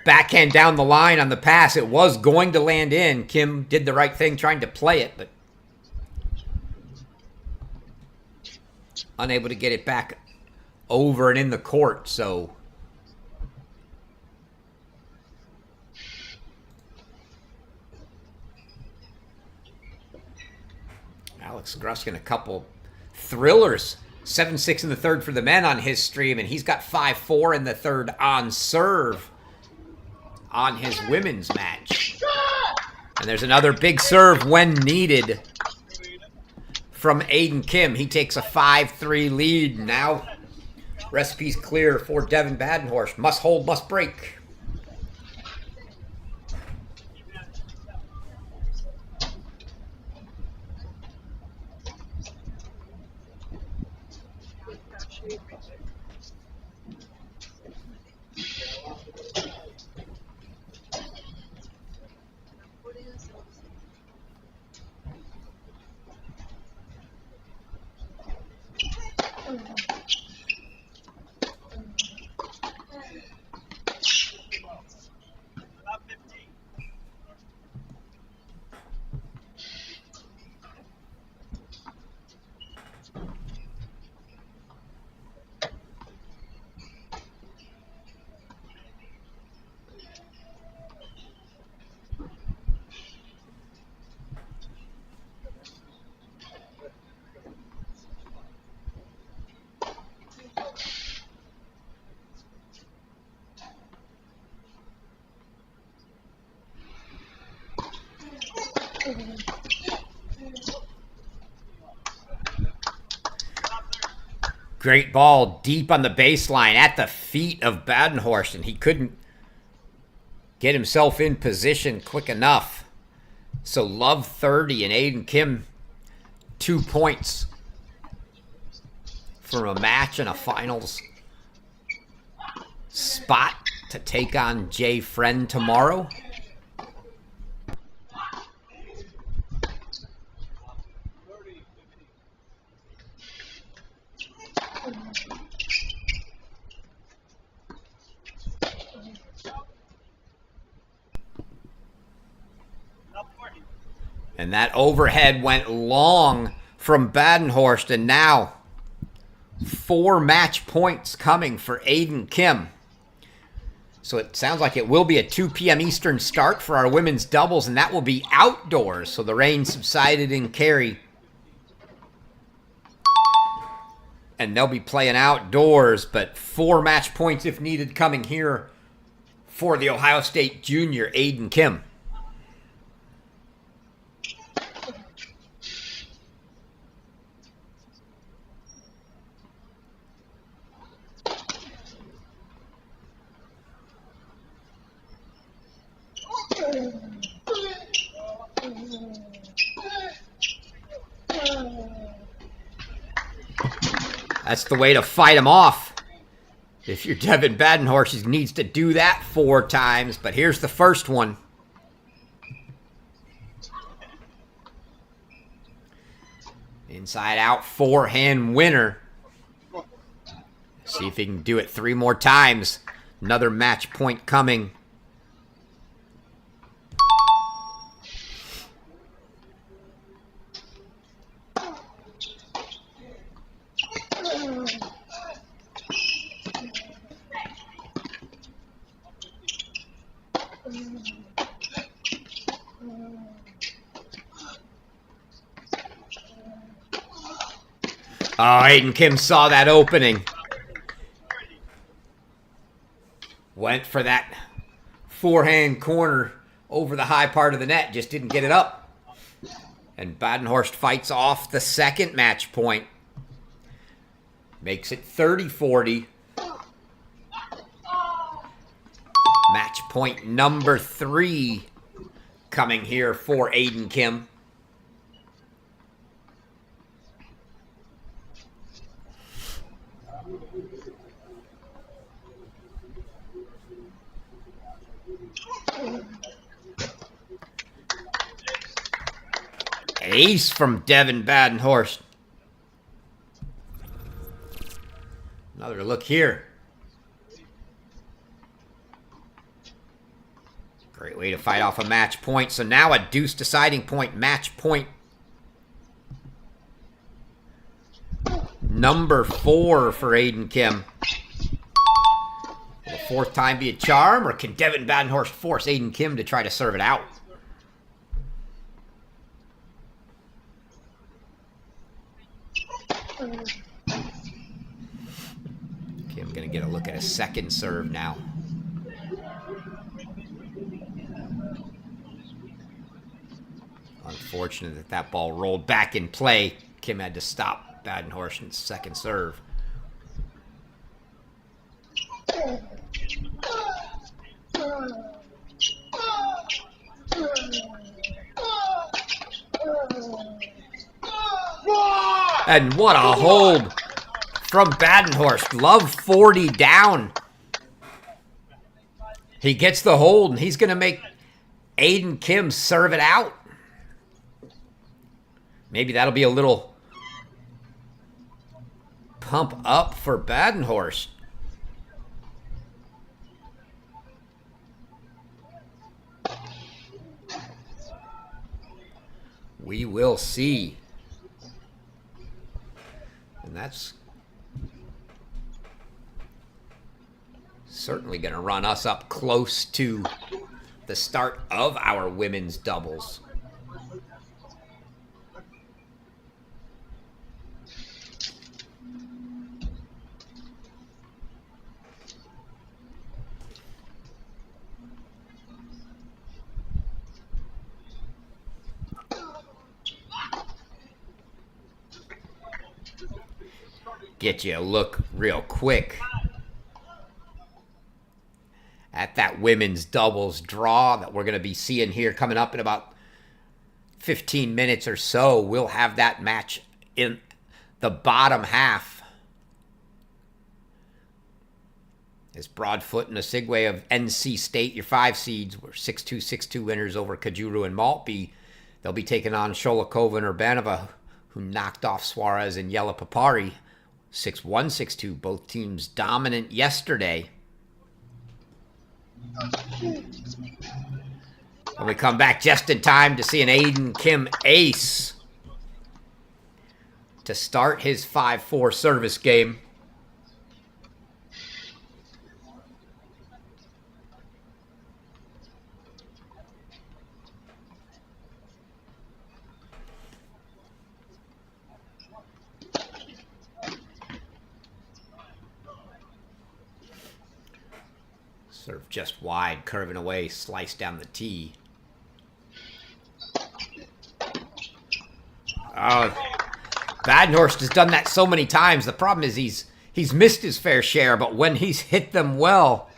backhand down the line on the pass. It was going to land in. Kim did the right thing trying to play it, but unable to get it back over and in the court. So Alex Gruskin, a couple thrillers. 7-6 in the third for the men on his stream, and he's got 5-4 in the third on serve on his women's match. And there's another big serve when needed from Aiden Kim. He takes a 5-3 lead. Now recipe's clear for Devin Badenhorst. Must hold, must break. Great ball deep on the baseline at the feet of Badenhorst, and he couldn't get himself in position quick enough. So Love 30 and Aiden Kim 2 points from a match and a finals spot to take on Jay Friend tomorrow. And that overhead went long from Badenhorst, and now 4 match points coming for Aiden Kim. So it sounds like it will be a 2 p.m. Eastern start for our women's doubles, and that will be outdoors. So the rain subsided in Cary, and they'll be playing outdoors, but 4 match points if needed coming here for the Ohio State junior Aiden Kim. That's the way to fight him off. If you're Devin Badenhorst, he needs to do that 4 times. But here's the first one. Inside out forehand winner. See if he can do it 3 more times. Another match point coming. Oh, Aiden Kim saw that opening. Went for that forehand corner over the high part of the net. Just didn't get it up. And Badenhorst fights off the second match point. Makes it 30-40. Match point number 3 coming here for Aiden Kim. Ace from Devin Badenhorst. Another look here. Great way to fight off a match point. So now a deuce deciding point, match point number 4 for Aiden Kim. Will the 4th time be a charm, or can Devin Badenhorst force Aiden Kim to try to serve it out? Kim gonna get a look at a second serve now. Unfortunate that that ball rolled back in play. Kim had to stop Badenhorst's second serve. And what a hold from Badenhorst. Love 40 down. He gets the hold, and he's going to make Aiden Kim serve it out. Maybe that'll be a little pump up for Badenhorst. We will see. And that's certainly going to run us up close to the start of our women's doubles. Get you a look real quick at that women's doubles draw that we're going to be seeing here coming up in about 15 minutes or so. We'll have that match in the bottom half. As Broadfoot and Osigwe of NC State, your 5 seeds, were 6-2, 6-2 winners over Kajuru and Maltby. They'll be taking on Sholikova and Urbanova, who knocked off Suarez and Yella Papari. 6-1, 6-2, both teams dominant yesterday. And we come back just in time to see an Aiden Kim ace to start his 5-4 service game. Serve just wide, curving away, slice down the tee. Badenhorst has done that so many times. The problem is he's missed his fair share, but when he's hit them well,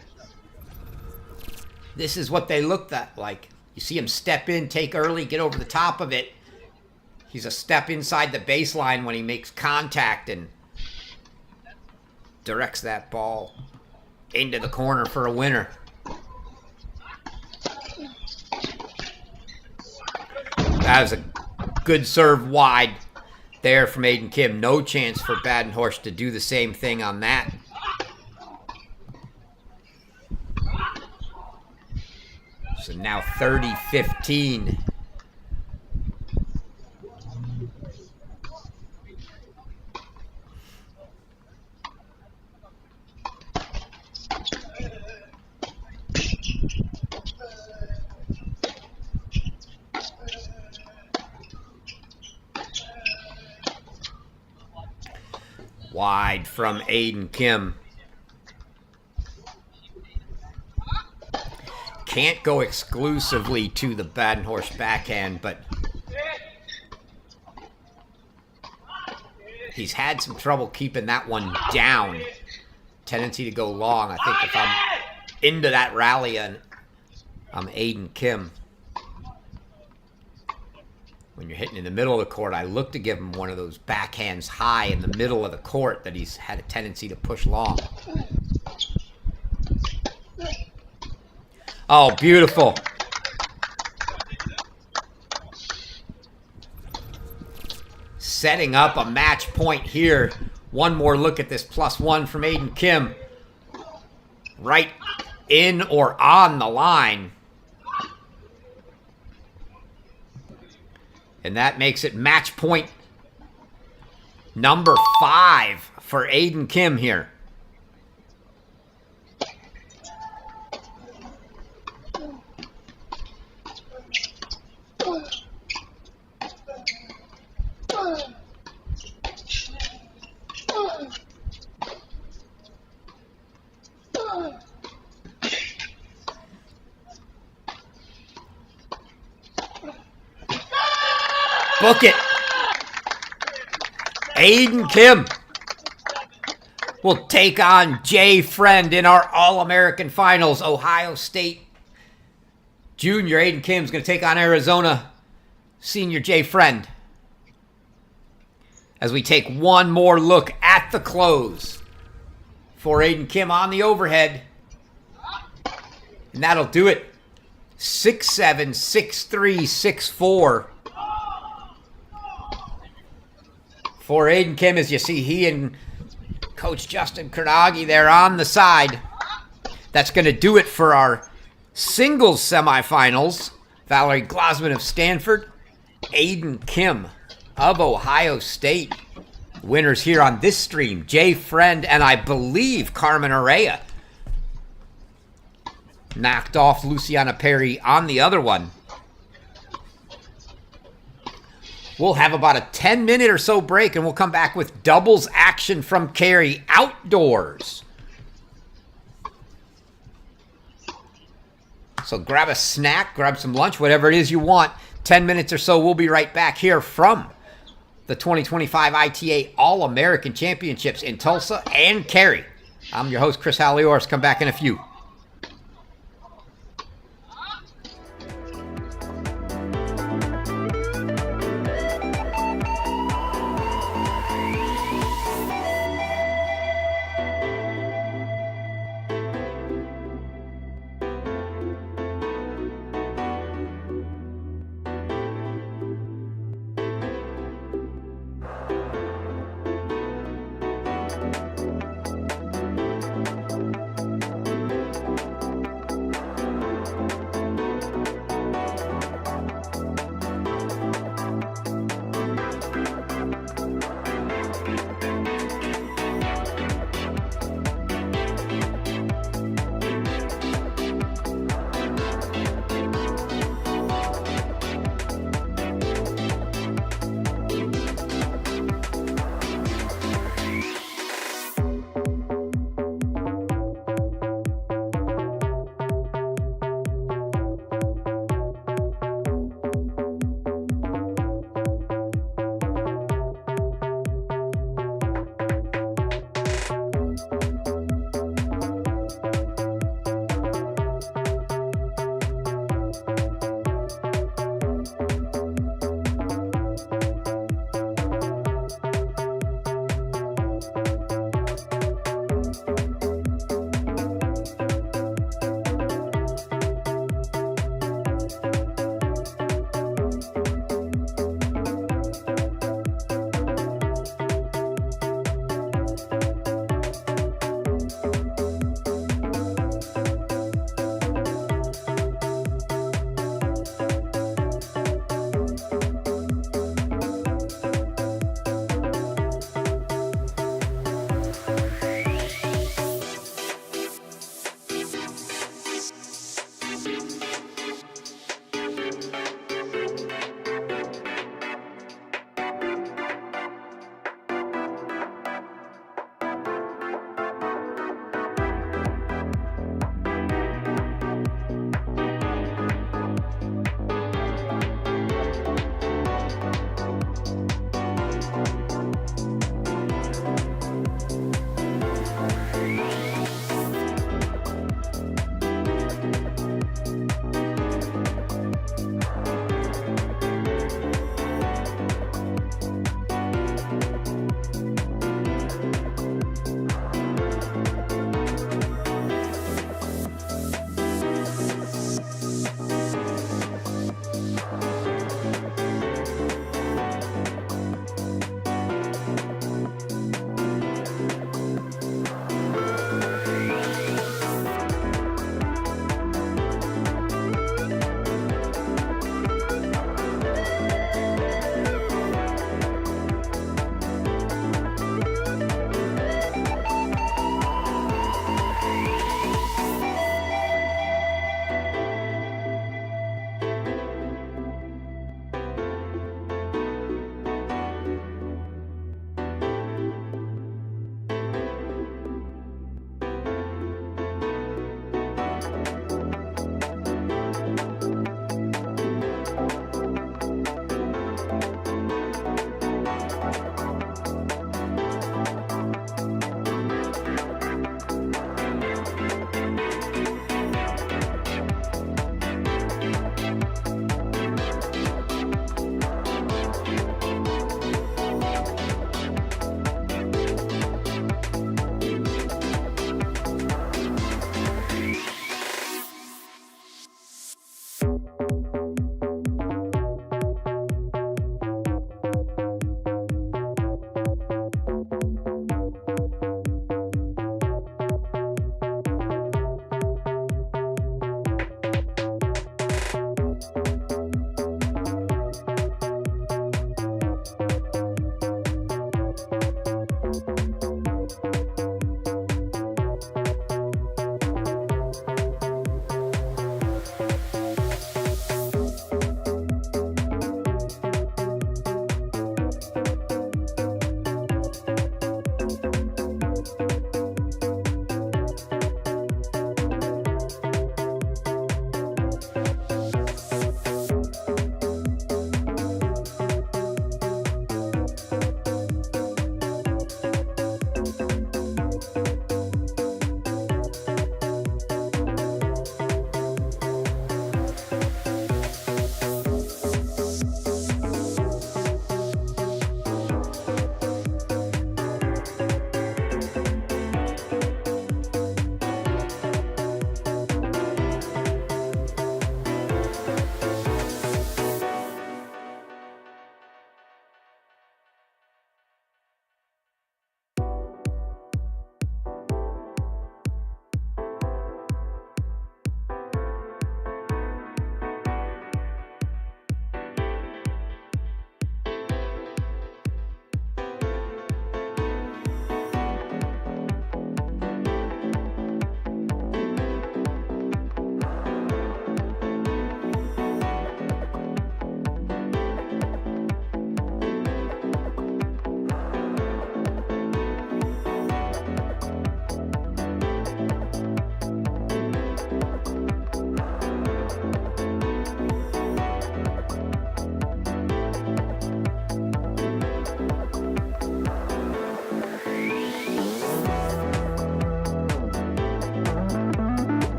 this is what they looked at like. You see him step in, take early, get over the top of it. He's a step inside the baseline when he makes contact and directs that ball into the corner for a winner. That was a good serve wide there from Aiden Kim. No chance for Badenhorst to do the same thing on that. So now 30-15. Wide from Aiden Kim. Can't go exclusively to the Badenhorst backhand, but he's had some trouble keeping that one down. Tendency to go long. I think if I'm into that rally and I'm Aiden Kim. When you're hitting in the middle of the court, I look to give him one of those backhands high in the middle of the court that he's had a tendency to push long. Oh, beautiful. Setting up a match point here. One more look at this +1 from Aiden Kim. Right in or on the line. And that makes it match point number 5 for Aiden Kim here. Book it. Aiden Kim will take on Jay Friend in our All-American Finals. Ohio State Junior Aiden Kim is going to take on Arizona Senior Jay Friend. As we take one more look at the close for Aiden Kim on the overhead. And that'll do it. 6-7, 6-3, 6-4. For Aiden Kim, as you see, he and Coach Justin Kernagi there on the side. That's going to do it for our singles semifinals. Valerie Glosman of Stanford, Aiden Kim of Ohio State. Winners here on this stream, Jay Friend and I believe Carmen Araya. Knocked off Luciana Perry on the other one. We'll have about a 10-minute or so break, and we'll come back with doubles action from Carey outdoors. So grab a snack, grab some lunch, whatever it is you want. 10 minutes or so, we'll be right back here from the 2025 ITA All-American Championships in Tulsa and Cary. I'm your host, Chris Halioris. Come back in a few.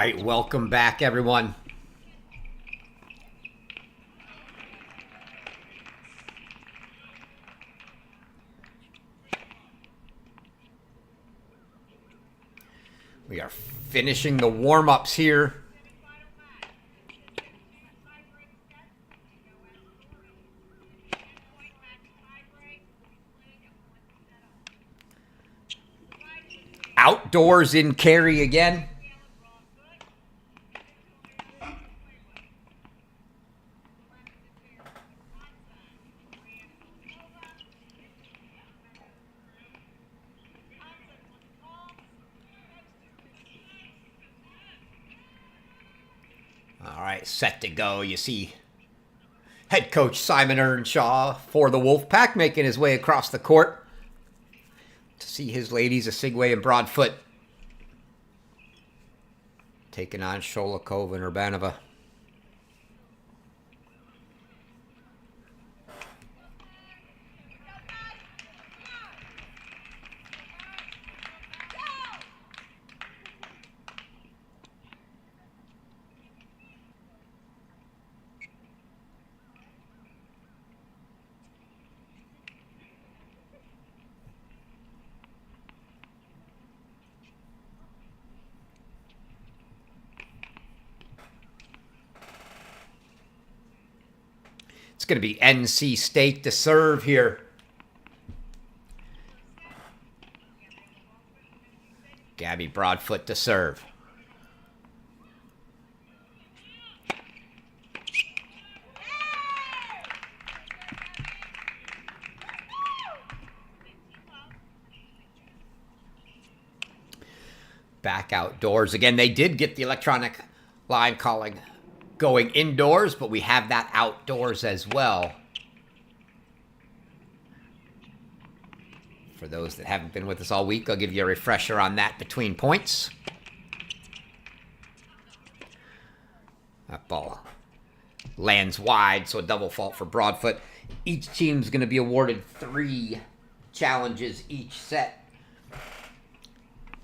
right, welcome back, everyone. We are finishing the warm-ups here. Outdoors in carry again. All right, set to go. You see head coach Simon Earnshaw for the Wolfpack making his way across the court to see his ladies, Asigwe and Broadfoot, taking on Sholikova and Urbanova. It's going to be NC State to serve here. Gabby Broadfoot to serve. Back outdoors. Again, they did get the electronic line calling going indoors, but we have that outdoors as well. For those that haven't been with us all week, I'll give you a refresher on that between points. That ball lands wide, so a double fault for Broadfoot. Each team's going to be awarded 3 challenges each set.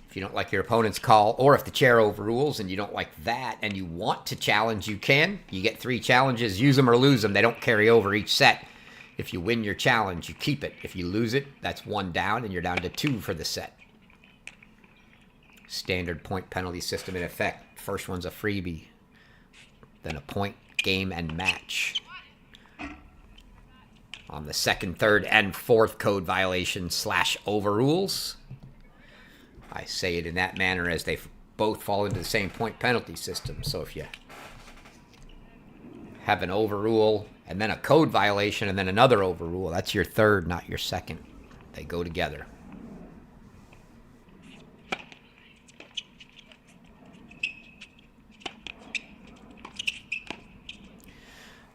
If you don't like your opponent's call, or if the chair overrules and you don't like that and you want to challenge, you can. You get 3 challenges. Use them or lose them. They don't carry over each set. If you win your challenge, you keep it. If you lose it, that's 1 down, and you're down to 2 for the set. Standard point penalty system in effect. First one's a freebie. Then a point, game, and match. On the second, third, and fourth code violation / overrules. I say it in that manner as they both fall into the same point penalty system. So if you have an overrule and then a code violation and then another overrule, that's your third, not your second. They go together.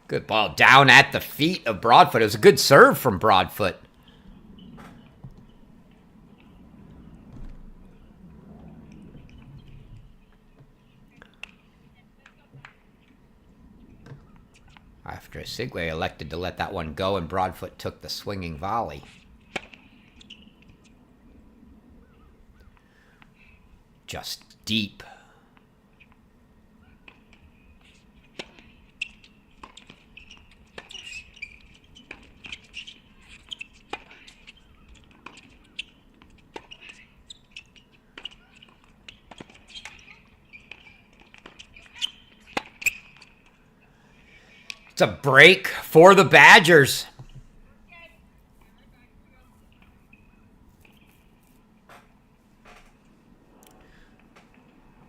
Good ball down at the feet of Broadfoot. It was a good serve from Broadfoot. After Asigwe elected to let that one go, and Broadfoot took the swinging volley. Just deep. It's a break for the Badgers.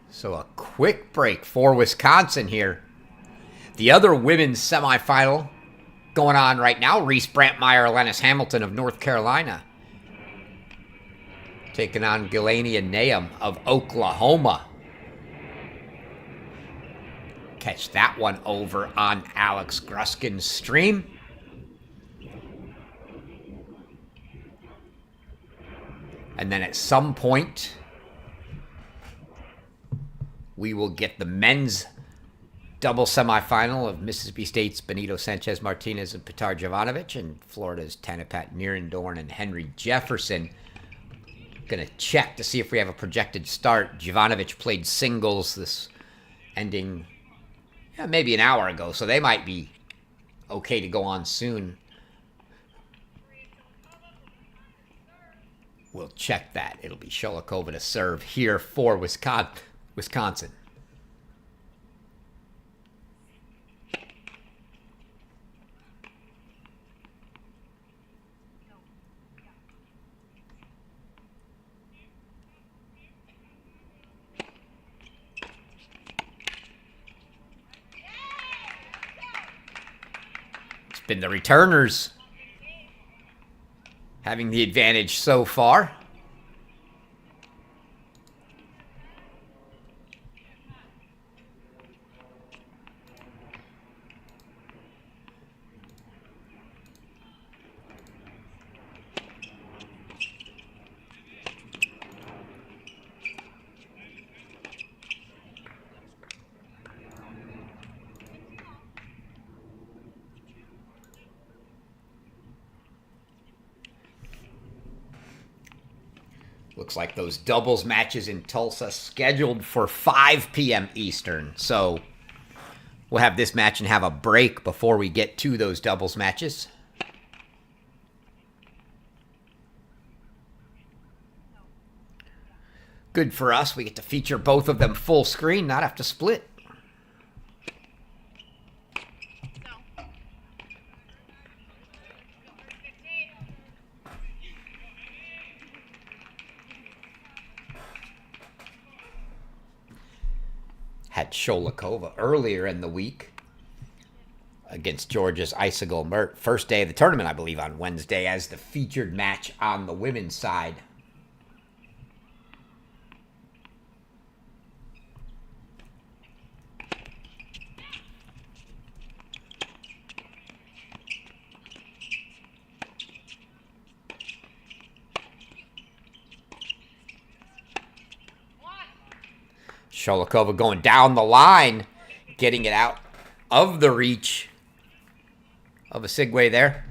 So a quick break for Wisconsin here. The other women's semifinal going on right now. Reese Brantmeyer, Lennis Hamilton of North Carolina, taking on Gilani and Nahum of Oklahoma. Catch that one over on Alex Gruskin's stream. And then at some point, we will get the men's double semifinal of Mississippi State's Benito Sanchez Martinez and Petar Jovanovic and Florida's Tanapat Nierendorn and Henry Jefferson. Going to check to see if we have a projected start. Jovanovic played singles this ending maybe an hour ago, so they might be okay to go on soon. We'll check that. It'll be Sholikova to serve here for Wisconsin. It's been the returners having the advantage so far. Looks like those doubles matches in Tulsa scheduled for 5 p.m. Eastern. So we'll have this match and have a break before we get to those doubles matches. Good for us. We get to feature both of them full screen, not have to split. Had Sholikova earlier in the week against Georgia's Icicle Mert. First day of the tournament, I believe, on Wednesday as the featured match on the women's side. Sholikova going down the line, getting it out of the reach of a Segway there.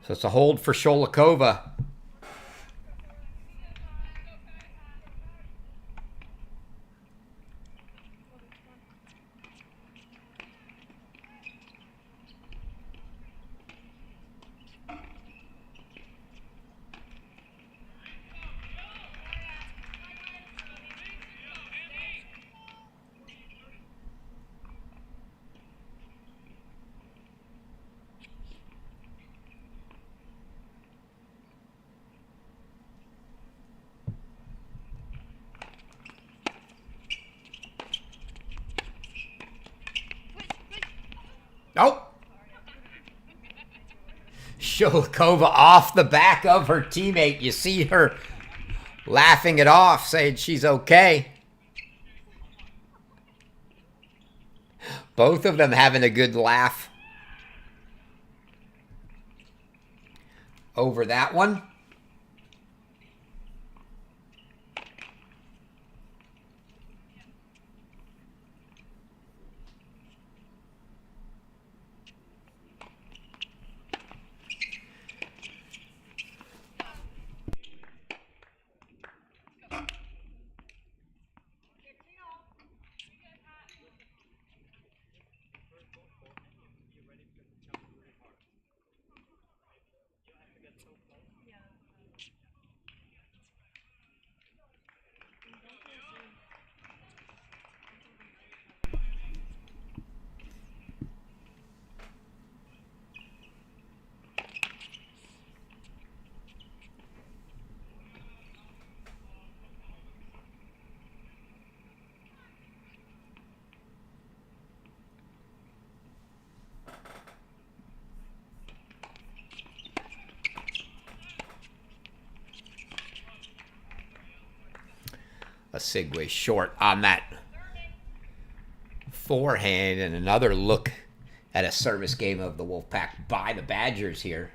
So it's a hold for Sholikova. Oh! Sholikova off the back of her teammate. You see her laughing it off, saying she's okay. Both of them having a good laugh over that one. Osigwe short on that forehand, and another look at a service game of the Wolfpack by the Badgers here.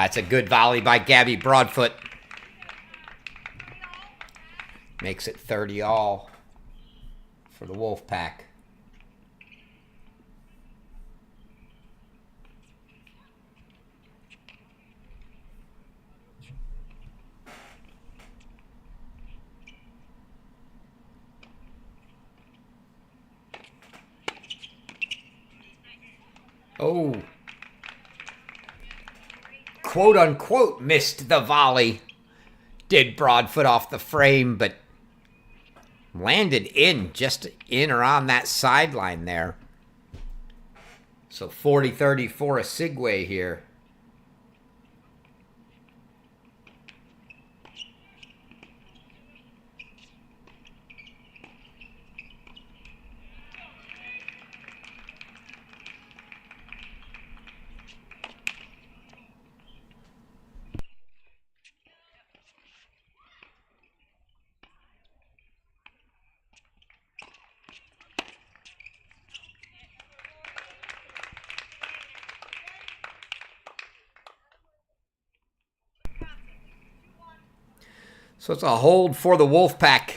It's a good volley by Gabby Broadfoot. Makes it 30-all for the Wolfpack. Oh. Quote unquote missed the volley. Did Broadfoot off the frame, but landed in, just in or on that sideline there. So 40-30 for Osigwe here. So it's a hold for the Wolfpack.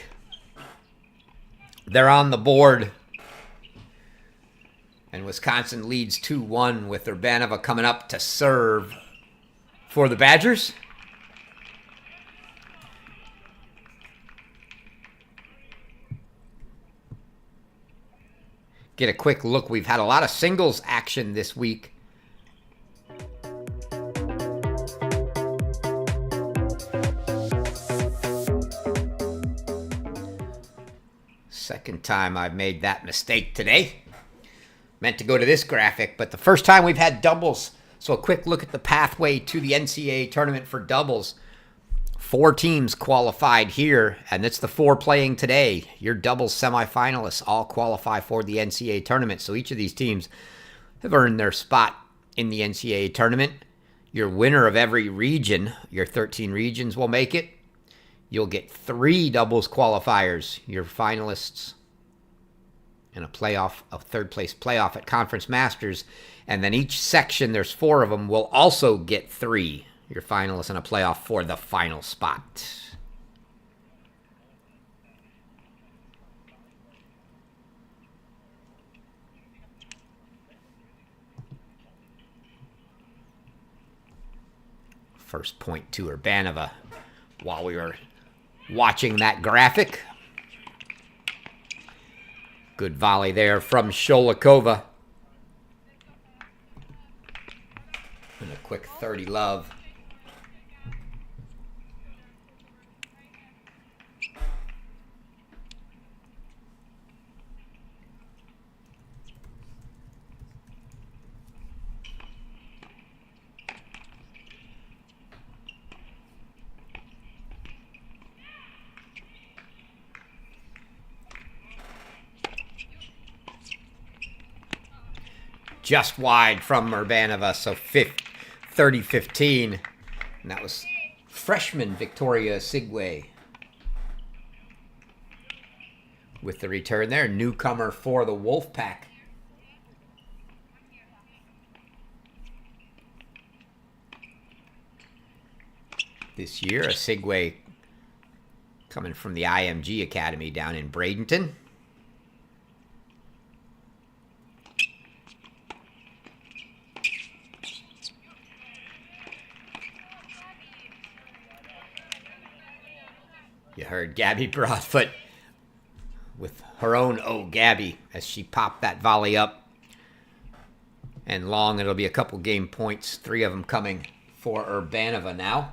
They're on the board. And Wisconsin leads 2-1 with Urbanova coming up to serve for the Badgers. Get a quick look. We've had a lot of singles action this week. Second time I've made that mistake today. Meant to go to this graphic, but the first time we've had doubles. So a quick look at the pathway to the NCAA tournament for doubles. 4 teams qualified here, and it's the 4 playing today. Your doubles semifinalists all qualify for the NCAA tournament. So each of these teams have earned their spot in the NCAA tournament. Your winner of every region, your 13 regions, will make it. You'll get 3 doubles qualifiers, your finalists, and a playoff, a third place playoff at Conference Masters. And then each section, there's 4 of them, will also get 3, your finalists, and a playoff for the final spot. First point to Urbanova while we were watching that graphic. Good volley there from Sholikova. And a quick 30 love. Just wide from Urbanova, so 30-15. And that was freshman Victoria Osigwe with the return there. Newcomer for the Wolfpack. This year, Osigwe coming from the IMG Academy down in Bradenton. You heard Gabby Broadfoot with her own "Oh Gabby" as she popped that volley up. And long, it'll be a couple game points, 3 of them coming for Urbanova now.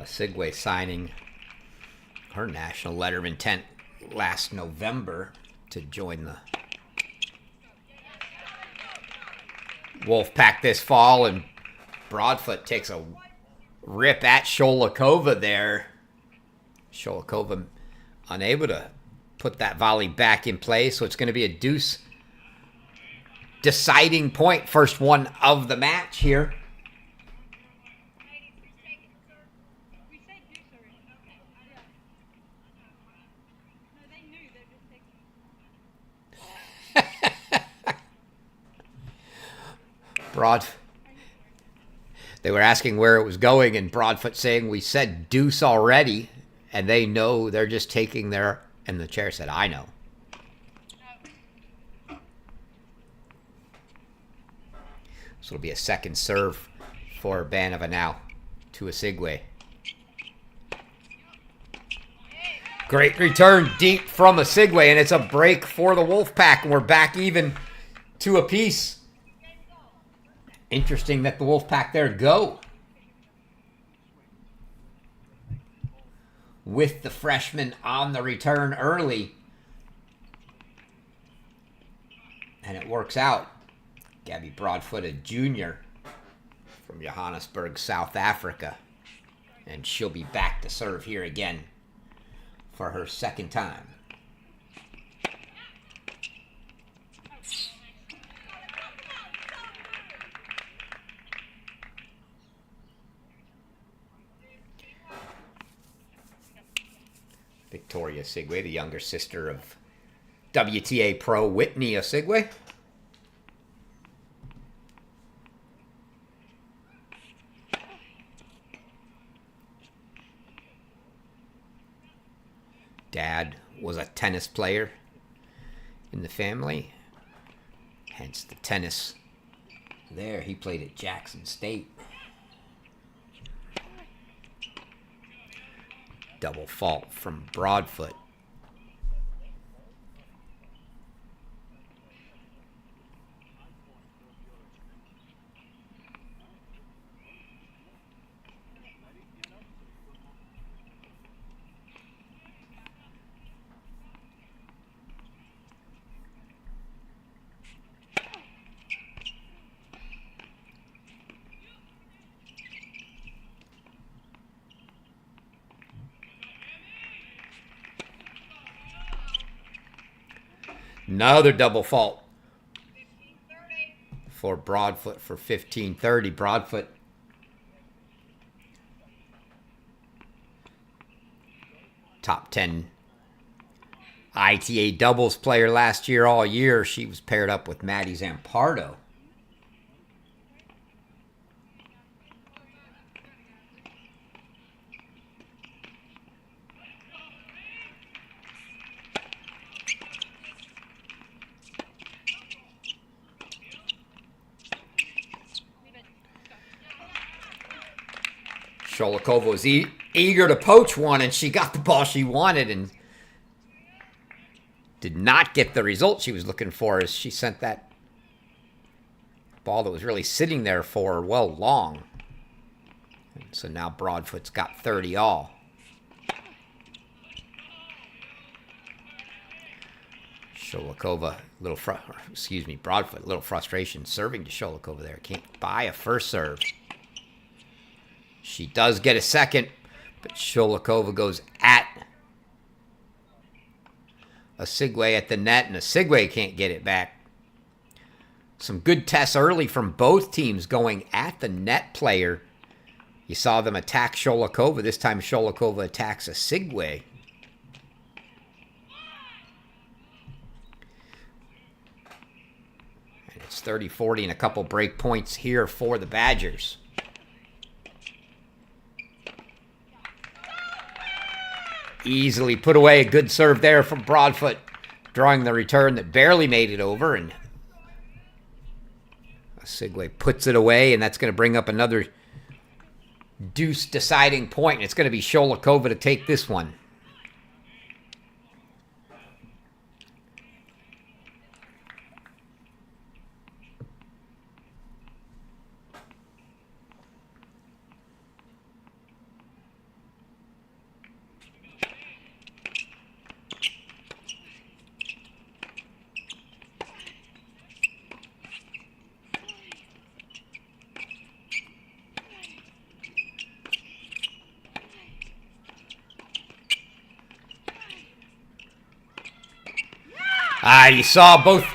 Sigway signing her national letter of intent last November to join the Wolfpack this fall, and Broadfoot takes a rip at Sholikova there. Sholikova unable to put that volley back in play, so it's going to be a deuce deciding point, first one of the match here. They were asking where it was going, and Broadfoot saying, we said deuce already, and they know they're just taking their, and the chair said, I know. So it'll be a second serve for Banova now to Sigway. Great return deep from Sigway, and it's a break for the Wolfpack, and we're back even to a piece. Interesting that the Wolfpack there go with the freshman on the return early. And it works out. Gabby Broadfoot, a junior from Johannesburg, South Africa. And she'll be back to serve here again for her second time. Victoria Sigway, the younger sister of WTA pro Whitney Sigway. Dad was a tennis player in the family, hence the tennis there. He played at Jackson State. Double fault from Broadfoot. Another double fault for Broadfoot for 15-30. Broadfoot top 10 ITA doubles player last year, all year. She was paired up with Maddie Zampardo. Sholikova was eager to poach one, and she got the ball she wanted and did not get the result she was looking for, as she sent that ball that was really sitting there for well long. And so now Broadfoot's got 30 all. Sholikova, Broadfoot, a little frustration serving to Sholikova there. Can't buy a first serve. She does get a second, but Sholikova goes at Sigway at the net, and Sigway can't get it back. Some good tests early from both teams going at the net player. You saw them attack Sholikova. This time Sholikova attacks Sigway. And it's 30-40 and a couple break points here for the Badgers. Easily put away. A good serve there from Broadfoot, drawing the return that barely made it over, and Sigway puts it away, and that's going to bring up another deuce deciding point. It's going to be Sholikova to take this one. You saw both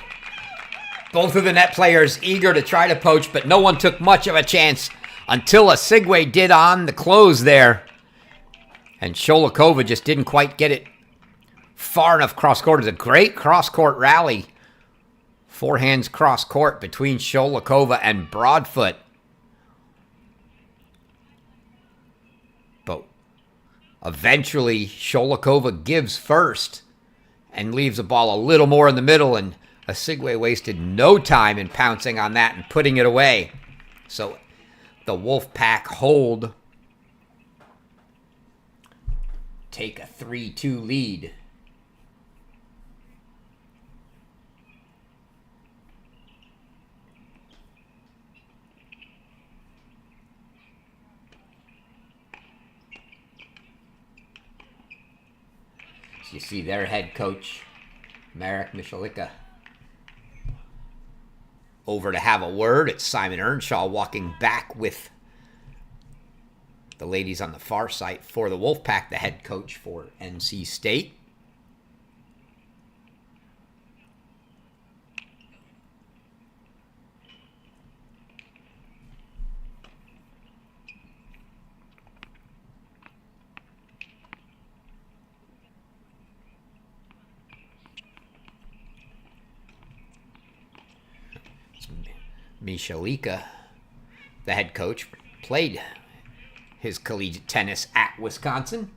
of the net players eager to try to poach, but no one took much of a chance until Osigwe did on the close there. And Sholikova just didn't quite get it far enough cross court. It was a great cross court rally. Forehands cross court between Sholikova and Broadfoot. But eventually, Sholikova gives first and leaves the ball a little more in the middle, and Osigwe wasted no time in pouncing on that and putting it away. So the Wolfpack hold, take a 3-2 lead. So you see their head coach, Marek Michalika, over to have a word. It's Simon Earnshaw walking back with the ladies on the far side for the Wolfpack, the head coach for NC State. Michalika, the head coach, played his collegiate tennis at Wisconsin.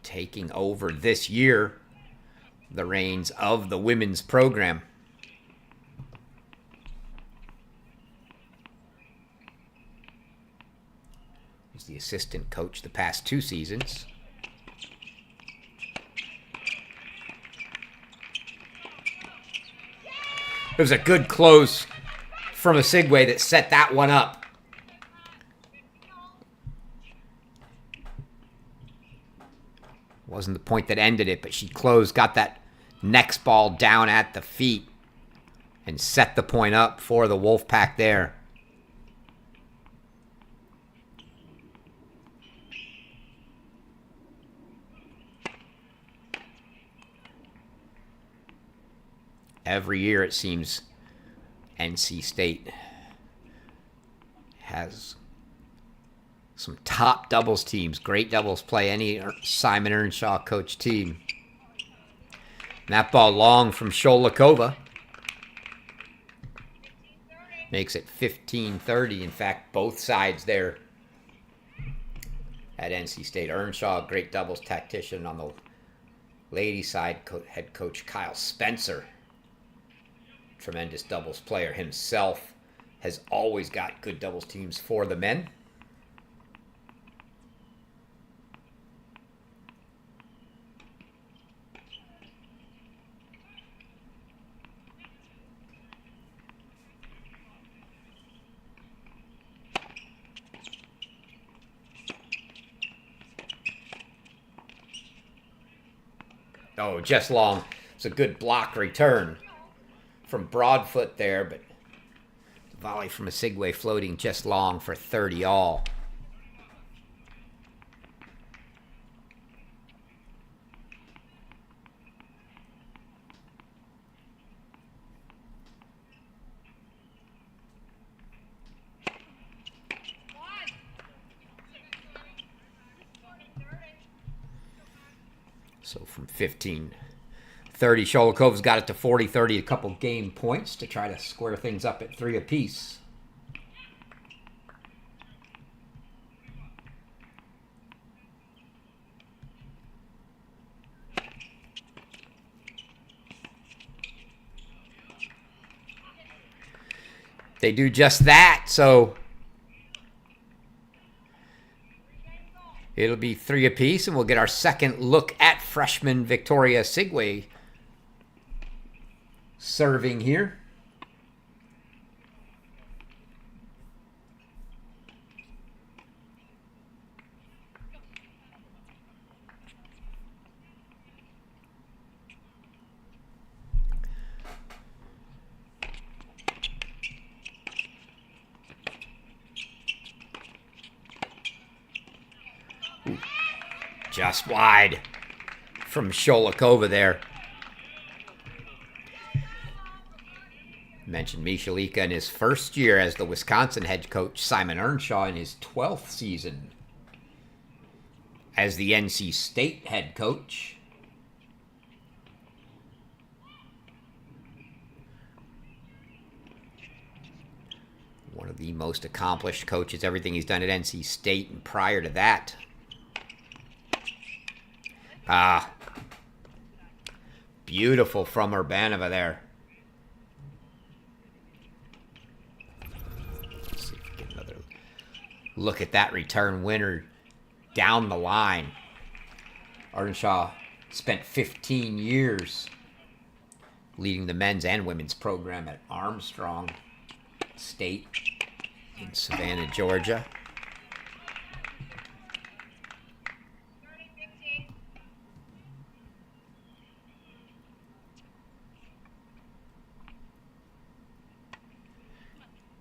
Taking over this year the reins of the women's program. He's the assistant coach the past 2 seasons. It was a good close from Osigwe that set that one up. Wasn't the point that ended it, but she closed, got that next ball down at the feet, and set the point up for the Wolfpack there. Every year, it seems, NC State has some top doubles teams, great doubles play, any Simon Earnshaw coach team. And that ball long from Sholikova makes it 15-30. In fact, both sides there at NC State. Earnshaw, great doubles tactician. On the ladies' side, head coach Kyle Spencer, tremendous doubles player himself, has always got good doubles teams for the men. Oh, just long. It's a good block return from Broadfoot there, but the volley from Osigwe floating just long for 30 all. So from 15-30, Sholikova's got it to 40-30, a couple game points to try to square things up at 3 apiece. They do just that, so it'll be 3 apiece, and we'll get our second look at freshman Victoria Osigwe serving here. Just wide from Sholikova there. Mentioned Michalika in his first year as the Wisconsin head coach, Simon Earnshaw in his 12th season as the NC State head coach. One of the most accomplished coaches, everything he's done at NC State, and prior to that. Beautiful from Urbanova there. Let's see if we get another look at that return winner down the line. Earnshaw spent 15 years leading the men's and women's program at Armstrong State in Savannah, Georgia.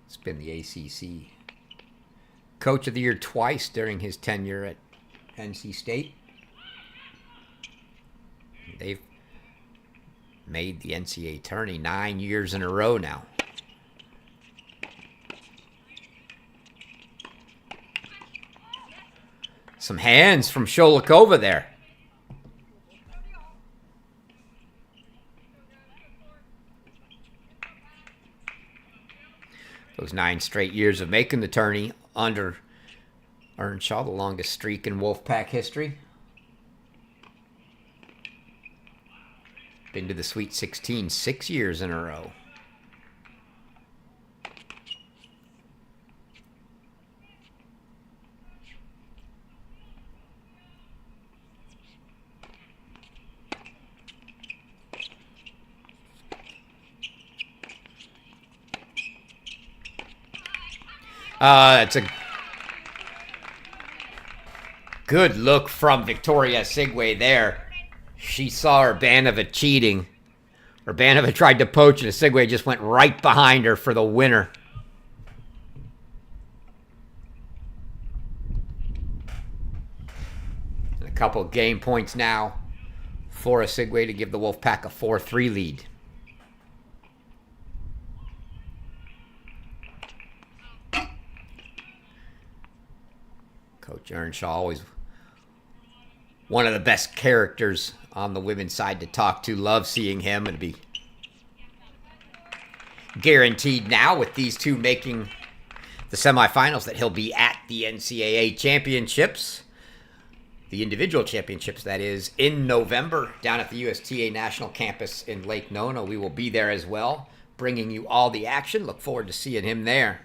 It's been the ACC Coach of the Year twice during his tenure at NC State. They've made the NCAA tourney 9 years in a row now. Some hands from Sholikova there. Those 9 straight years of making the tourney under Earnshaw, the longest streak in Wolfpack history. Been to the Sweet 16 6 years in a row. That's a good look from Victoria Sigway there. She saw Urbanova cheating. Urbanova tried to poach, and Sigway just went right behind her for the winner. And a couple of game points now for Sigway to give the Wolfpack a 4-3 lead. Coach Earnshaw, always one of the best characters on the women's side to talk to. Love seeing him, and be guaranteed now with these two making the semifinals that he'll be at the NCAA championships, the individual championships, that is, in November down at the USTA National Campus in Lake Nona. We will be there as well, bringing you all the action. Look forward to seeing him there.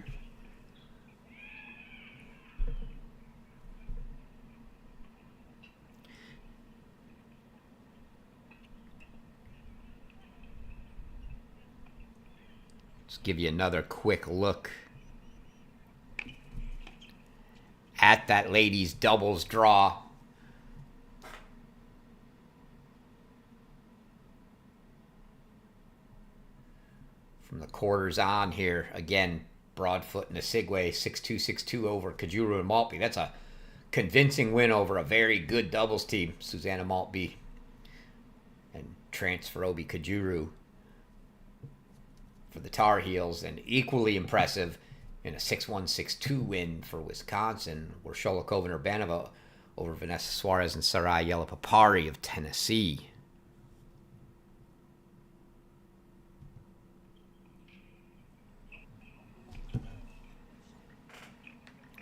Give you another quick look at that ladies doubles draw. From the quarters on here, again, Broadfoot and Sigway, 6-2, 6-2 over Kajuru and Maltby. That's a convincing win over a very good doubles team, Susanna Maltby and transfer Obi Kajuru for the Tar Heels, and equally impressive in a 6-1, 6-2 win for Wisconsin, where Sholikova and Urbanova over Vanessa Suarez and Sarai Yelapapari of Tennessee.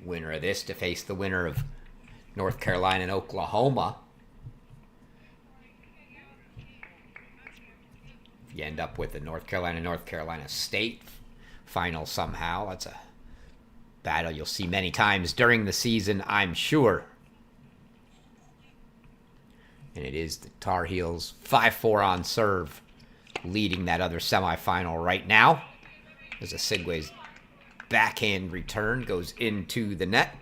Winner of this to face the winner of North Carolina and Oklahoma. You end up with the North Carolina State final somehow. That's a battle you'll see many times during the season, I'm sure. And it is the Tar Heels 5-4 on serve, leading that other semifinal right now. As a Sigway's backhand return goes into the net.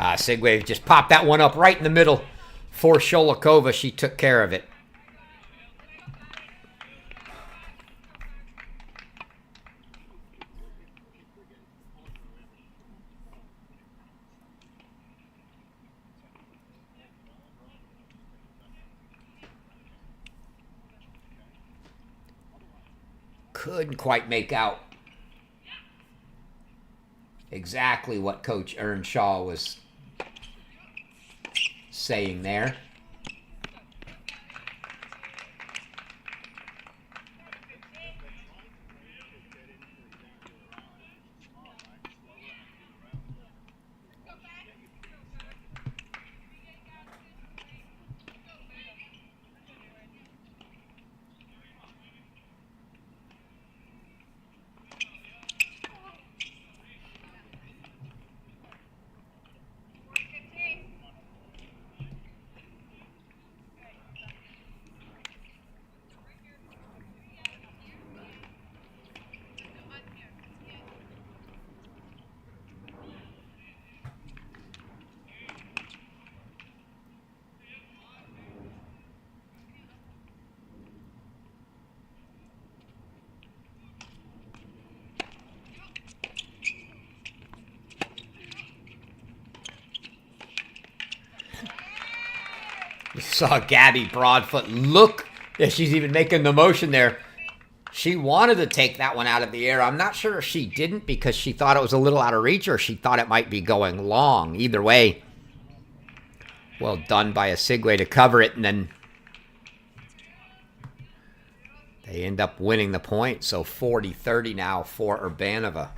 Sigway just popped that one up right in the middle for Sholikova. She took care of it. Couldn't quite make out exactly what Coach Earnshaw was saying there. You saw Gabby Broadfoot look. Yeah, she's even making the motion there. She wanted to take that one out of the air. I'm not sure if she didn't because she thought it was a little out of reach or she thought it might be going long. Either way, well done by a Sigway to cover it, and then they end up winning the point. So 40-30 now for Urbanova.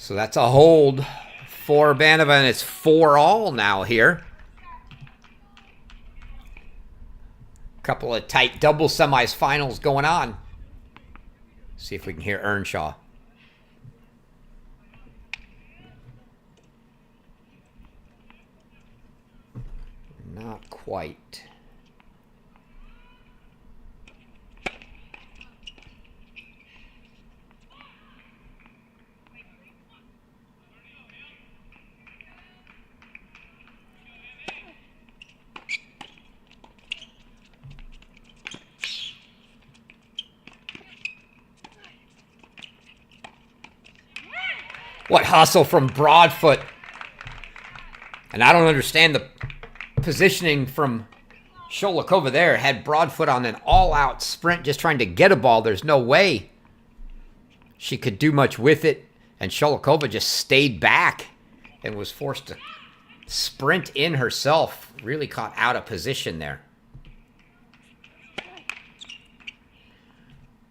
So that's a hold for Urbanova, and it's 4-all now here. Couple of tight double semis finals going on. See if we can hear Earnshaw. Not quite. What hustle from Broadfoot. And I don't understand the positioning from Sholikova there. Had Broadfoot on an all-out sprint just trying to get a ball. There's no way she could do much with it. And Sholikova just stayed back and was forced to sprint in herself. Really caught out of position there.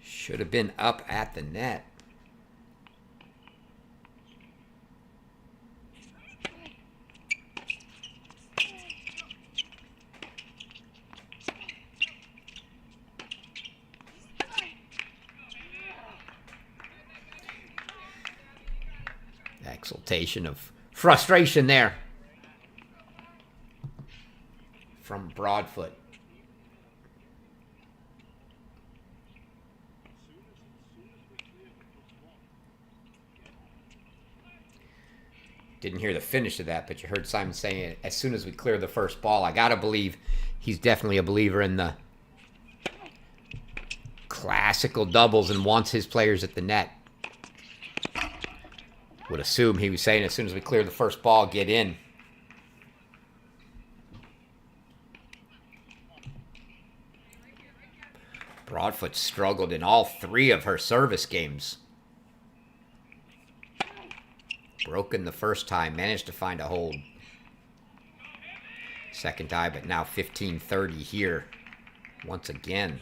Should have been up at the net. Exultation of frustration there from Broadfoot. Didn't hear the finish of that, but you heard Simon saying it as soon as we clear the first ball. I gotta believe he's definitely a believer in the classical doubles and wants his players at the net. Would assume he was saying as soon as we clear the first ball, get in. Broadfoot struggled in all three of her service games. Broken the first time, managed to find a hold. Second time, but now 15-30 here once again.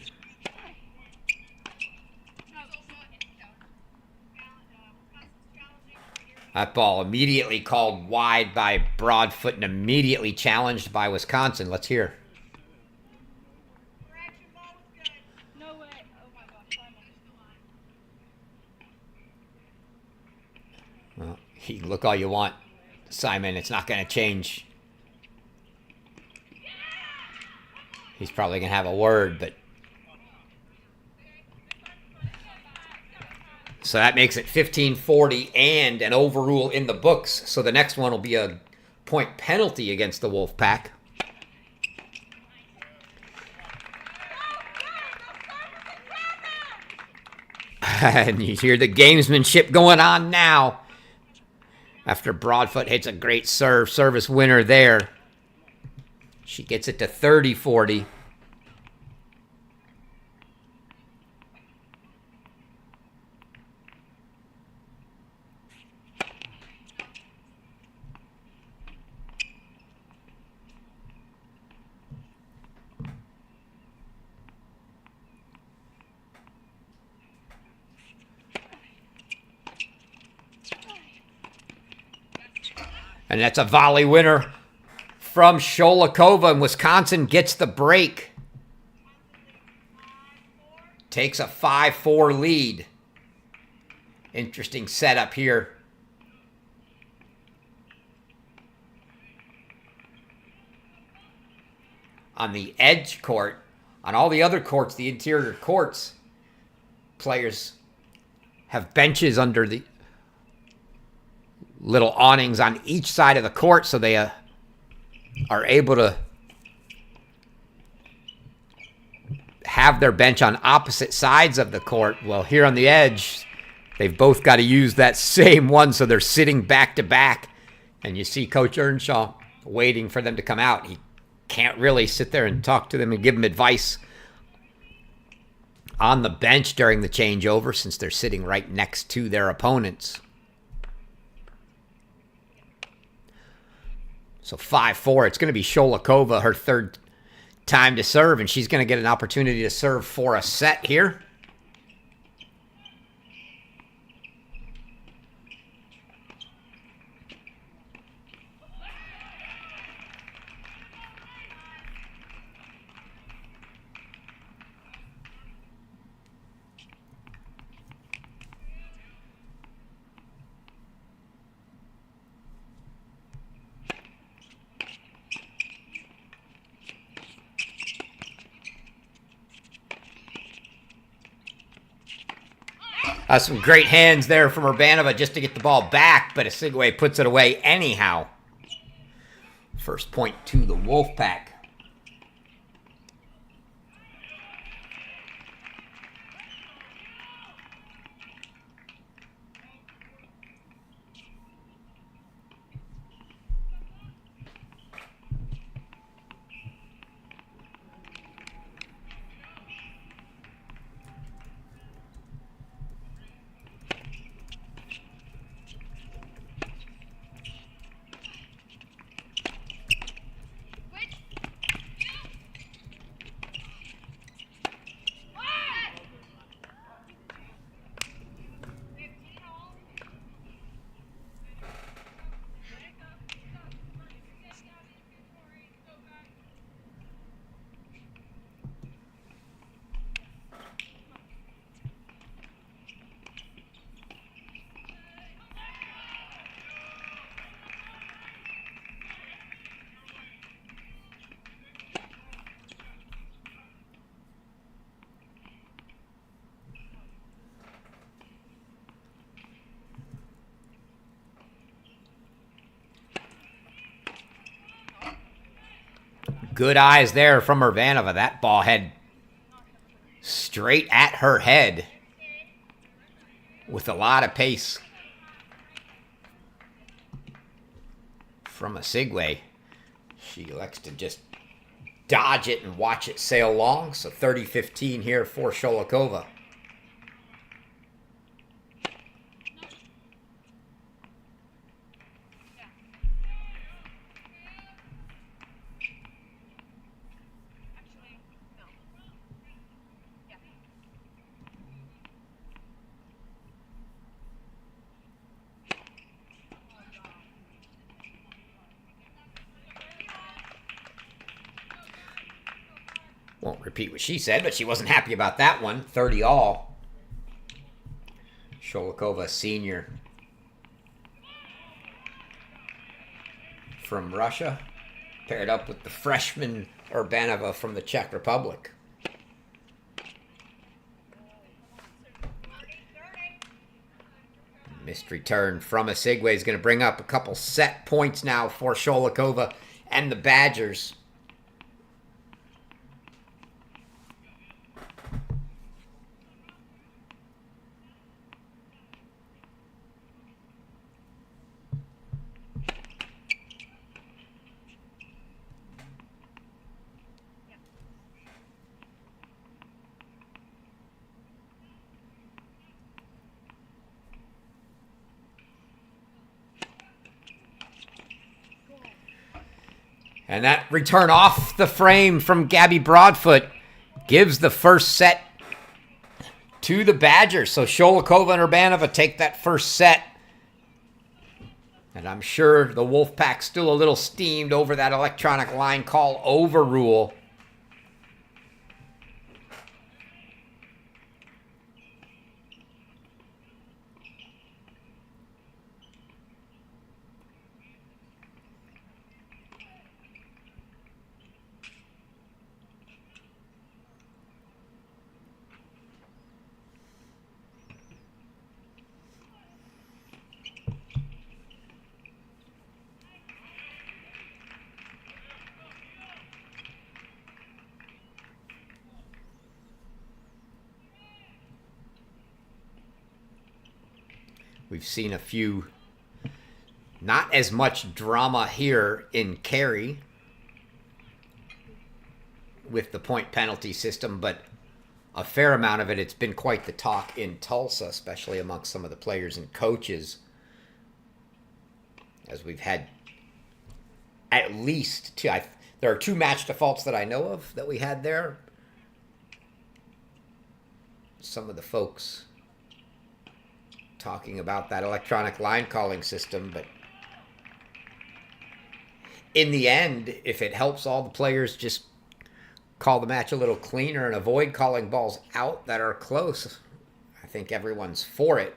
That ball immediately called wide by Broadfoot and immediately challenged by Wisconsin. Let's hear. Well, you can look all you want, Simon. It's not going to change He's probably going to have a word, but... So that makes it 15-40 and an overrule in the books. So the next one will be a point penalty against the Wolfpack. And you hear the gamesmanship going on now. After Broadfoot hits a great service winner there. She gets it to 30-40. And that's a volley winner from Sholikova, and Wisconsin gets the break. Takes a 5-4 lead. Interesting setup here. On the edge court, on all the other courts, the interior courts, players have benches under the little awnings on each side of the court, so they are able to have their bench on opposite sides of the court. Well, here on the edge, they've both got to use that same one, so they're sitting back to back. And you see Coach Earnshaw waiting for them to come out. He can't really sit there and talk to them and give them advice on the bench during the changeover since they're sitting right next to their opponents. So 5-4, it's going to be Sholikova, her third time to serve, and she's going to get an opportunity to serve for a set here. Some great hands there from Urbanova just to get the ball back, but Osigwe puts it away anyhow. First point to the Wolfpack. Good eyes there from Urbanova. That ball head straight at her head with a lot of pace from Osigwe. She elects to just dodge it and watch it sail long. So 30-15 here for Sholikova. Won't repeat what she said, but she wasn't happy about that one. 30 all. Sholikova, senior from Russia, paired up with the freshman Urbanova from the Czech Republic. Missed return from Osigwe is going to bring up a couple set points now for Sholikova and the Badgers. And that return off the frame from Gabby Broadfoot gives the first set to the Badgers. So Sholikova and Urbanova take that first set. And I'm sure the Wolfpack's still a little steamed over that electronic line call overrule. We've seen a few, not as much drama here in Cary with the point penalty system, but a fair amount of it. It's been quite the talk in Tulsa, especially amongst some of the players and coaches, as we've had at least two. There are 2 match defaults that I know of that we had there. Some of the folks talking about that electronic line calling system, but in the end, if it helps all the players just call the match a little cleaner and avoid calling balls out that are close, I think everyone's for it.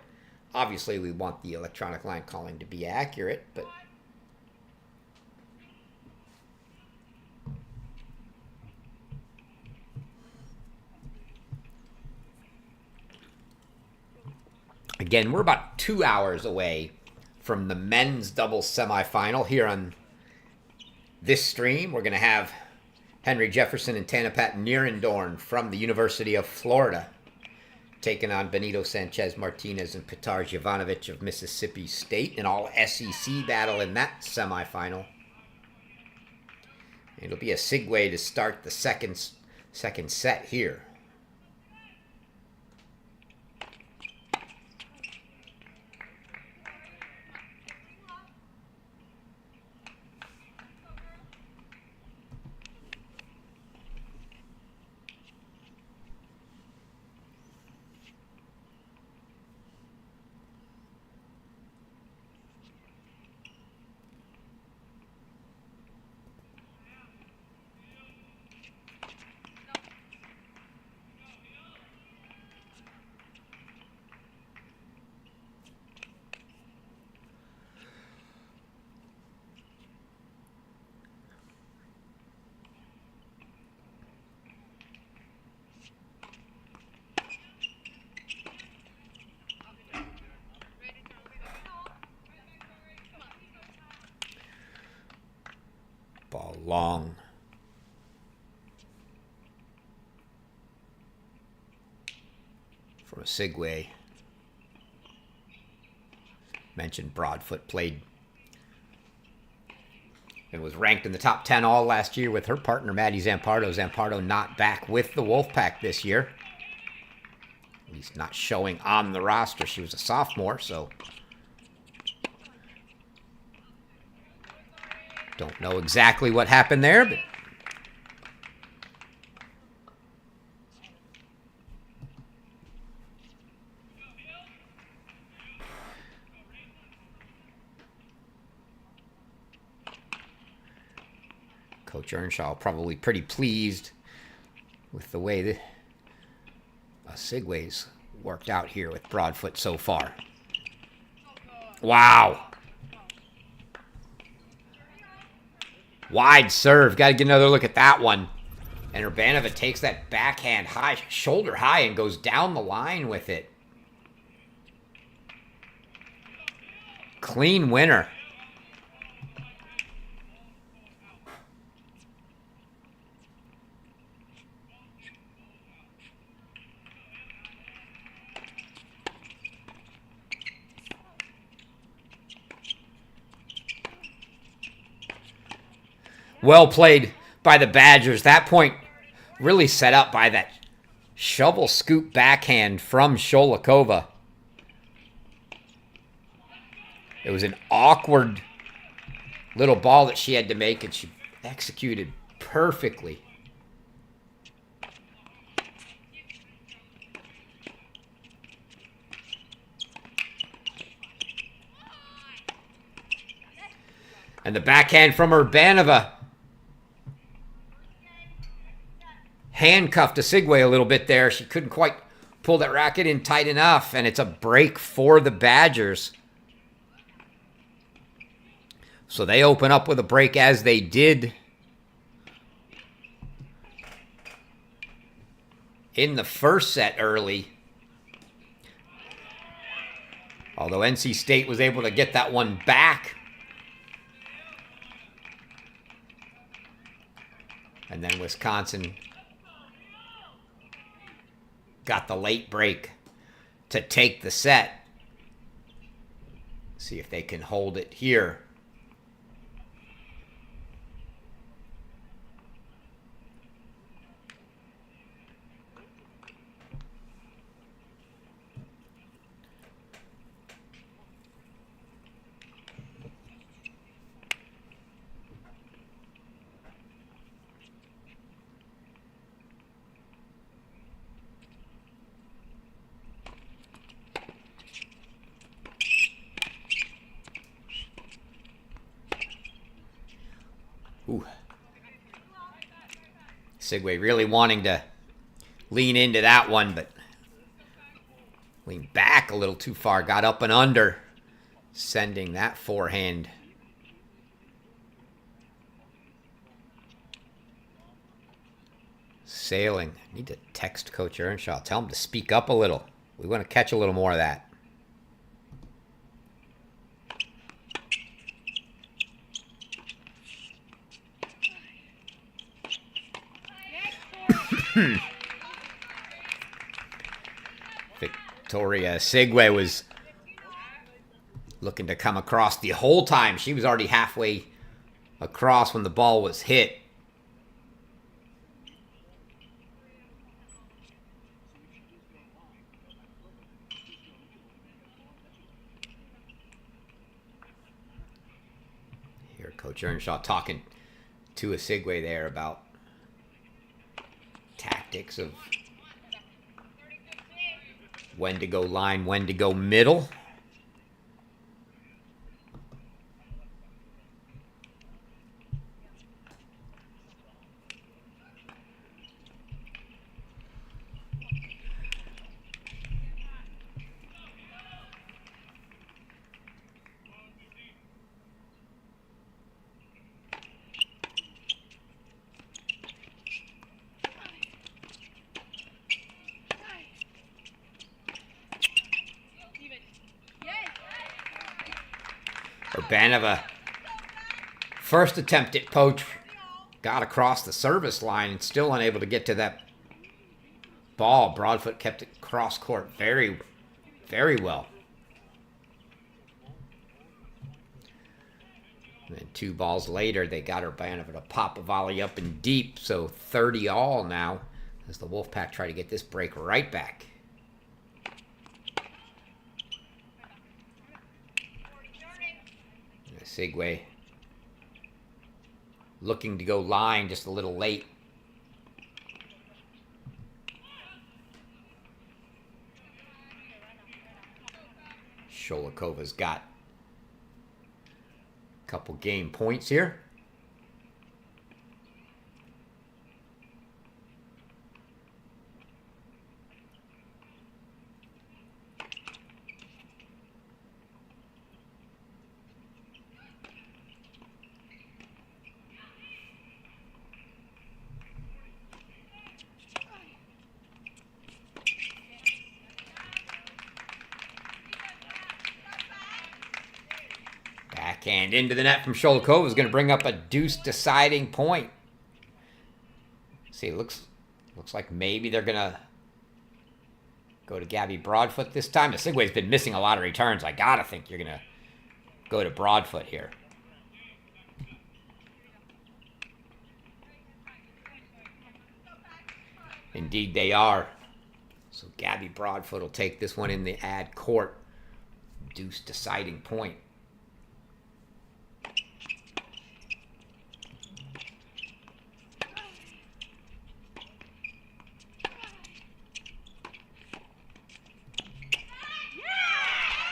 Obviously, we want the electronic line calling to be accurate, but again, we're about 2 hours away from the men's doubles semifinal here on this stream. We're going to have Henry Jefferson and Tanapat Nierendorn from the University of Florida taking on Benito Sanchez Martinez and Petar Jovanovic of Mississippi State, an all SEC battle in that semifinal. It'll be a Osigwe to start the second set here. Ball long. For Osigwe. Mentioned Broadfoot played and was ranked in the top 10 all last year with her partner, Maddie Zampardo. Zampardo not back with the Wolfpack this year. At least not showing on the roster. She was a sophomore, so don't know exactly what happened there, but Coach Earnshaw probably pretty pleased with the way the Osigwe's worked out here with Broadfoot so far. Wow. Wide serve. Got to get another look at that one. And Urbanova takes that backhand high, shoulder high, and goes down the line with it. Clean winner. Well played by the Badgers. That point really set up by that shovel scoop backhand from Sholikova. It was an awkward little ball that she had to make, and she executed perfectly. And the backhand from Urbanova handcuffed Osigwe a little bit there. She couldn't quite pull that racket in tight enough, and it's a break for the Badgers. So they open up with a break as they did in the first set early. Although NC State was able to get that one back. And then Wisconsin got the late break to take the set. See if they can hold it here. Ooh. Osigwe really wanting to lean into that one, but leaned back a little too far. Got up and under, sending that forehand. Sailing. I need to text Coach Earnshaw. Tell him to speak up a little. We want to catch a little more of that. Victoria Osigwe was looking to come across the whole time. She was already halfway across when the ball was hit. Here, Coach Earnshaw talking to Osigwe there about tactics of when to go line, when to go middle. Urbanova, first attempt at poach, got across the service line and still unable to get to that ball. Broadfoot kept it cross court very, very well. And then 2 balls later, they got Urbanova to pop a volley up and deep. So 30 all now as the Wolfpack try to get this break right back. Osigwe looking to go line just a little late. Sholikova's got a couple game points here. Backhand into the net from Sholikova is going to bring up a deuce deciding point. See, it looks like maybe they're going to go to Gabby Broadfoot this time. The Sigway's been missing a lot of returns. I got to think you're going to go to Broadfoot here. Indeed they are. So Gabby Broadfoot will take this one in the ad court. Deuce deciding point.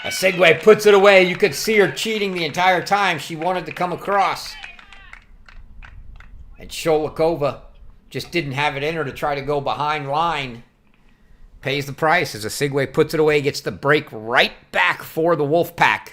A Sigway puts it away. You could see her cheating the entire time. She wanted to come across. And Sholikova just didn't have it in her to try to go behind line. Pays the price as a Sigway puts it away, gets the break right back for the Wolfpack.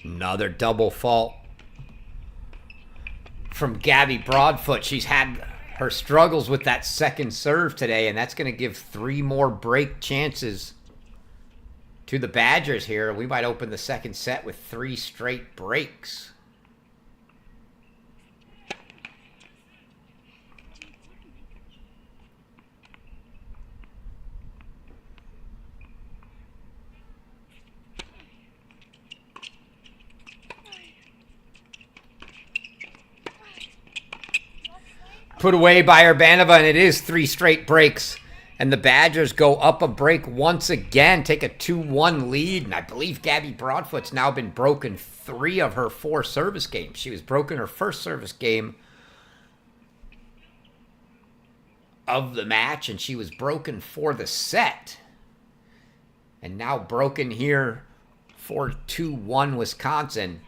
Another double fault from Gabby Broadfoot. She's had her struggles with that second serve today, and that's going to give 3 more break chances to the Badgers here. We might open the second set with 3 straight breaks. Put away by Urbanova, and it is 3 straight breaks. And the Badgers go up a break once again, take a 2-1 lead. And I believe Gabby Broadfoot's now been broken 3 of her 4 service games. She was broken her first service game of the match, and she was broken for the set. And now broken here for 2-1 Wisconsin.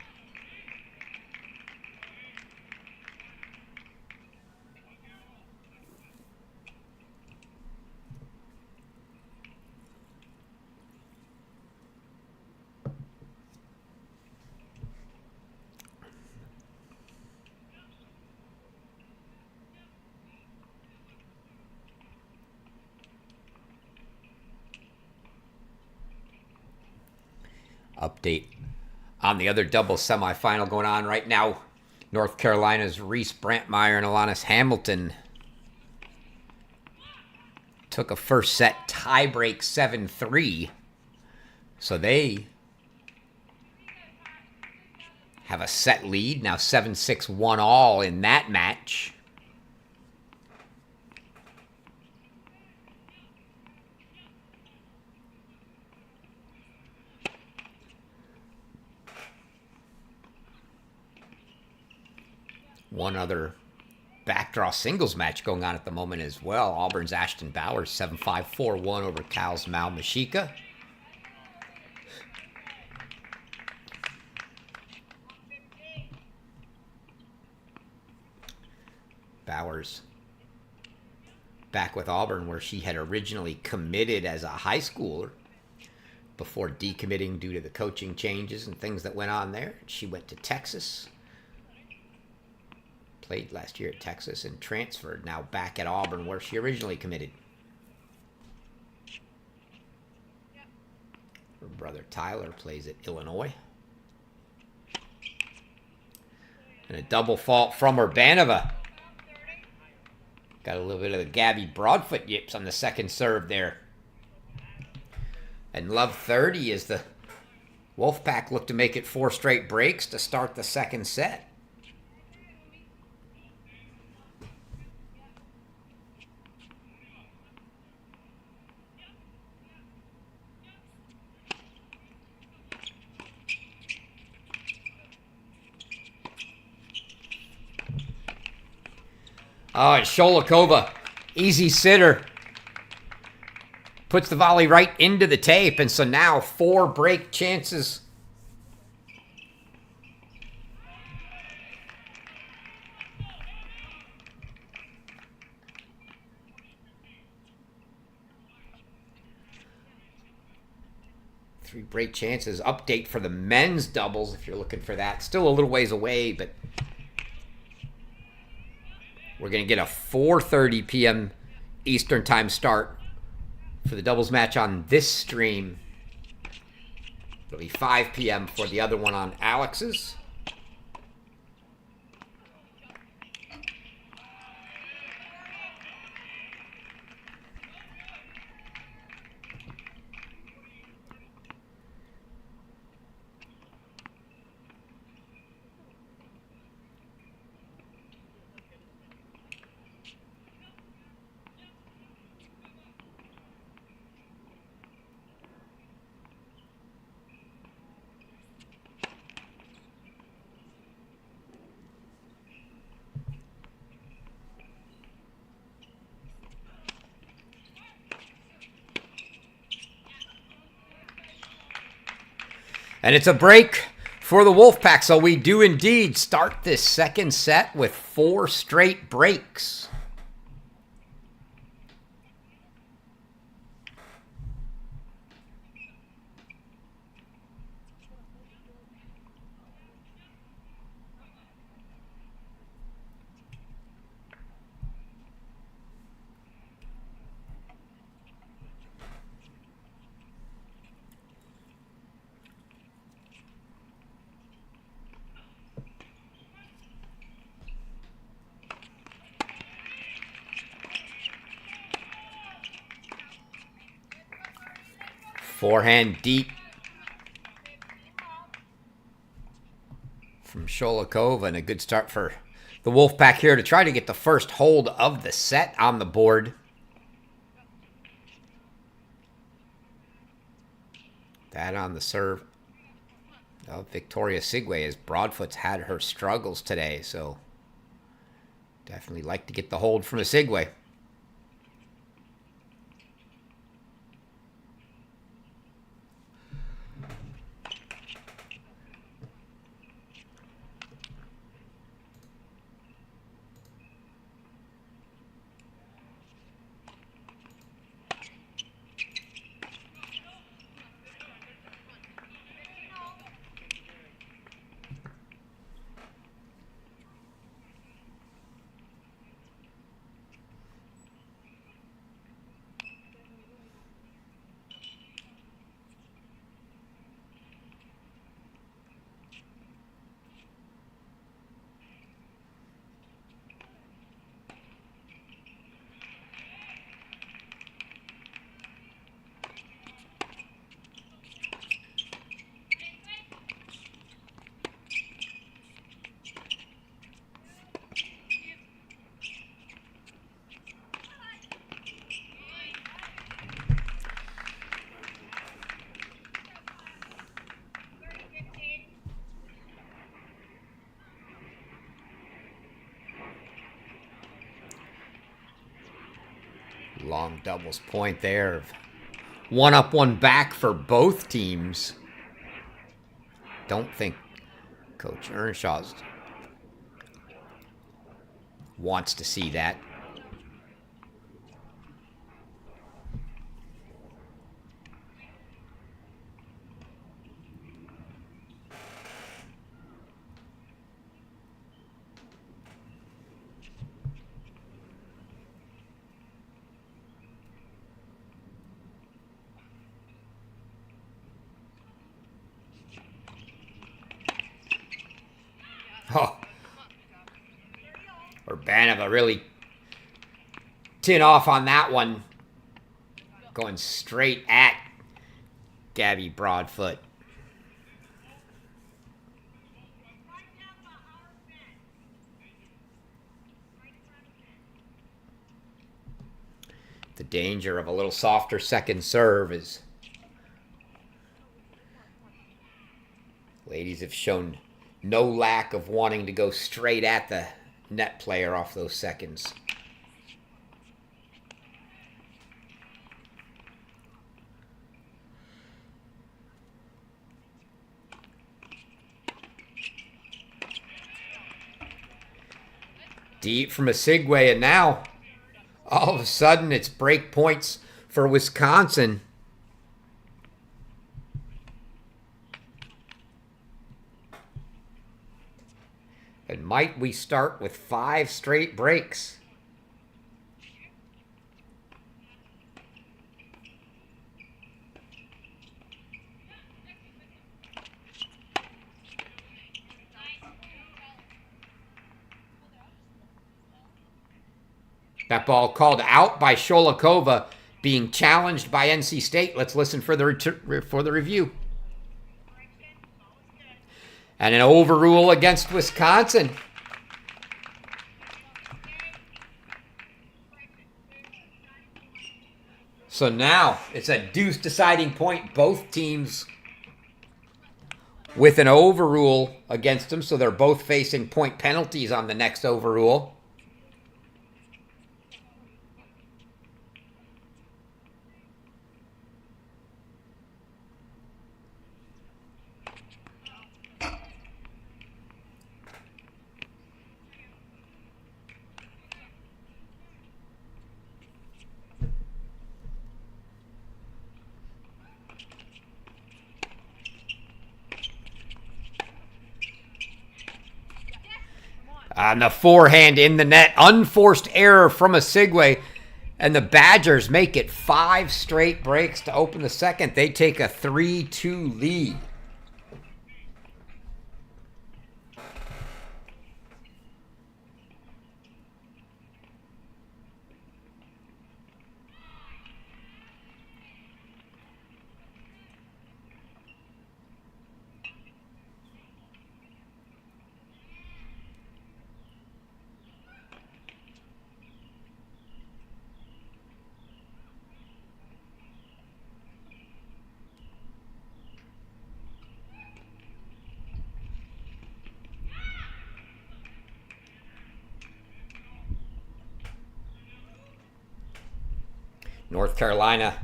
Update on the other double semifinal going on right now. North Carolina's Reese Brantmeyer and Alanis Hamilton took a first set tiebreak 7-3. So they have a set lead. Now 7-6 1 all in that match. One other backdraw singles match going on at the moment as well. Auburn's Ashton Bowers 7-5, 4-1 over Cal's Mal Mashika. Bowers back with Auburn, where she had originally committed as a high schooler before decommitting due to the coaching changes and things that went on there. She went to Texas, played last year at Texas, and transferred, now back at Auburn where she originally committed. Her brother Tyler plays at Illinois. And a double fault from Urbanova. Got a little bit of the Gabby Broadfoot yips on the second serve there. And love 30 as the Wolfpack look to make it 4 straight breaks to start the second set. Oh, and Sholikova, easy sitter. Puts the volley right into the tape, and so now 4 break chances. Three break chances. Update for the men's doubles if you're looking for that. Still a little ways away, but we're going to get a 4:30 p.m. Eastern time start for the doubles match on this stream. It'll be 5 p.m. for the other one on Alex's. And it's a break for the Wolfpack, so we do indeed start this second set with 4 straight breaks. Forehand deep from Sholikova, and a good start for the Wolfpack here to try to get the first hold of the set on the board. That on the serve of Victoria Sigwe, as Broadfoot's had her struggles today, so definitely like to get the hold from a Sigwe. long doubles point there. One up, one back for both teams. Don't think Coach Earnshaw wants to see that. Oh, Urbanova really tin off on that one. Going straight at Gabby Broadfoot. The danger of a little softer second serve is ladies have shown no lack of wanting to go straight at the net player off those seconds. Deep from a Segway, and now all of a sudden it's break points for Wisconsin. And might we start with 5 straight breaks? That ball called out by Sholikova, being challenged by NC State. Let's listen for the review. And an overrule against Wisconsin. So now it's a deuce deciding point. Both teams with an overrule against them. So they're both facing point penalties on the next overrule. On the forehand in the net, unforced error from a Segway, and the Badgers make it 5 straight breaks to open the second. They take a 3-2 lead. North Carolina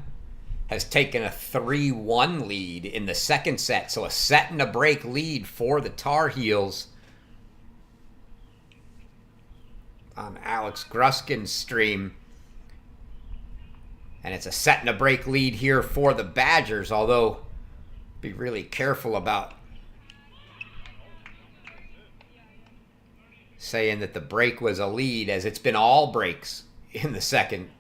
has taken a 3-1 lead in the second set, so a set and a break lead for the Tar Heels on Alex Gruskin's stream. And it's a set and a break lead here for the Badgers, although be really careful about saying that the break was a lead, as it's been all breaks in the second.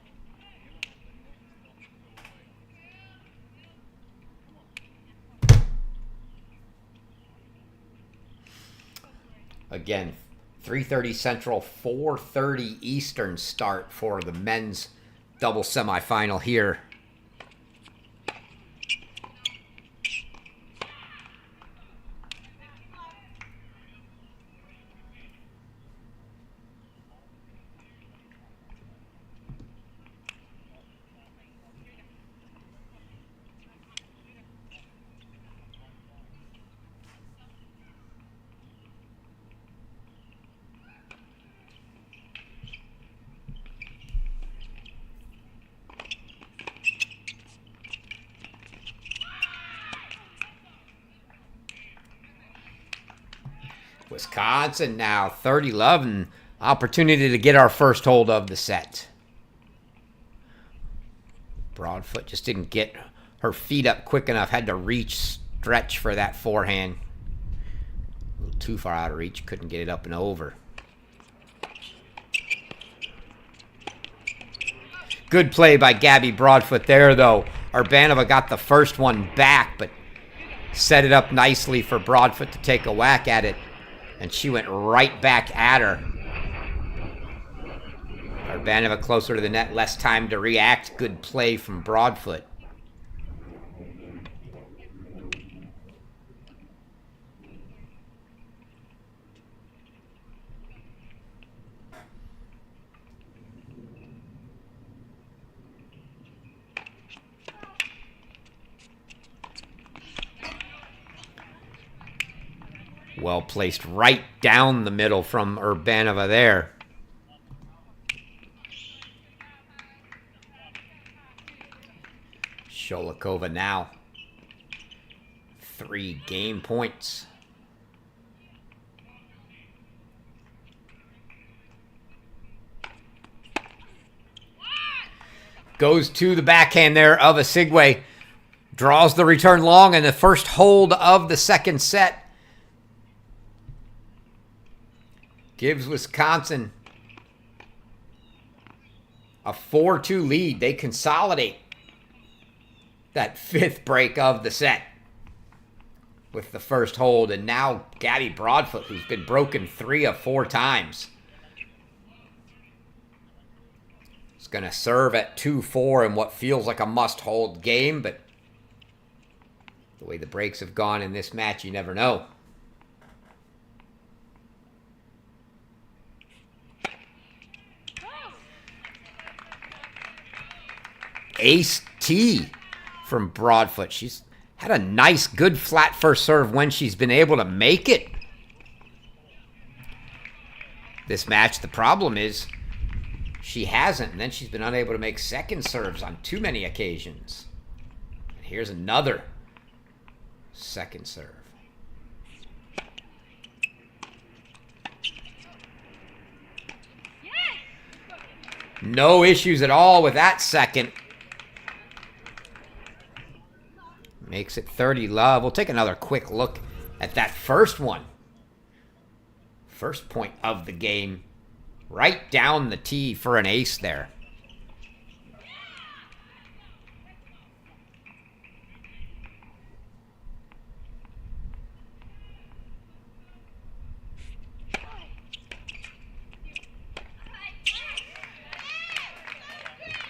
Again, 3:30 Central, 4:30 Eastern start for the men's double semifinal here. Wisconsin now 30-love, and opportunity to get our first hold of the set. Broadfoot just didn't get her feet up quick enough. Had to reach, stretch for that forehand. A little too far out of reach. Couldn't get it up and over. Good play by Gabby Broadfoot there, though. Urbanova got the first one back, but set it up nicely for Broadfoot to take a whack at it. And she went right back at her. Urbanova closer to the net, less time to react. Good play from Broadfoot. Well placed right down the middle from Urbanova there. Sholikova now 3 game points. Goes to the backhand there of Osigwe. Draws the return long and the first hold of the second set. Gives Wisconsin a 4-2 lead. They consolidate that 5th break of the set with the first hold. And now Gabby Broadfoot, who's been broken 3 of 4 times, is going to serve at 2-4 in what feels like a must-hold game. But the way the breaks have gone in this match, you never know. Ace T from Broadfoot. She's had a nice, good flat first serve when she's been able to make it. This match, the problem is she hasn't, and then she's been unable to make second serves on too many occasions. And here's another second serve. No issues at all with that second. Makes it 30-love. We'll take another quick look at that first one. First point of the game. Right down the tee for an ace there.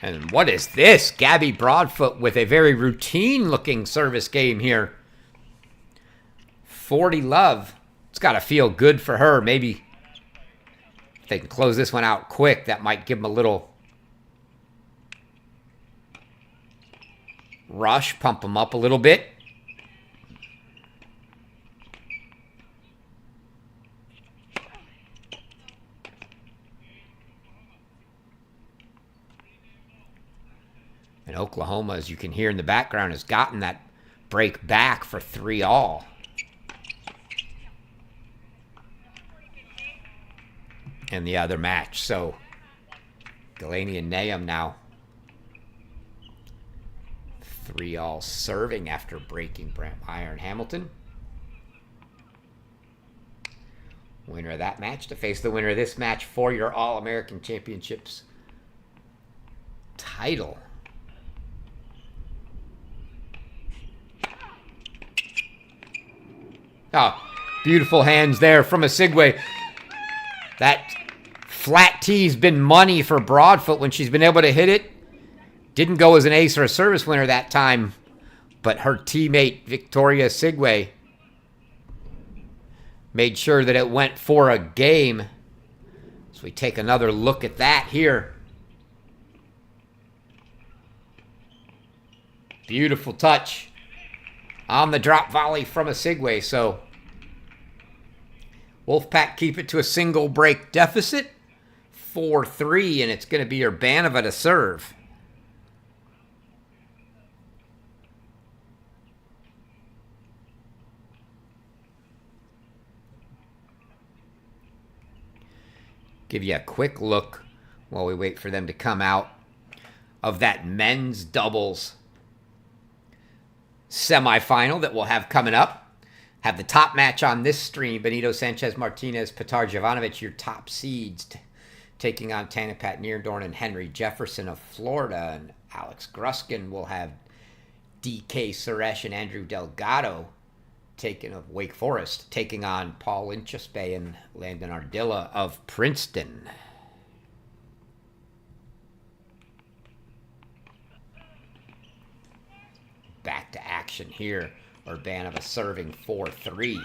And what is this? Gabby Broadfoot with a very routine-looking service game here. 40-love. It's got to feel good for her. Maybe if they can close this one out quick, that might give them a little rush, pump them up a little bit. And Oklahoma, as you can hear in the background, has gotten that break back for 3-all. In the other match. So Delaney and Nahum now 3-all serving after breaking Brant-Meyer and Hamilton. Winner of that match to face the winner of this match for your All-American Championships title. Oh, beautiful hands there from Osigwe. That flat tee's been money for Broadfoot when she's been able to hit it. Didn't go as an ace or a service winner that time, but her teammate Victoria Osigwe made sure that it went for a game. So we take another look at that here. Beautiful touch on the drop volley from Osigwe. So Wolfpack keep it to a single break deficit, 4-3, and it's going to be Urbanova to serve. Give you a quick look while we wait for them to come out of that men's doubles semifinal that we'll have coming up. Have the top match on this stream. Benito Sanchez Martinez, Petar Jovanovic, your top seeds, taking on Tanapat Neerdorn and Henry Jefferson of Florida. And Alex Gruskin will have DK Suresh and Andrew Delgado of Wake Forest, taking on Paul Inchespe and Landon Ardilla of Princeton. Back to action here. Urbanova serving 4-3.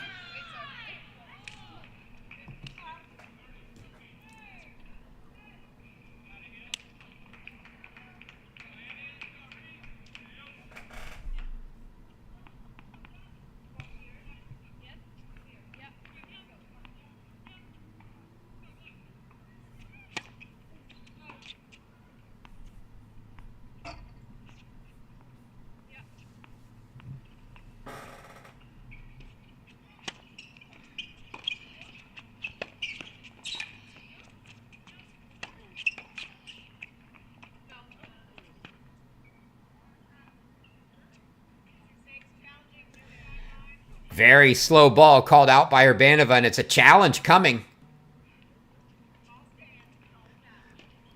Very slow ball called out by Urbanova, and it's a challenge coming.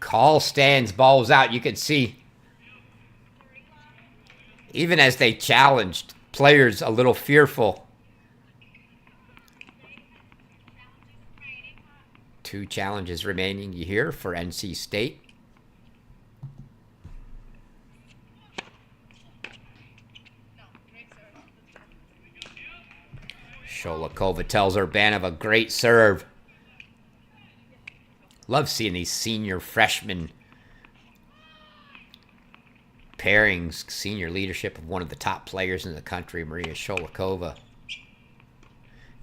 Call stands, balls out. You could see, even as they challenged, players a little fearful. 2 challenges remaining here for NC State. Sholikova tells Urbanova, great serve. Love seeing these senior freshmen pairings, senior leadership of one of the top players in the country, Maria Sholikova.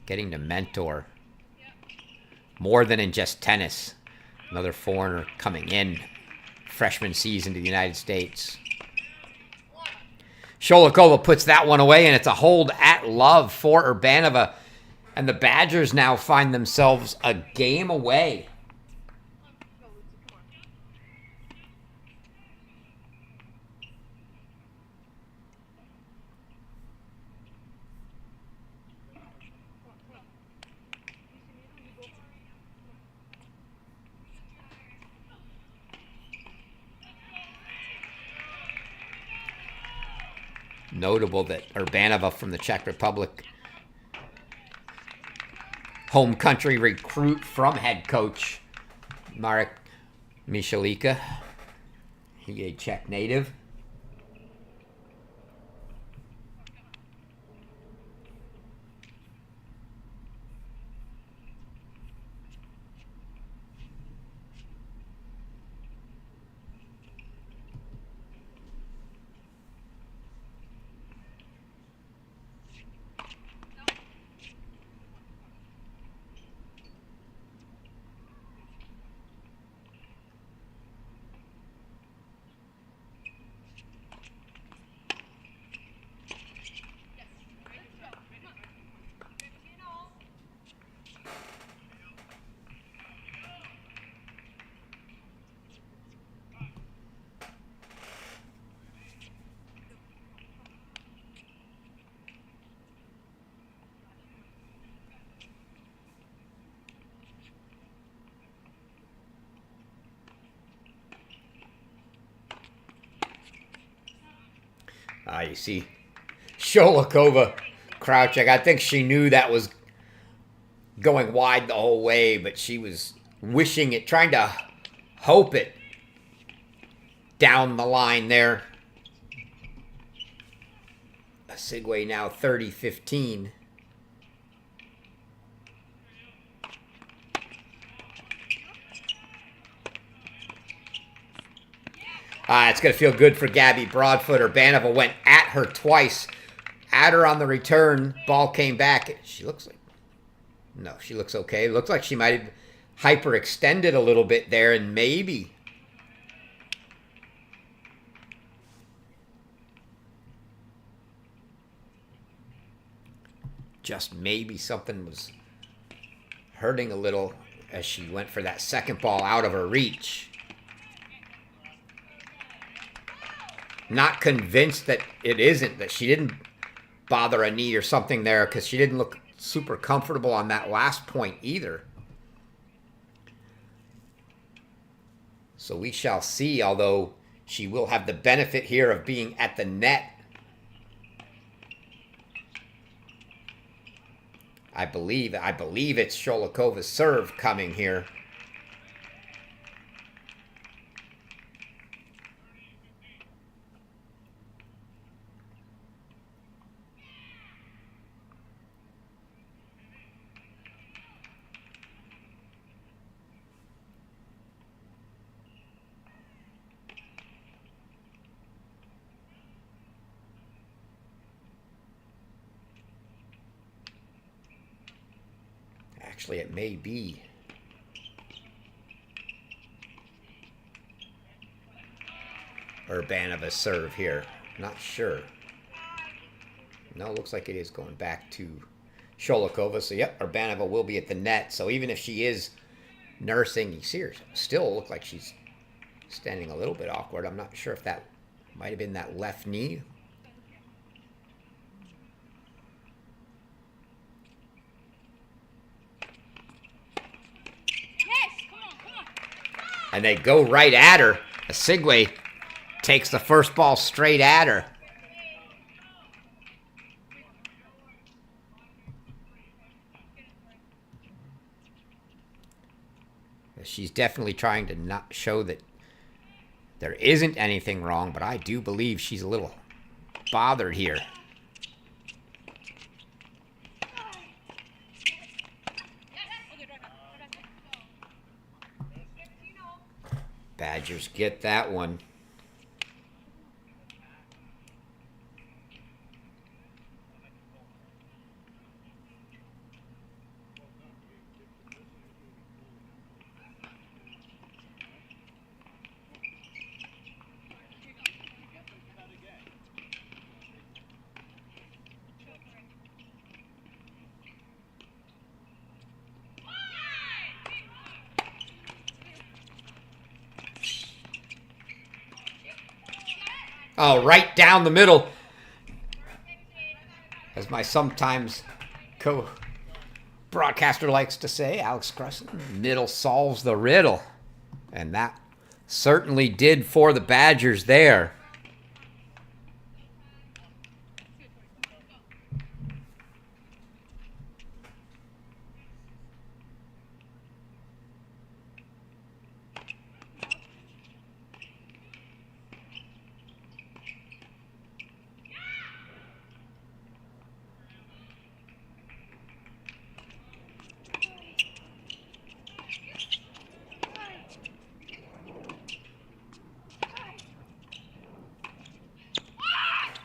Getting to mentor more than in just tennis. Another foreigner coming in, freshman season to the United States. Sholikova puts that one away, and it's a hold at love for Urbanova. And the Badgers now find themselves a game away. Notable that Urbanova from the Czech Republic, home country recruit from head coach Marek Michalika. He a Czech native. You see Sholikova crouching. I think she knew that was going wide the whole way, but she was wishing it, trying to hope it down the line there. Sigway now 30-15. It's going to feel good for Gabby Broadfoot. Urbanova went at her twice. At her on the return. Ball came back. She looks like... No, she looks okay. It looks like she might have hyperextended a little bit there, and maybe... just maybe something was hurting a little. as she went for that second ball out of her reach. Not convinced that it isn't, that she didn't bother a knee or something there, because she didn't look super comfortable on that last point either. So we shall see, although she will have the benefit here of being at the net. I believe it's Sholakova's serve coming here. Actually, it may be Urbanova's serve here. Not sure. No, looks like it is going back to Sholakova. So, yep, Urbanova will be at the net. So, even if she is nursing, you see her still look like she's standing a little bit awkward. I'm not sure if that might have been that left knee. And they go right at her. Asigwe takes the first ball straight at her. She's definitely trying to not show that there isn't anything wrong, but I do believe she's a little bothered here. Badgers get that one. Oh, right down the middle. As my sometimes co-broadcaster likes to say, Alex Gruskin, middle solves the riddle. And that certainly did for the Badgers there.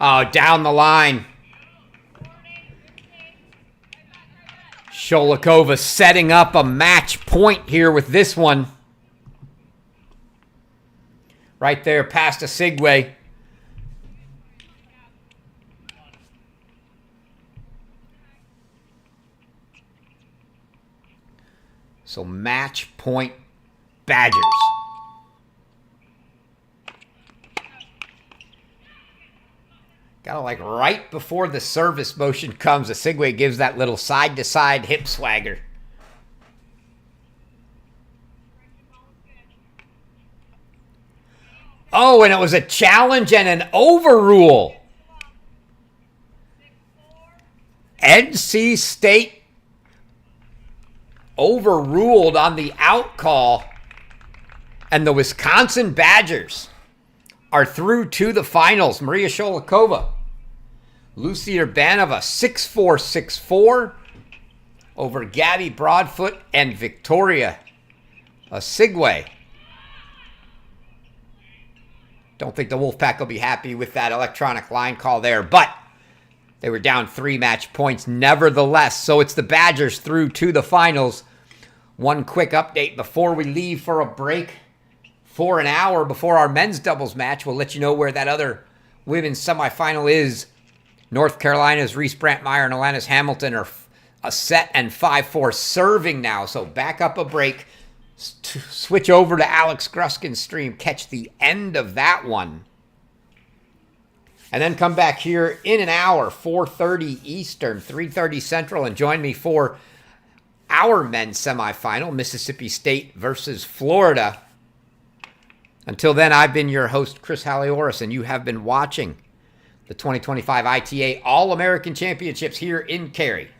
Oh, down the line. Sholakova setting up a match point here with this one. Right there past Asigwe. So match point Badgers. Kind of like right before the service motion comes, Asigwe gives that little side-to-side hip swagger. Oh, and it was a challenge and an overrule. NC State overruled on the out call, and the Wisconsin Badgers are through to the finals. Maria Sholakova, Lucy Urbanova, 6-4, 6-4 over Gabby Broadfoot and Victoria Asigwe. Don't think the Wolfpack will be happy with that electronic line call there, but they were down 3 match points nevertheless. So it's the Badgers through to the finals. One quick update before we leave for a break. For an hour before our men's doubles match, we'll let you know where that other women's semifinal is. North Carolina's Reese Brantmeyer and Alanis Hamilton are a set and 5-4 serving now. So back up a break. Switch over to Alex Gruskin's stream. Catch the end of that one. And then come back here in an hour, 4:30 Eastern, 3:30 Central, and join me for our men's semifinal, Mississippi State versus Florida. Until then, I've been your host, Chris Halioris, and you have been watching the 2025 ITA All-American Championships here in Cary.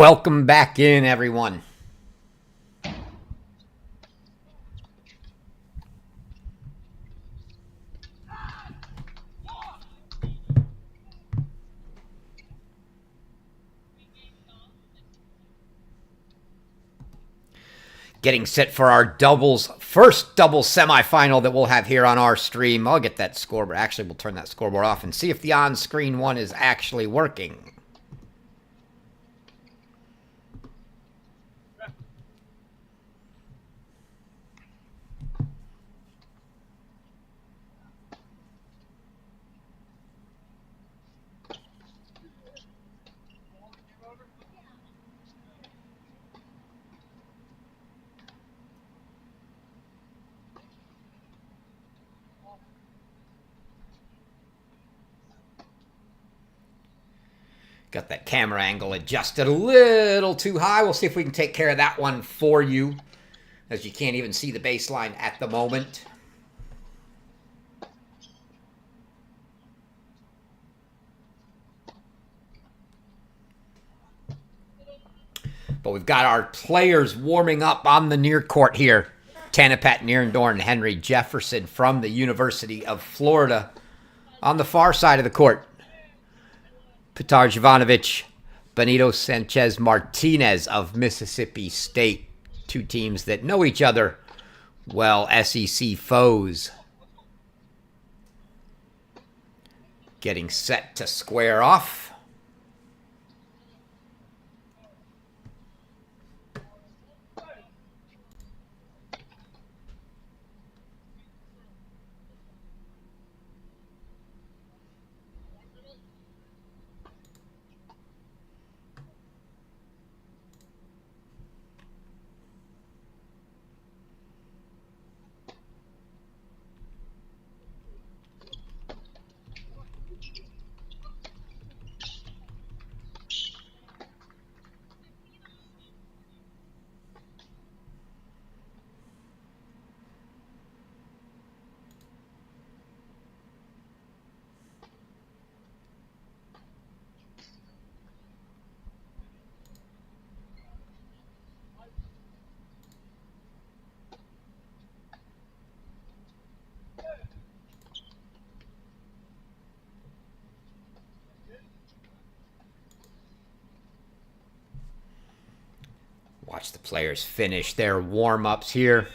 Welcome back in, everyone. Getting set for our first doubles semifinal that we'll have here on our stream. I'll get that scoreboard. Actually, we'll turn that scoreboard off and see if the on-screen one is actually working. Got that camera angle adjusted a little too high. We'll see if we can take care of that one for you, as you can't even see the baseline at the moment. But we've got our players warming up on the near court here. Tanapat Nierendorn, Henry Jefferson from the University of Florida. On the far side of the court, Petar Jovanovic, Benito Sanchez Martinez of Mississippi State. Two teams that know each other well, SEC foes. Getting set to square off. Watch the players finish their warm-ups here.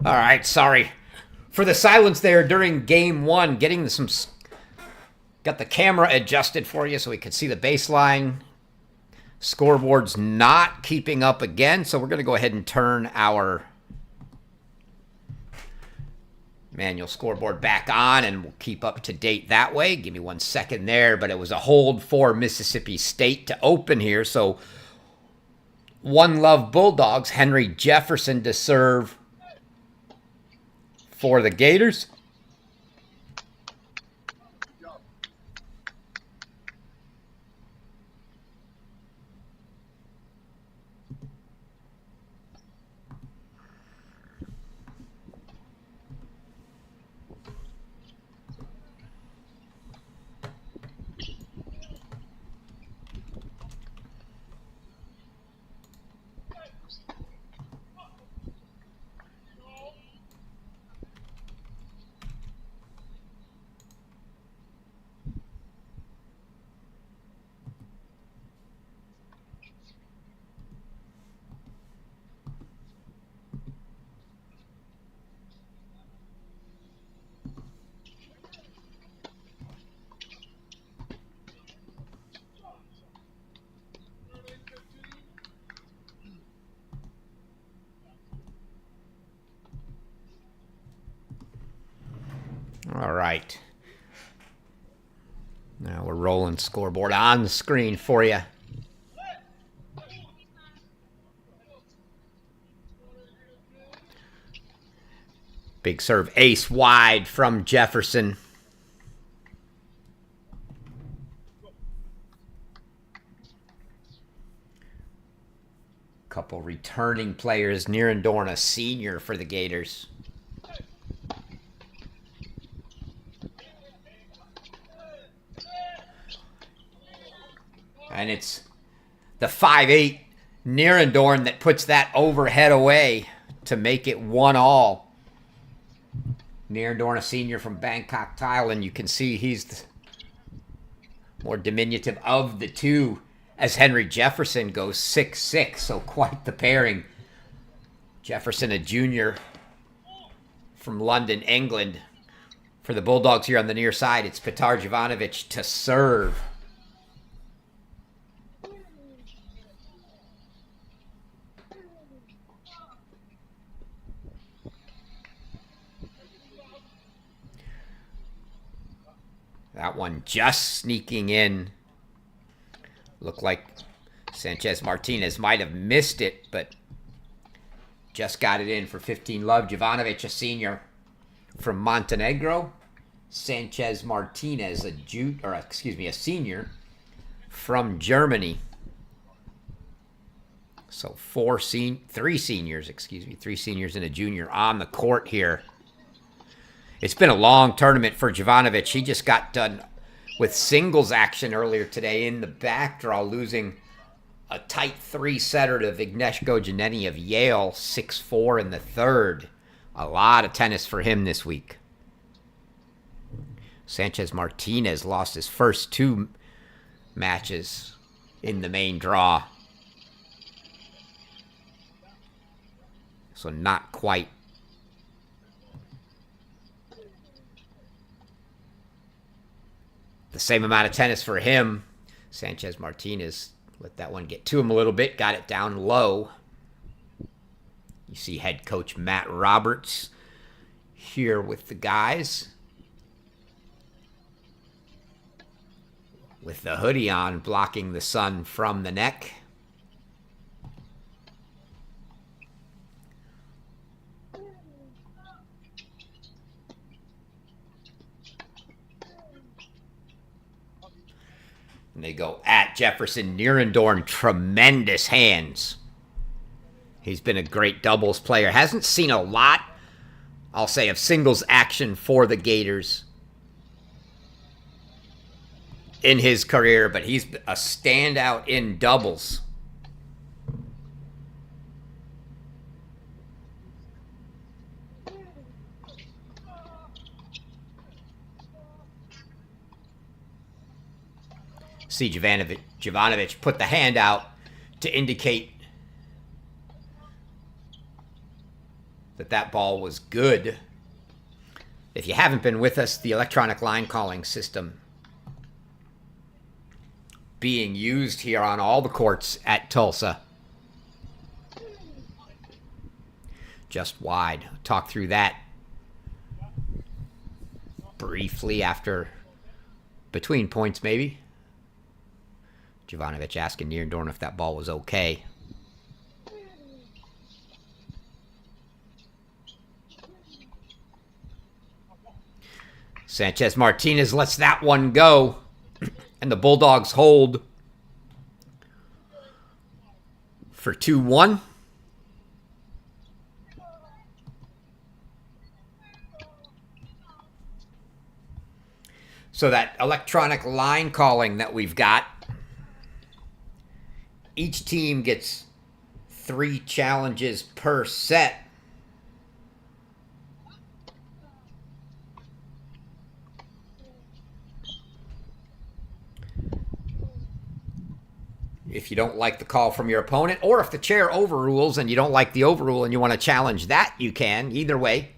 All right, sorry for the silence there during game one. Getting some, got the camera adjusted for you so we could see the baseline. Scoreboard's not keeping up again, so we're going to go ahead and turn our manual scoreboard back on, and we'll keep up to date that way. Give me 1 second there, but it was a hold for Mississippi State to open here. So One Love Bulldogs, Henry Jefferson to serve for the Gators. All right. Now we're rolling scoreboard on the screen for you. Big serve ace wide from Jefferson. Couple returning players. Nierendorn, a senior for the Gators. And it's the 5'8" Nierendorn that puts that overhead away to make it 1-all. Nierendorn, a senior from Bangkok, Thailand. You can see he's the more diminutive of the two, as Henry Jefferson goes 6'6", so quite the pairing. Jefferson, a junior from London, England. For the Bulldogs here on the near side, it's Petar Jovanovic to serve. That one just sneaking in. Looked like Sanchez Martinez might have missed it, but just got it in for 15 love. Jovanovic, a senior from Montenegro. Sanchez Martinez, a senior from Germany. So three seniors and a junior on the court here. It's been a long tournament for Jovanovic. He just got done with singles action earlier today in the back draw, losing a tight 3-setter to Vignesh Gojaneni of Yale, 6-4 in the third. A lot of tennis for him this week. Sanchez Martinez lost his first 2 matches in the main draw. So not quite the same amount of tennis for him. Sanchez Martinez let that one get to him a little bit, got it down low. You see head coach Matt Roberts here with the guys, with the hoodie on, blocking the sun from the neck. And they go at Jefferson. Nierendorn, tremendous hands. He's been a great doubles player. Hasn't seen a lot, I'll say, of singles action for the Gators in his career, but he's a standout in doubles. See Jovanovic put the hand out to indicate that ball was good. If you haven't been with us, the electronic line calling system being used here on all the courts at Tulsa. Just wide. Talk through that briefly after, between points maybe. Jovanovic asking Nierendorn if that ball was okay. Sanchez Martinez lets that one go. And the Bulldogs hold for 2-1. So that electronic line calling that we've got, each team gets 3 challenges per set. If you don't like the call from your opponent, or if the chair overrules and you don't like the overrule and you want to challenge that, you can. Either way,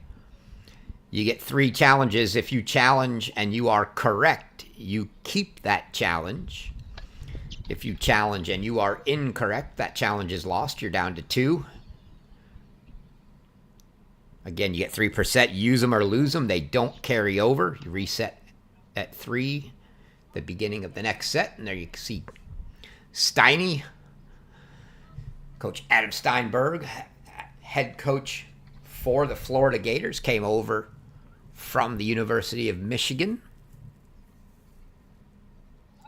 you get 3 challenges. If you challenge and you are correct, you keep that challenge. If you challenge and you are incorrect, that challenge is lost. You're down to 2. Again, you get 3 per set. Use them or lose them. They don't carry over. You reset at 3, the beginning of the next set. And there you can see Steiny, Coach Adam Steinberg, head coach for the Florida Gators, came over from the University of Michigan.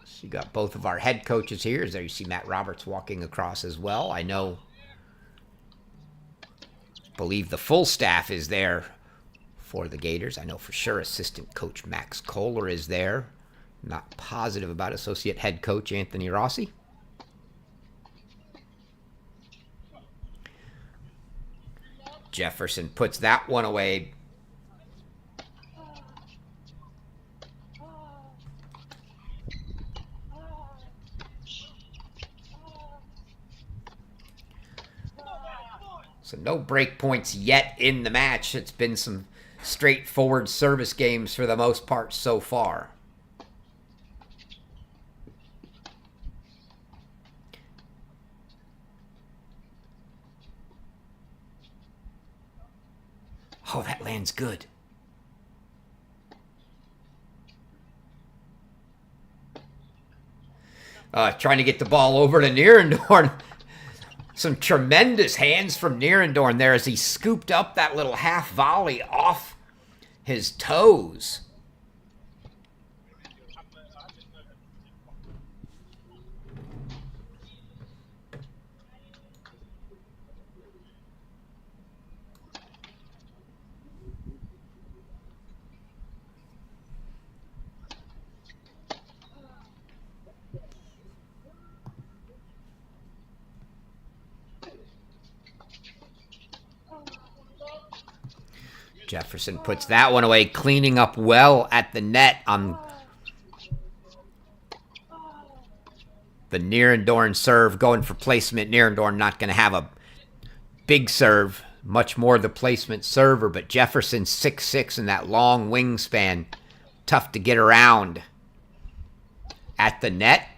So you got both of our head coaches here. There you see Matt Roberts walking across as well. I believe the full staff is there for the Gators. I know for sure assistant coach Max Kohler is there. Not positive about associate head coach Anthony Rossi. Jefferson puts that one away. So no break points yet in the match. It's been some straightforward service games for the most part so far. Oh, that lands good. Trying to get the ball over to Nierendorn. Some tremendous hands from Nierendorn there as he scooped up that little half volley off his toes. Jefferson puts that one away, cleaning up well at the net on the Nierendorn serve, going for placement. Nierendorn not going to have a big serve, much more the placement server, but Jefferson 6'6" in that long wingspan. Tough to get around at the net.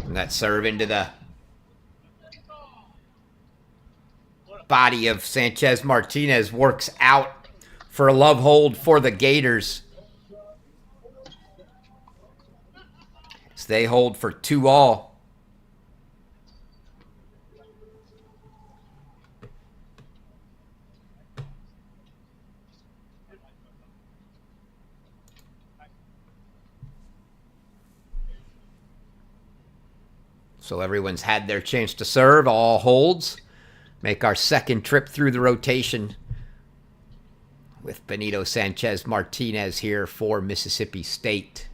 And that serve into the body of Sanchez Martinez works out for a love hold for the Gators. So they hold for 2-all. So everyone's had their chance to serve, all holds. Make our second trip through the rotation with Benito Sanchez Martinez here for Mississippi State.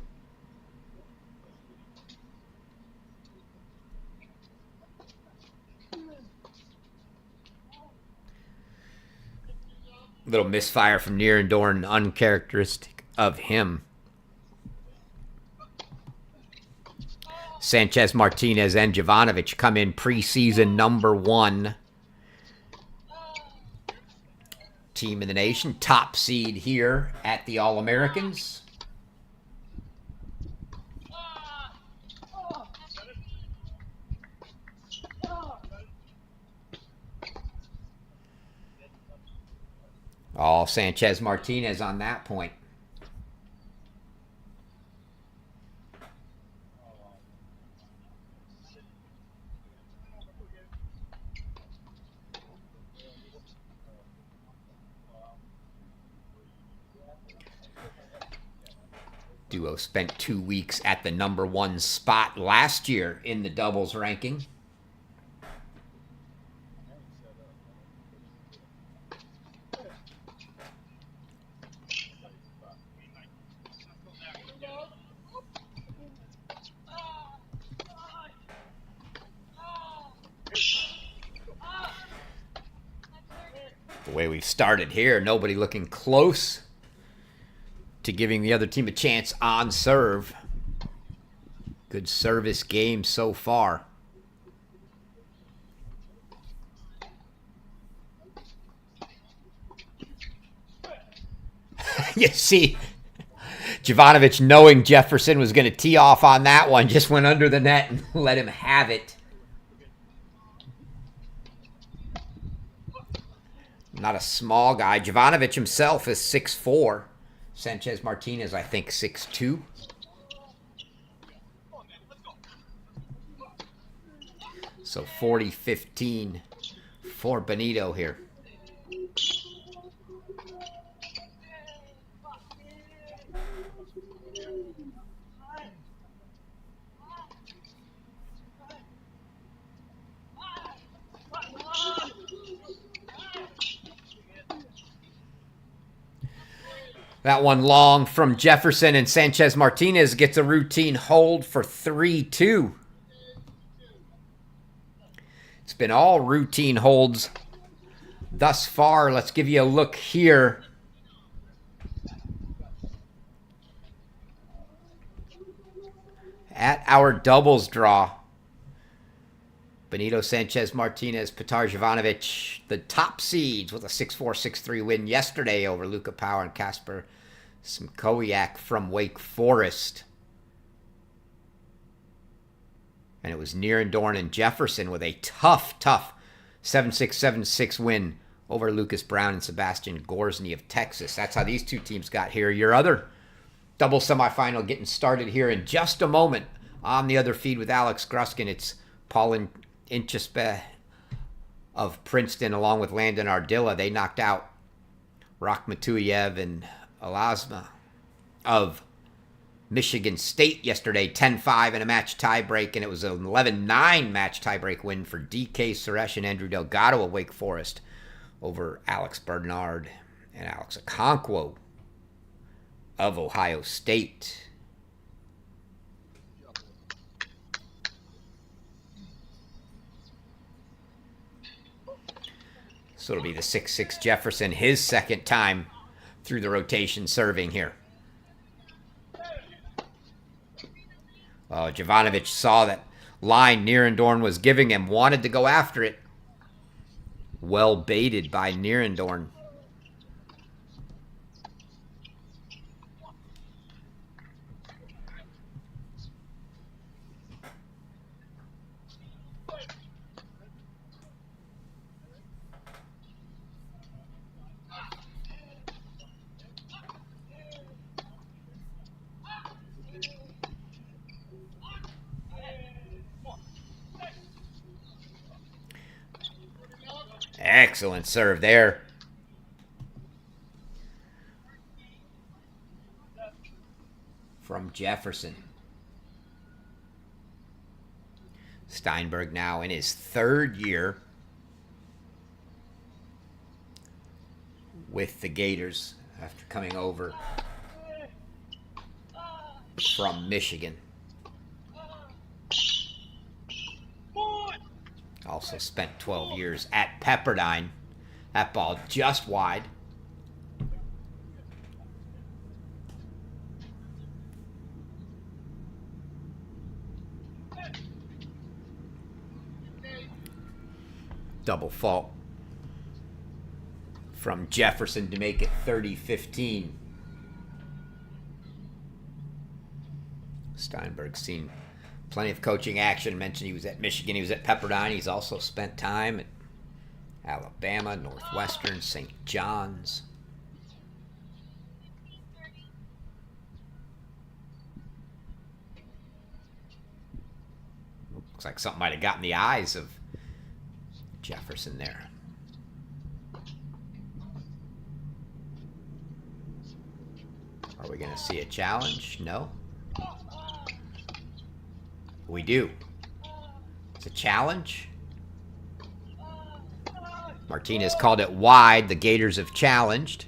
Little misfire from Nierendorn, uncharacteristic of him. Sanchez Martinez and Jovanovic come in preseason #1 team in the nation. Top seed here at the All-Americans. All Sanchez Martinez on that point. Duo spent 2 weeks at the #1 spot last year in the doubles ranking. The way we've started here, nobody looking close to giving the other team a chance on serve. Good service game so far. You see, Jovanovic, knowing Jefferson was going to tee off on that one, just went under the net and let him have it. Not a small guy. Jovanovic himself is 6'4". Sanchez Martinez, I think, 6'2". So 40-15 for Benito here. That one long from Jefferson, and Sanchez Martinez gets a routine hold for 3-2. It's been all routine holds thus far. Let's give you a look here. At our doubles draw. Benito, Sanchez Martinez, Petar Jovanovic, the top seeds with a 6-4, 6-3 win yesterday over Luka Power and Kasper Smkowiak from Wake Forest. And it was Nierendorn and Jefferson with a tough 7-6, 7-6 win over Lucas Brown and Sebastian Gorzny of Texas. That's how these two teams got here. Your other double semifinal getting started here in just a moment. On the other feed with Alex Gruskin, it's Paul Inchespe of Princeton along with Landon Ardilla. They knocked out Rakhmatuyev and Alasma of Michigan State yesterday, 10-5 in a match tiebreak, and it was an 11-9 match tiebreak win for DK Suresh and Andrew Delgado of Wake Forest over Alex Bernard and Alex Okonkwo of Ohio State. So it'll be the 6-6 Jefferson, his second time through the rotation serving here. Jovanovic saw that line Nierendorn was giving him, wanted to go after it. Well baited by Nierendorn. Excellent serve there. From Jefferson. Steinberg now in his third year with the Gators after coming over from Michigan. Also spent 12 years at Pepperdine. That ball just wide. Double fault from Jefferson to make it 30-15. Steinberg's seen plenty of coaching action. Mentioned he was at Michigan. He was at Pepperdine. He's also spent time at Alabama, Northwestern, St. John's. Looks like something might have gotten the eyes of Jefferson there. Are we going to see a challenge? No. We do. It's a challenge. Martinez called it wide. The Gators have challenged.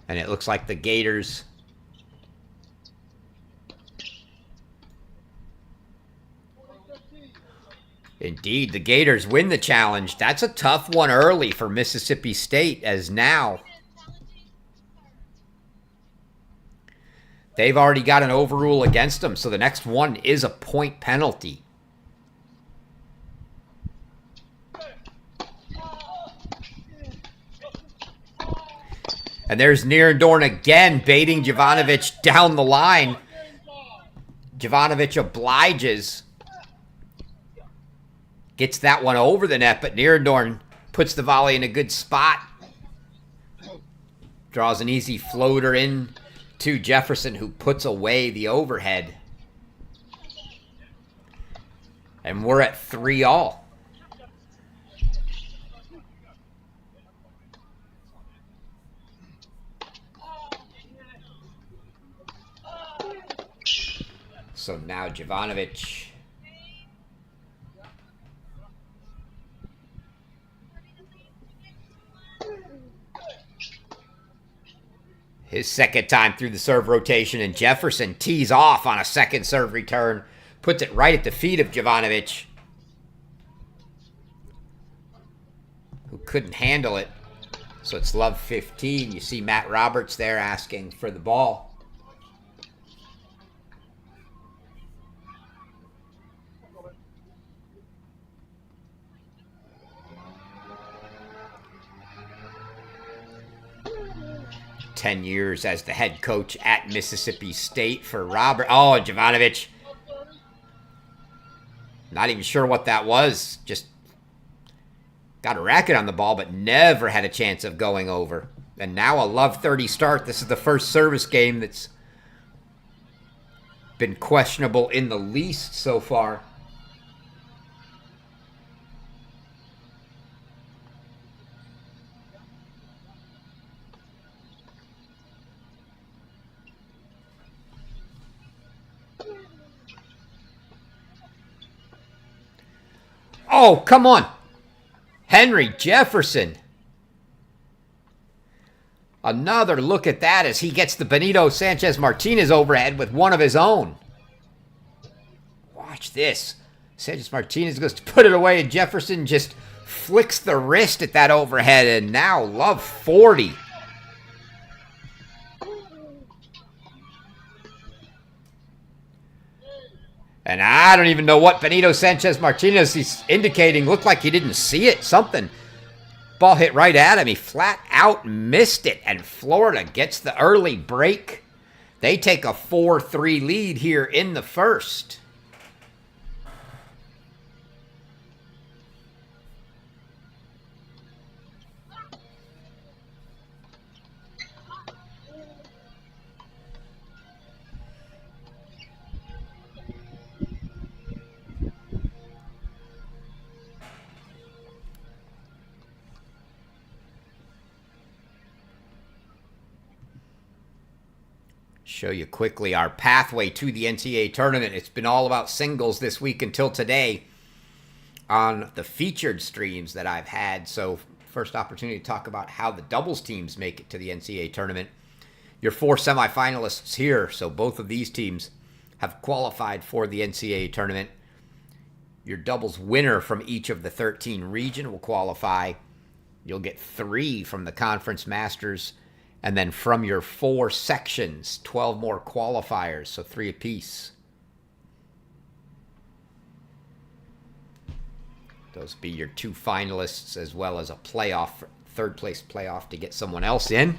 And it looks like the Gators indeed, the Gators win the challenge. That's a tough one early for Mississippi State, as now they've already got an overrule against them, so the next one is a point penalty. And there's Nierendorn again, baiting Jovanovic down the line. Jovanovic obliges. Gets that one over the net, but Nierendorn puts the volley in a good spot. Draws an easy floater in to Jefferson, who puts away the overhead. And we're at 3-all. So now Jovanovic his second time through the serve rotation, and Jefferson tees off on a second serve return, puts it right at the feet of Jovanovic, who couldn't handle it. So it's love 15. You see Matt Roberts there asking for the ball. Ten years as the head coach at Mississippi State for Robert. Oh, Jovanovic. Not even sure what that was. Just got a racket on the ball, but never had a chance of going over. And now a love 30 start. This is the first service game that's been questionable in the least so far. Oh, come on. Henry Jefferson. Another look at that as he gets the Benito Sanchez Martinez overhead with one of his own. Watch this. Sanchez Martinez goes to put it away, and Jefferson just flicks the wrist at that overhead, and now love 40. And I don't even know what Benito Sanchez Martinez is indicating. Looked like he didn't see it. Something. Ball hit right at him. He flat out missed it. And Florida gets the early break. They take a 4-3 lead here in the first. Show you quickly our pathway to the NCAA tournament. It's been all about singles this week until today on the featured streams that I've had. So first opportunity to talk about how the doubles teams make it to the NCAA tournament. Your 4 semifinalists here. So both of these teams have qualified for the NCAA tournament. Your doubles winner from each of the 13 region will qualify. You'll get 3 from the Conference Masters, and then from your 4 sections, 12 more qualifiers, so 3 apiece. Those be your 2 finalists, as well as a playoff, 3rd place playoff to get someone else in.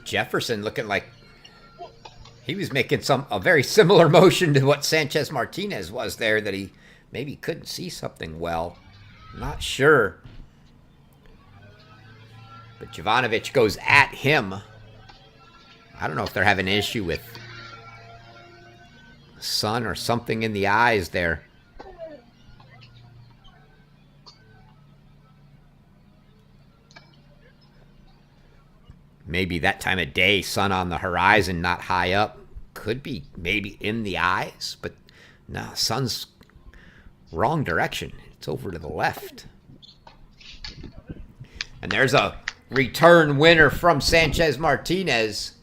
Jefferson looking like he was making a very similar motion to what Sanchez Martinez was there, that he maybe couldn't see something well. Not sure. But Jovanovic goes at him. I don't know if they're having an issue with sun or something in the eyes there. Maybe that time of day, sun on the horizon, not high up. Could be maybe in the eyes, but no, sun's wrong direction. It's over to the left. And there's a return winner from Sanchez Martinez.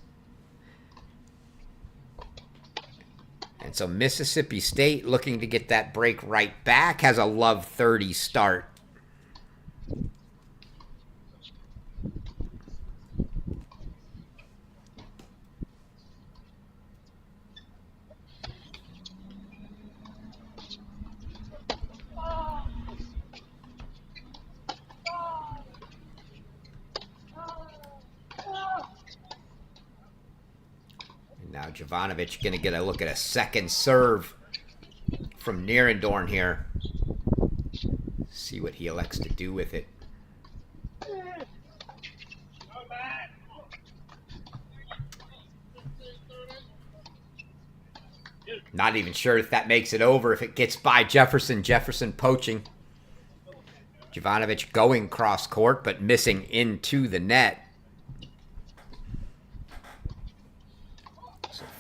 And so Mississippi State, looking to get that break right back, has a love 30 start. Now Jovanovic going to get a look at a second serve from Nierendorn here. See what he elects to do with it. Not even sure if that makes it over. If it gets by Jefferson, Jefferson poaching. Jovanovic going cross court, but missing into the net.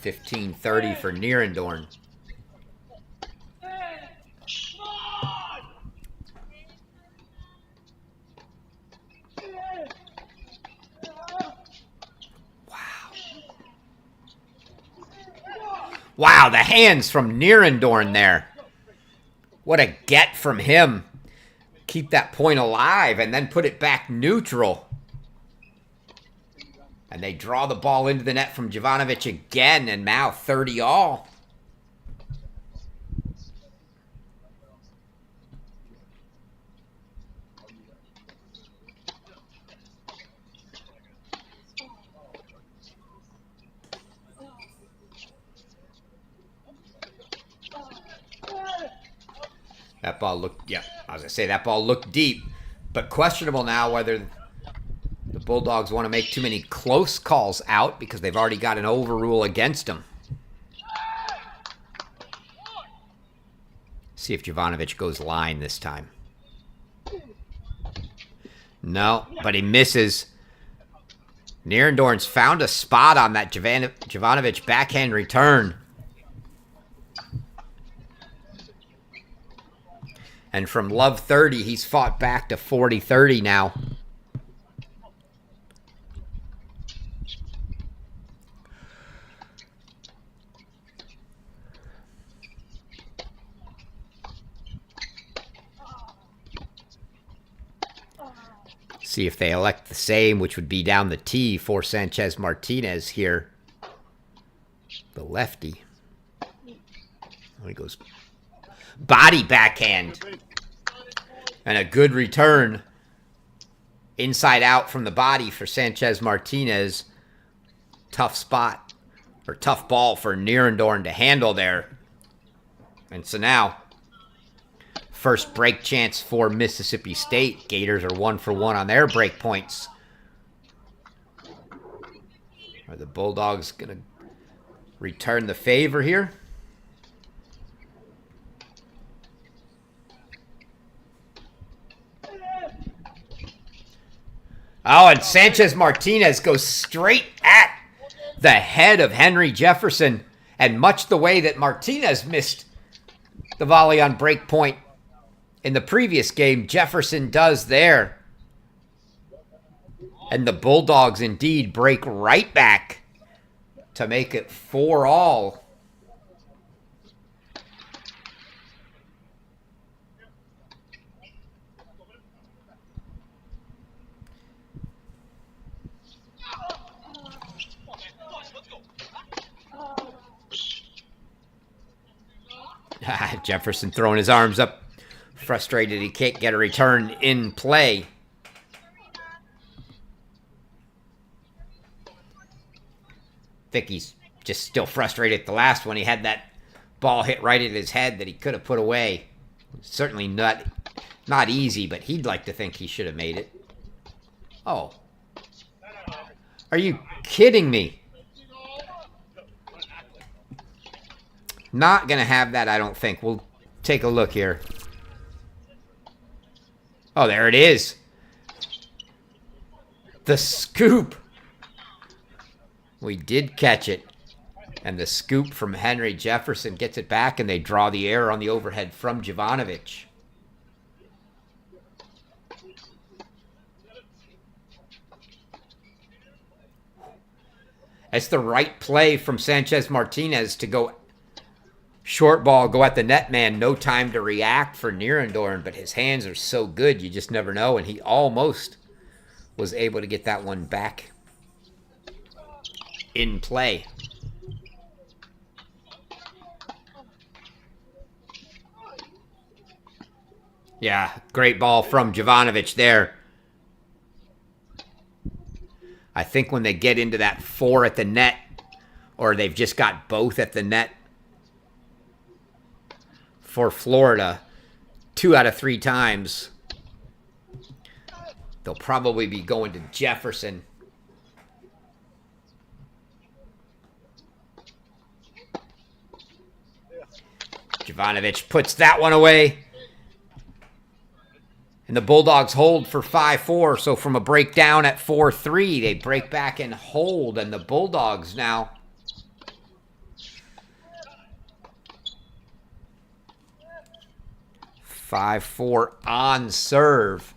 15-30 for Nierendorn. Wow, the hands from Nierendorn there. What a get from him. Keep that point alive and then put it back neutral. And they draw the ball into the net from Jovanovic again, and now 30 all. That ball looked, yeah, I was going to say that ball looked deep, but questionable now whether the Bulldogs want to make too many close calls out because they've already got an overrule against them. See if Jovanovic goes line this time. No, but he misses. Nierendorn's found a spot on that Jovanovic backhand return. And from love 30, he's fought back to 40-30 now. See if they elect the same, which would be down the tee for Sanchez Martinez here. The lefty. Oh, he goes body backhand. And a good return inside out from the body for Sanchez Martinez. Tough spot, or tough ball for Nierendorn to handle there. And so now, first break chance for Mississippi State. Gators are 1 for 1 on their break points. Are the Bulldogs going to return the favor here? Oh, and Sanchez Martinez goes straight at the head of Henry Jefferson. And much the way that Martinez missed the volley on break point in the previous game, Jefferson does there. And the Bulldogs indeed break right back to make it 4-all. Jefferson throwing his arms up, frustrated he can't get a return in play. I think he's just still frustrated at the last one. He had that ball hit right at his head that he could have put away. Certainly not easy, but he'd like to think he should have made it. Oh. Are you kidding me? Not going to have that, I don't think. We'll take a look here. Oh, there it is. The scoop. We did catch it. And the scoop from Henry Jefferson gets it back, and they draw the error on the overhead from Jovanovic. That's the right play from Sanchez Martinez to go short ball, go at the net man. No time to react for Nierendorn, but his hands are so good, you just never know. And he almost was able to get that one back in play. Yeah, great ball from Jovanovic there. I think when they get into that 4 at the net, or they've just got both at the net for Florida, 2 out of 3 times, they'll probably be going to Jefferson. Jovanovic puts that one away. And the Bulldogs hold for 5-4. So from a breakdown at 4-3, they break back and hold. And the Bulldogs now (5-4) on serve.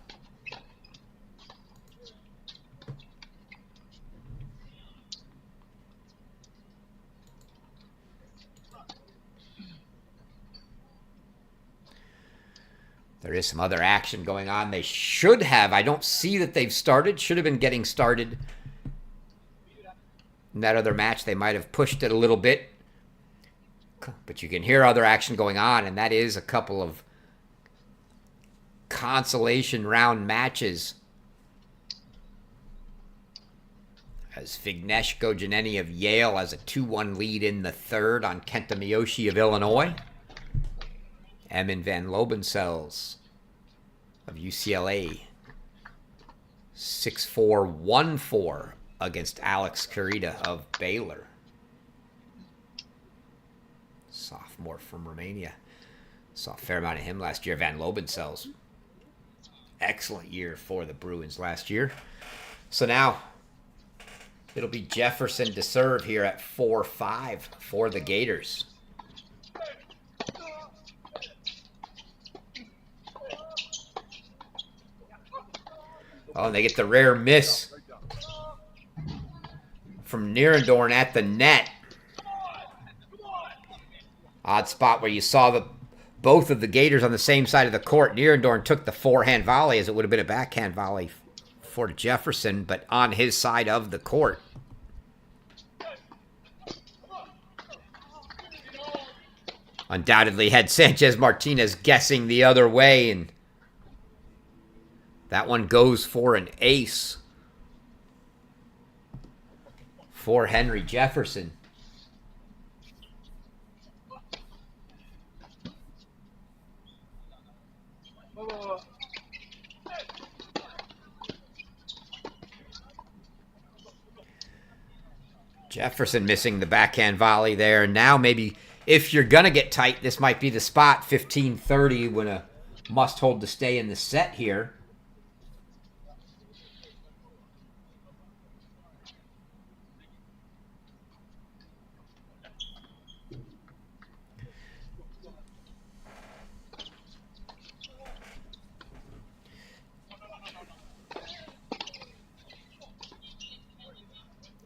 There is some other action going on. They should have. I don't see that they've started. Should have been getting started. In that other match, they might have pushed it a little bit. But you can hear other action going on, and that is a couple of consolation round matches. As Vignesh Gojaneni of Yale has a 2-1 lead in the third on Kenta Miyoshi of Illinois. Emin Van Lobensel's of UCLA. 6-4, 1-4 against Alex Carita of Baylor. Sophomore from Romania. Saw a fair amount of him last year. Van Lobensel's excellent year for the Bruins last year. So now it'll be Jefferson to serve here at 4-5 for the Gators. Oh, and they get the rare miss from Nierendorn at the net. Odd spot where you saw both of the Gators on the same side of the court. Nierendorn took the forehand volley, as it would have been a backhand volley for Jefferson, but on his side of the court. Undoubtedly had Sanchez Martinez guessing the other way, and that one goes for an ace for Henry Jefferson. Jefferson missing the backhand volley there. Now maybe if you're going to get tight, this might be the spot. 15-30 when a must hold to stay in the set here.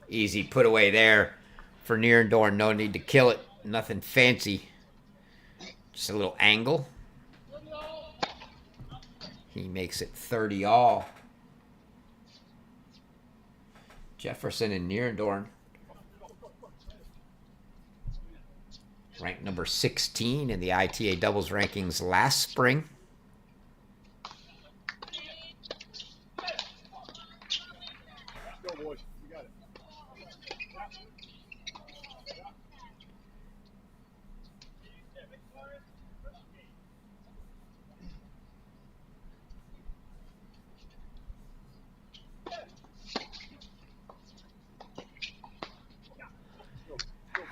Easy put away there for Nierendorn. No need to kill it. Nothing fancy. Just a little angle. He makes it 30 all. Jefferson and Nierendorn. Ranked number 16 in the ITA doubles rankings last spring.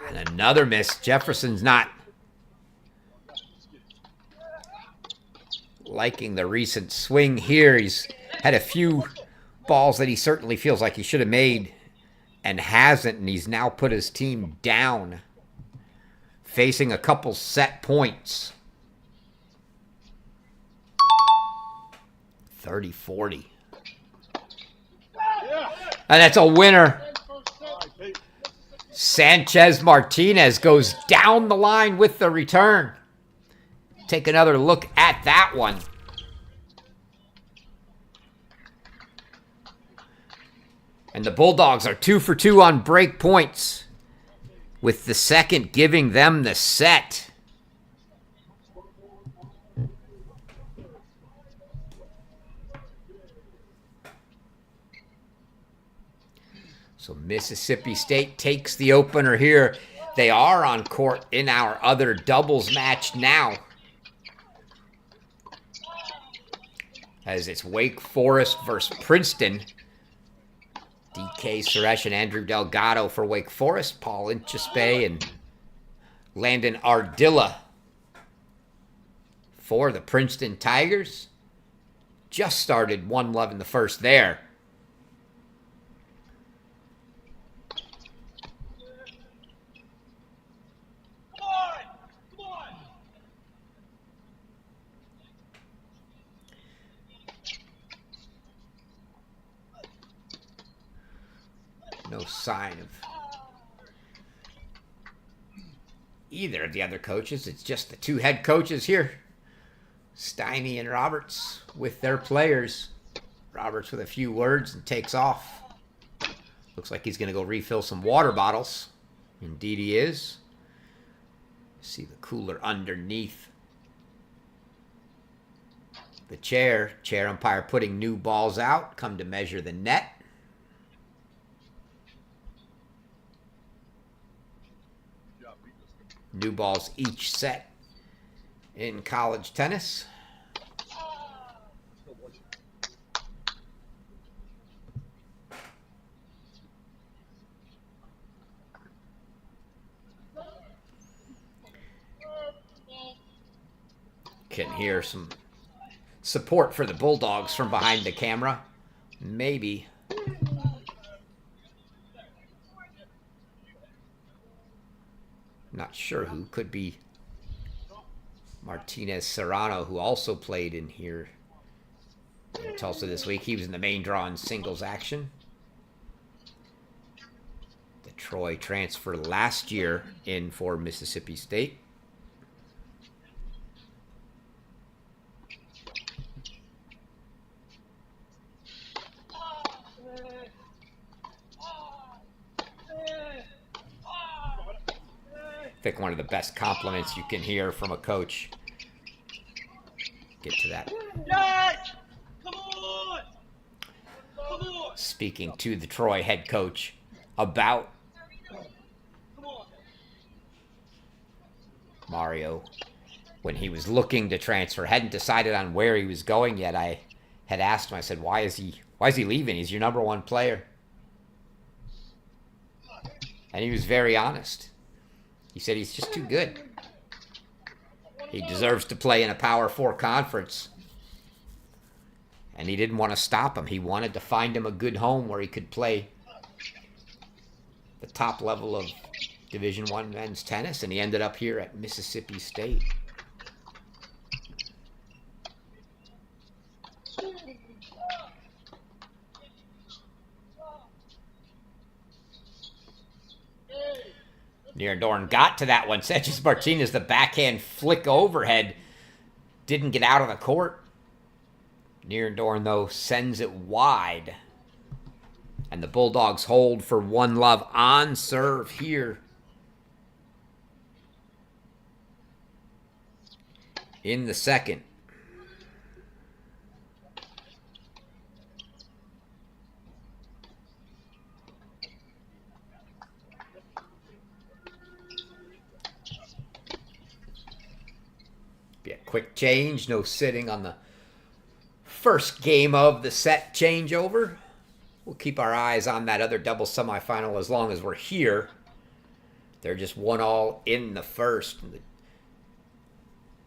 And another miss. Jefferson's not liking the recent swing here. He's had a few balls that he certainly feels like he should have made and hasn't, and he's now put his team down, facing a couple set points. 30-40. And that's a winner. Sanchez Martinez goes down the line with the return. Take another look at that one. And the Bulldogs are 2 for 2 on break points, with the second giving them the set. So Mississippi State takes the opener here. They are on court in our other doubles match now, as it's Wake Forest versus Princeton. DK Suresh and Andrew Delgado for Wake Forest. Paul Inchespe and Landon Ardilla for the Princeton Tigers. Just started 1-love in the first there. No sign of either of the other coaches. It's just the two head coaches here, Steiny and Roberts, with their players. Roberts with a few words and takes off. Looks like he's going to go refill some water bottles. Indeed he is. See the cooler underneath the chair. Chair umpire putting new balls out. Come to measure the net. New balls each set in college tennis. Can hear some support for the Bulldogs from behind the camera. Maybe. Not sure who. Could be Martinez Serrano, who also played in here in Tulsa this week. He was in the main draw in singles action. The Troy transfer last year in for Mississippi State. I think one of the best compliments you can hear from a coach. Get to that. Yes! Come on! Come on! Speaking to the Troy head coach about Mario when he was looking to transfer. Hadn't decided on where he was going yet. I had asked him, I said, why is he leaving? He's your number one player. And he was very honest. He said he's just too good. He deserves to play in a Power 4 conference. And he didn't want to stop him. He wanted to find him a good home where he could play the top level of Division I men's tennis. And he ended up here at Mississippi State. Nierendorn got to that one. Sanchez Martinez, the backhand flick overhead, didn't get out of the court. Nierendorn, though, sends it wide. And the Bulldogs hold for 1-love on serve here in the second. Be a quick change, no sitting on the first game of the set changeover. We'll keep our eyes on that other double semifinal as long as we're here. They're just 1-all in the first. The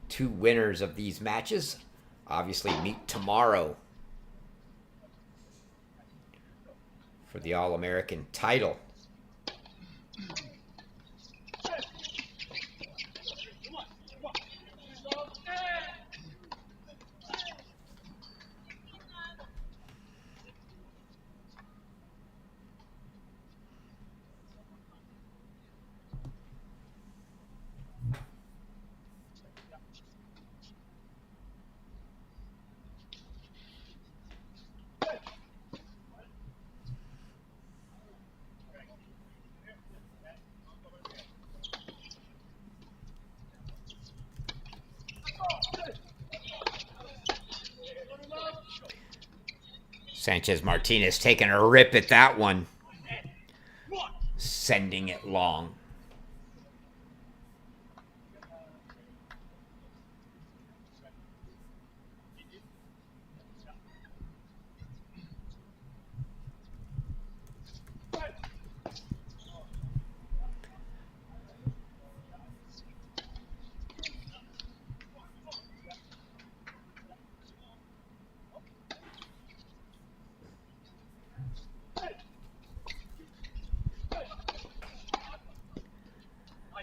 two winners of these matches obviously meet tomorrow for the All-American title. Sanchez Martinez taking a rip at that one, sending it long.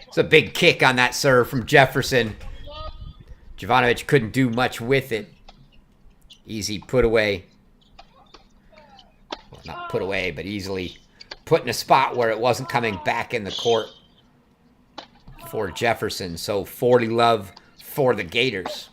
It's a big kick on that serve from Jefferson. Jovanovic couldn't do much with it. Easy put away. Well, not put away, but easily put in a spot where it wasn't coming back in the court for Jefferson. So 40-love for the Gators.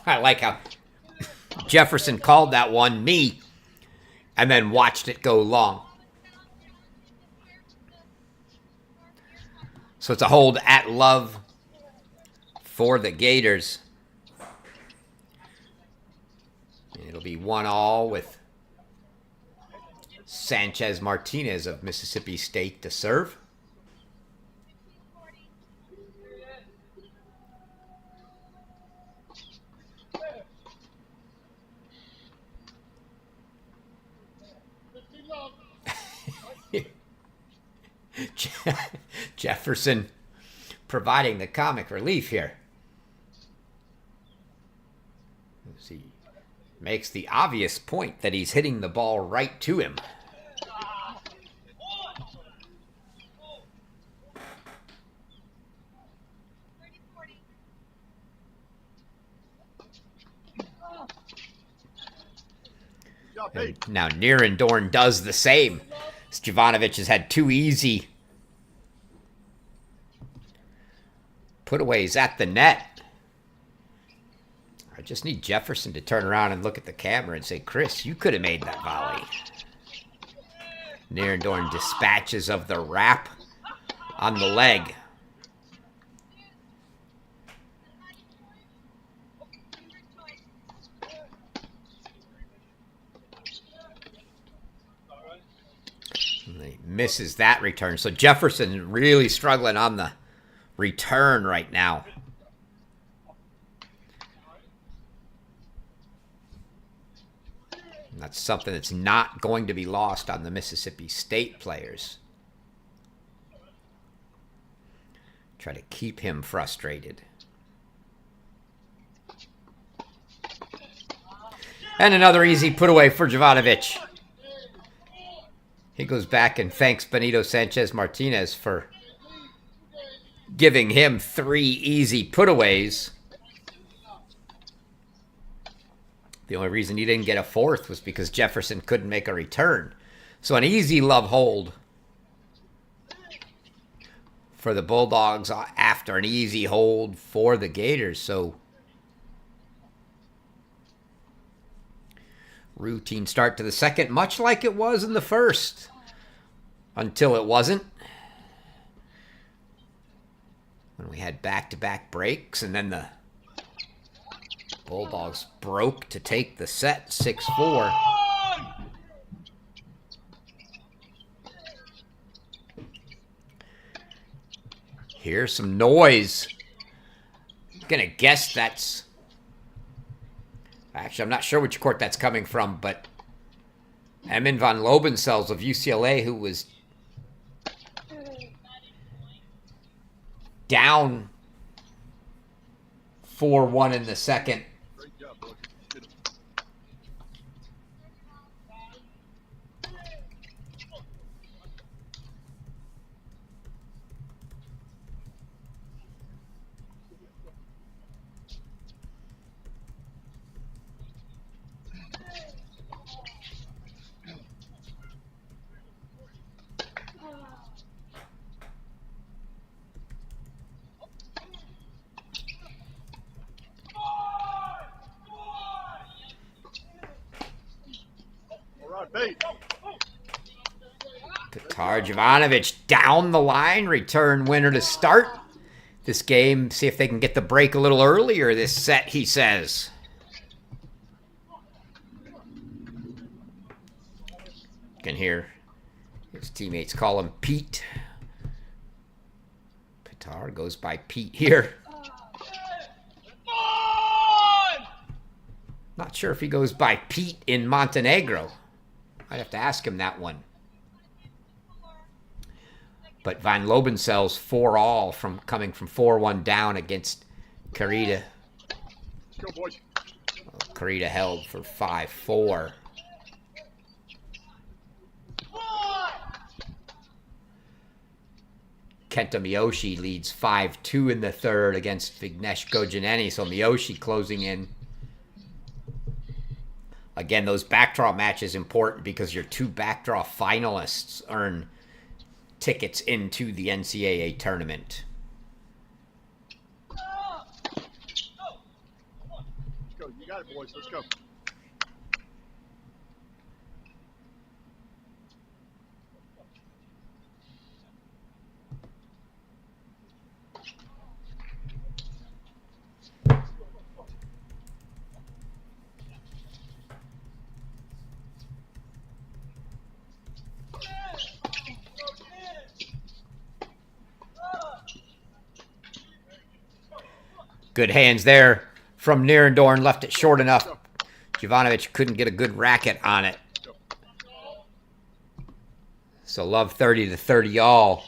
I like how Jefferson called that one, me, and then watched it go long. So it's a hold at love for the Gators. It'll be 1-all with Sanchez Martinez of Mississippi State to serve. Jefferson providing the comic relief here. He makes the obvious point that he's hitting the ball right to him. And now Nierendorn does the same. Jovanovic has had two easy putaways at the net. I just need Jefferson to turn around and look at the camera and say, Chris, you could have made that volley. Nierendorn dispatches of the wrap on the leg. He misses that return. So Jefferson really struggling on the return right now. And that's something that's not going to be lost on the Mississippi State players. Try to keep him frustrated. And another easy put away for Jovanovic. He goes back and thanks Benito Sanchez Martinez for giving him 3 easy putaways. The only reason he didn't get a 4th was because Jefferson couldn't make a return. So an easy love hold for the Bulldogs after an easy hold for the Gators. So routine start to the second, much like it was in the first, until it wasn't. When we had back-to-back breaks, and then the Bulldogs broke to take the set 6-4. Here's some noise. I'm gonna guess that's... Actually, I'm not sure which court that's coming from, but Emin van Lobensel's of UCLA, who was down 4-1 in the second. Petar Jovanovic down the line, return winner to start this game. See if they can get the break a little earlier this set, he says. You can hear his teammates call him Pete. Petar goes by Pete here. Not sure if he goes by Pete in Montenegro. I'd have to ask him that one. But Van Lobensel's 4-all from coming from 4-1 down against Carita. Carita held for 5-4. Kenta Miyoshi leads 5-2 in the third against Vignesh Gojaneni. So Miyoshi closing in. Again, those backdraw matches important because your 2 backdraw finalists earn tickets into the NCAA tournament. Let's go. You got it, boys. Let's go. Good hands there from Nierendorn. Left it short enough. Jovanovic couldn't get a good racket on it. So love 30-30 all.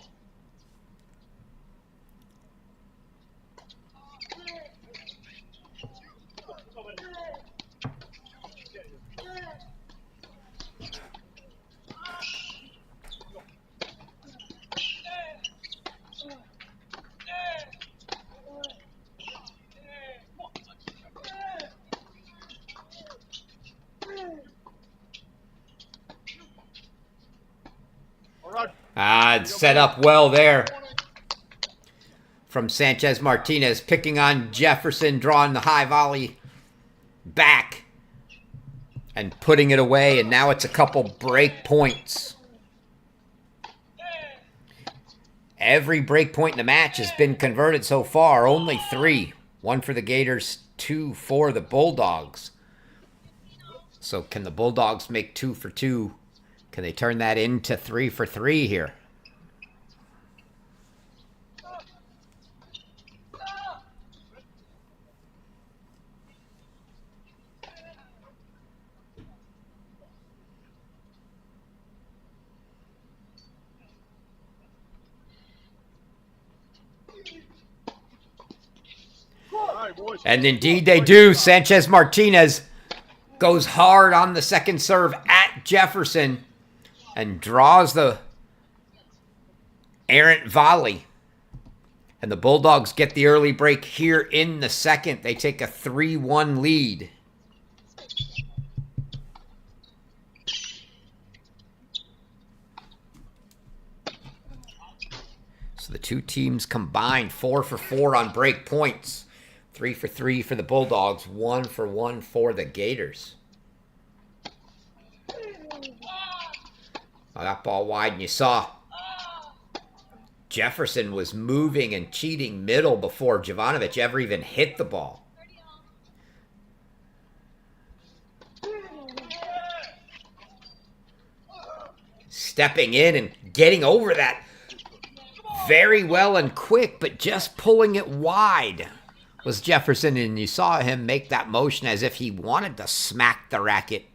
Set up well there from Sanchez Martinez, picking on Jefferson, drawing the high volley back and putting it away, and now it's a couple break points. Every break point in the match has been converted so far, only 3. 1 for the Gators, 2 for the Bulldogs. So can the Bulldogs make 2 for 2? Can they turn that into 3 for 3 here? And indeed they do. Sanchez Martinez Goes hard on the second serve at Jefferson and draws the errant volley. And the Bulldogs get the early break here in the second. They take a 3-1 lead. So the two teams combined 4 for 4 on break points. 3 for 3 for the Bulldogs, 1 for 1 for the Gators. Oh, that ball wide, and you saw Jefferson was moving and cheating middle before Jovanovic ever even hit the ball. Stepping in and getting over that very well and quick, but just pulling it wide was Jefferson, and you saw him make that motion as if he wanted to smack the racket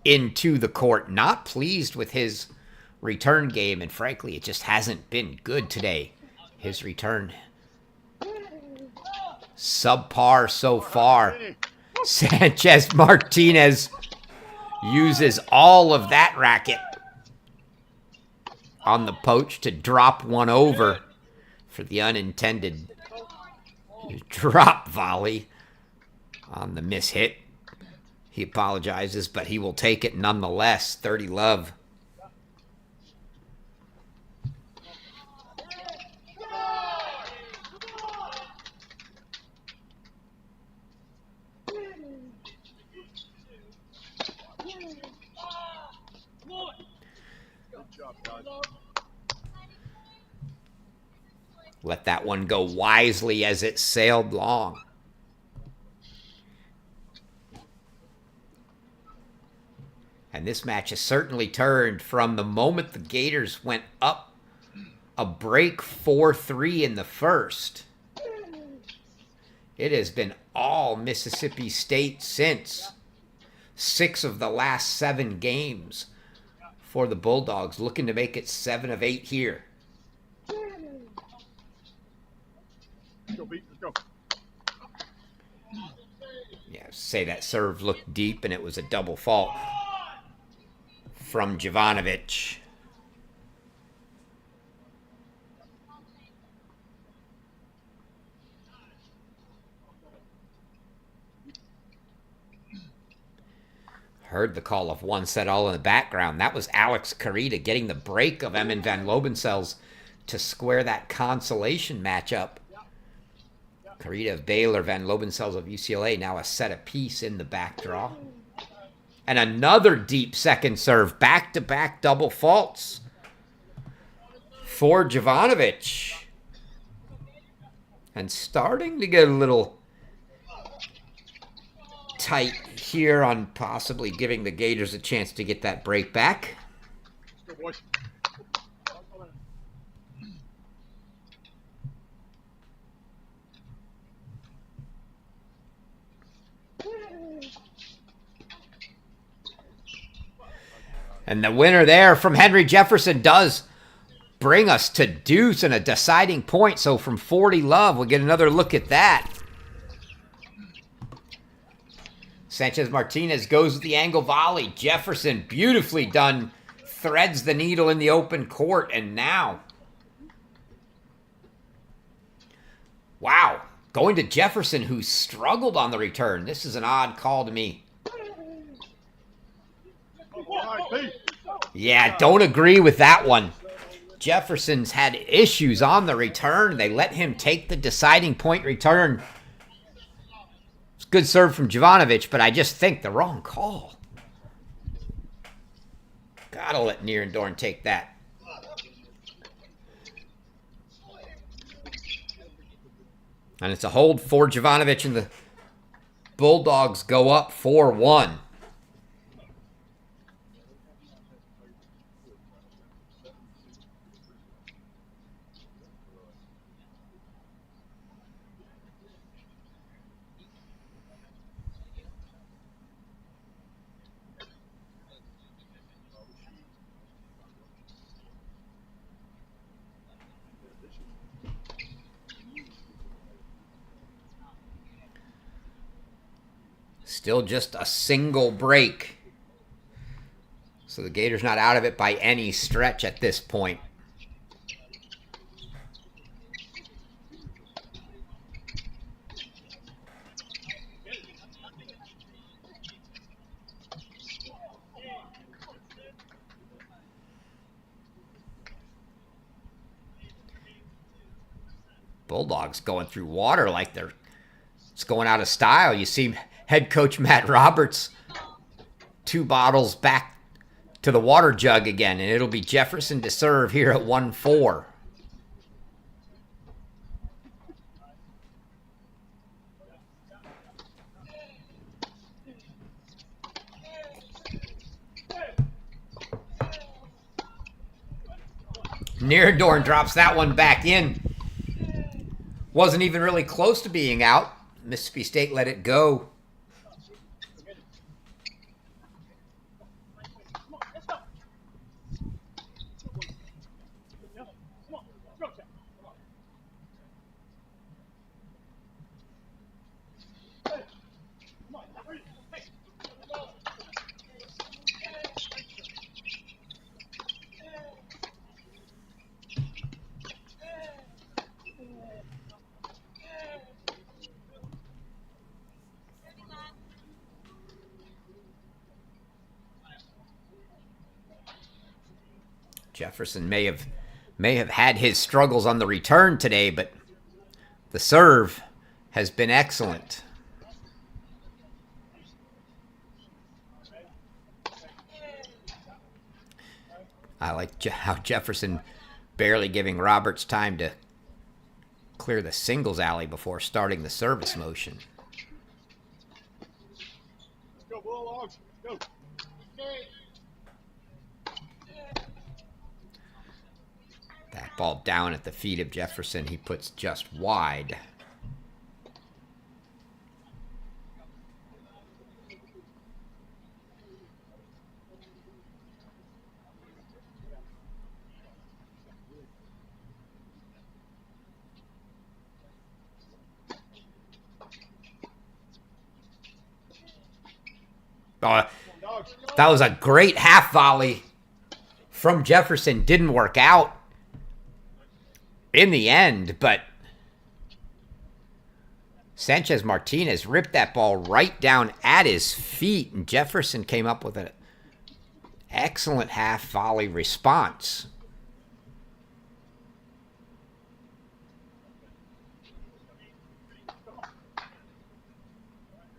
into the court. Not pleased with his return game, and frankly, it just hasn't been good today. His return subpar so far. Sanchez Martinez uses all of that racket on the poach to drop one over for the unintended drop volley on the miss hit. He apologizes, but he will take it nonetheless. 30 love. Let that one go wisely as it sailed long. And this match has certainly turned from the moment the Gators went up a break 4-3 in the first. It has been all Mississippi State since. 6 of the last 7 games for the Bulldogs, looking to make it 7 of 8 here. Yeah, say that serve looked deep, and it was a double fault from Jovanovic. Heard the call of 1 set all in the background. That was Alex Carita getting the break of Emin van Lobensels to square that consolation matchup. Carita of Baylor, Van Lobensels of UCLA, now a set apiece in the back draw. And another deep second serve. Back-to-back double faults for Jovanovic. And starting to get a little tight here on possibly giving the Gators a chance to get that break back. And the winner there from Henry Jefferson does bring us to deuce and a deciding point. So from 40 love, we'll get another look at that. Sanchez Martinez goes with the angle volley. Jefferson, beautifully done, threads the needle in the open court. And now, wow, going to Jefferson, who struggled on the return. This is an odd call to me. Yeah, don't agree with that one. Jefferson's had issues on the return. They let him take the deciding point return. It's a good serve from Jovanovic, but I just think the wrong call. Gotta let Nierendorn take that. And it's a hold for Jovanovic, and the Bulldogs go up 4-1. Still just a single break. So the Gators not out of it by any stretch at this point. Bulldogs going through water like it's going out of style. You see head coach Matt Roberts 2 bottles back to the water jug again, and it'll be Jefferson to serve here at 1-4. Nierendoorn drops that one back in. Wasn't even really close to being out. Mississippi State let it go. Jefferson may have had his struggles on the return today, but the serve has been excellent. I like how Jefferson barely giving Roberts time to clear the singles alley before starting the service motion. Let's go, Bulldogs. Let's go. That ball down at the feet of Jefferson. He puts just wide. That was a great half volley from Jefferson. Didn't work out in the end, but Sanchez Martinez ripped that ball right down at his feet, and Jefferson came up with an excellent half volley response.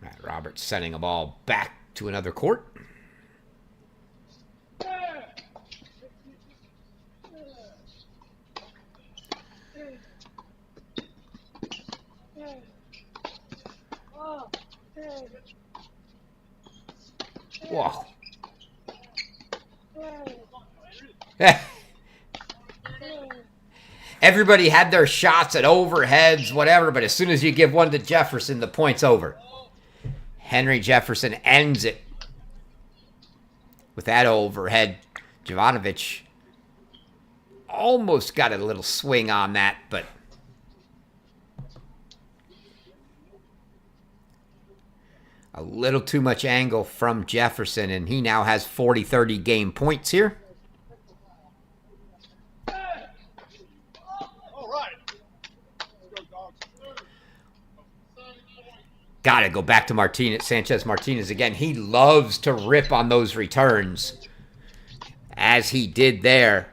Matt Roberts sending a ball back to another court. Whoa. Everybody had their shots at overheads, whatever, but as soon as you give one to Jefferson, the point's over. Henry Jefferson ends it with that overhead. Jovanovic almost got a little swing on that, but a little too much angle from Jefferson, and he now has 40-30 game points here. Got to go back to Martinez, Sanchez Martinez again. He loves to rip on those returns, as he did there.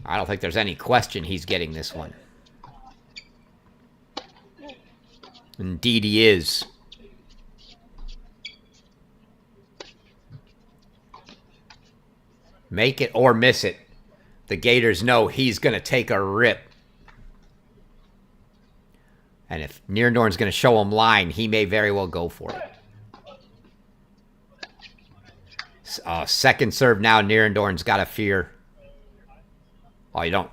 I don't think there's any question he's getting this one. Indeed he is. Make it or miss it. The Gators know he's going to take a rip. And if Nierendoorn's going to show him line, he may very well go for it. Second serve now. Nierendoorn's got to fear. Oh, you don't.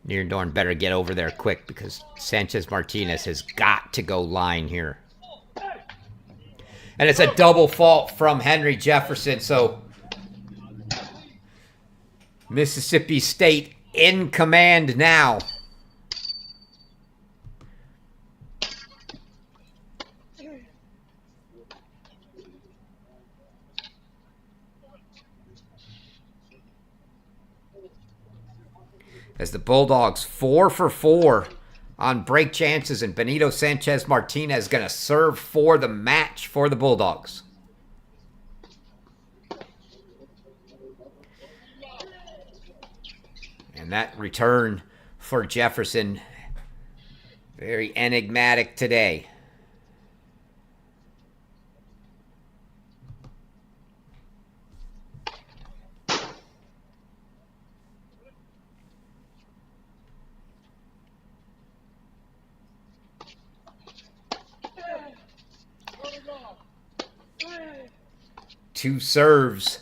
Nierendoorn better get over there quick because Sanchez Martinez has got to go line here. And it's a double fault from Henry Jefferson. So Mississippi State in command now. as the Bulldogs 4 for 4 on break chances, and Benito Sanchez Martinez going to serve for the match for the Bulldogs. And that return for Jefferson, very enigmatic today. Two serves,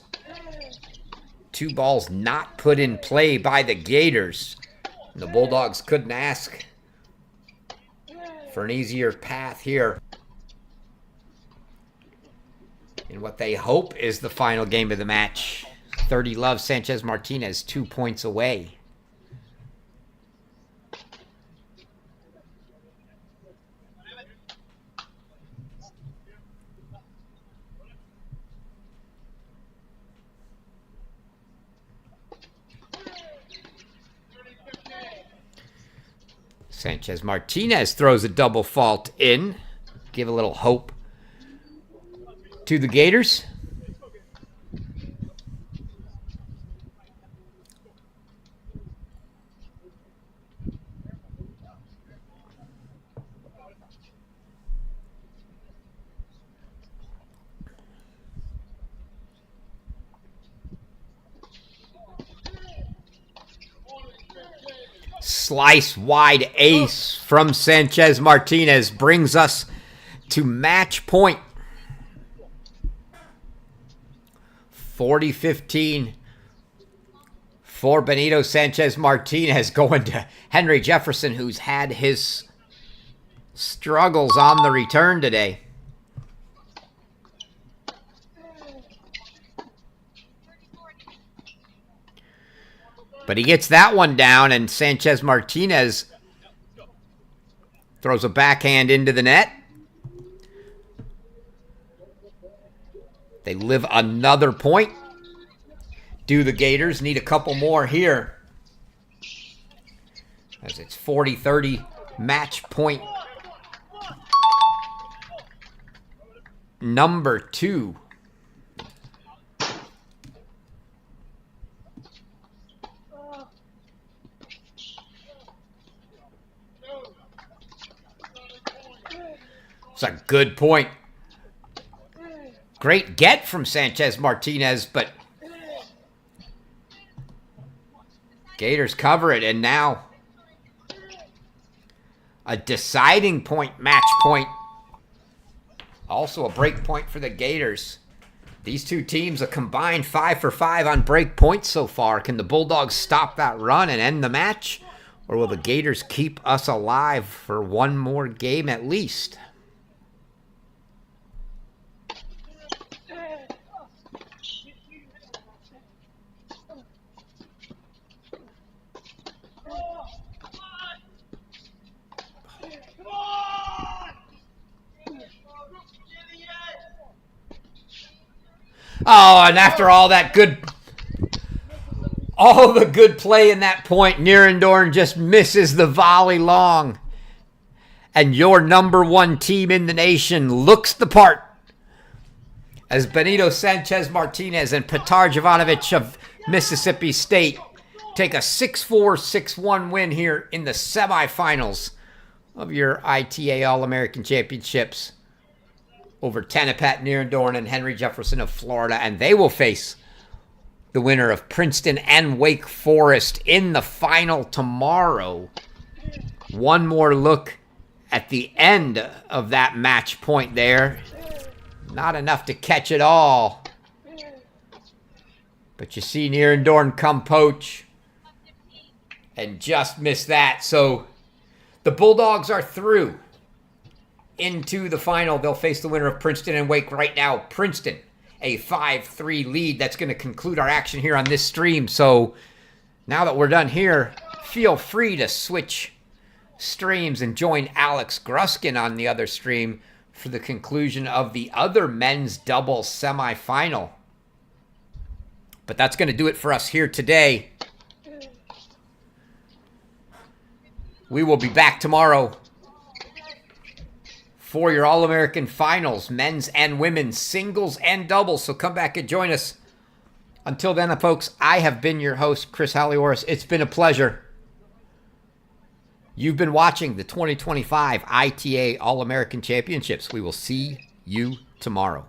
two balls not put in play by the Gators. And the Bulldogs couldn't ask for an easier path here in what they hope is the final game of the match. 30 love, Sanchez Martinez 2 points away. Sanchez Martinez throws a double fault in. Give a little hope to the Gators. Slice wide ace from Sanchez Martinez brings us to match point. 40-15 for Benito Sanchez Martinez, going to Henry Jefferson, who's had his struggles on the return today. But he gets that one down, and Sanchez Martinez throws a backhand into the net. They live another point. Do the Gators need a couple more here? As it's 40-30 match point number 2. It's a good point. Great get from Sanchez Martinez, but Gators cover it, and now a deciding point, match point. Also a break point for the Gators. These two teams a combined 5 for 5 on break points so far. Can the Bulldogs stop that run and end the match? Or will the Gators keep us alive for one more game at least? Oh, and after all that good, all the good play in that point, Nierendorn just misses the volley long. And your number 1 team in the nation looks the part as Benito Sanchez Martinez and Petar Jovanovic of Mississippi State take a 6-4, 6-1 win here in the semifinals of your ITA All-American Championships over Tanapat Nierendorn and Henry Jefferson of Florida, and they will face the winner of Princeton and Wake Forest in the final tomorrow. One more look at the end of that match point there. Not enough to catch it all. But you see Nierendorn come poach and just miss that. So the Bulldogs are through into the final. They'll face the winner of Princeton and Wake. Right now, Princeton, a 5-3 lead. That's going to conclude our action here on this stream. So now that we're done here, feel free to switch streams and join Alex Gruskin on the other stream for the conclusion of the other men's doubles semifinal. But that's going to do it for us here today We will be back tomorrow for your All-American finals, men's and women's, singles and doubles. So come back and join us. Until then, folks, I have been your host, Chris Halioris. It's been a pleasure. You've been watching the 2025 ITA All-American Championships. We will see you tomorrow.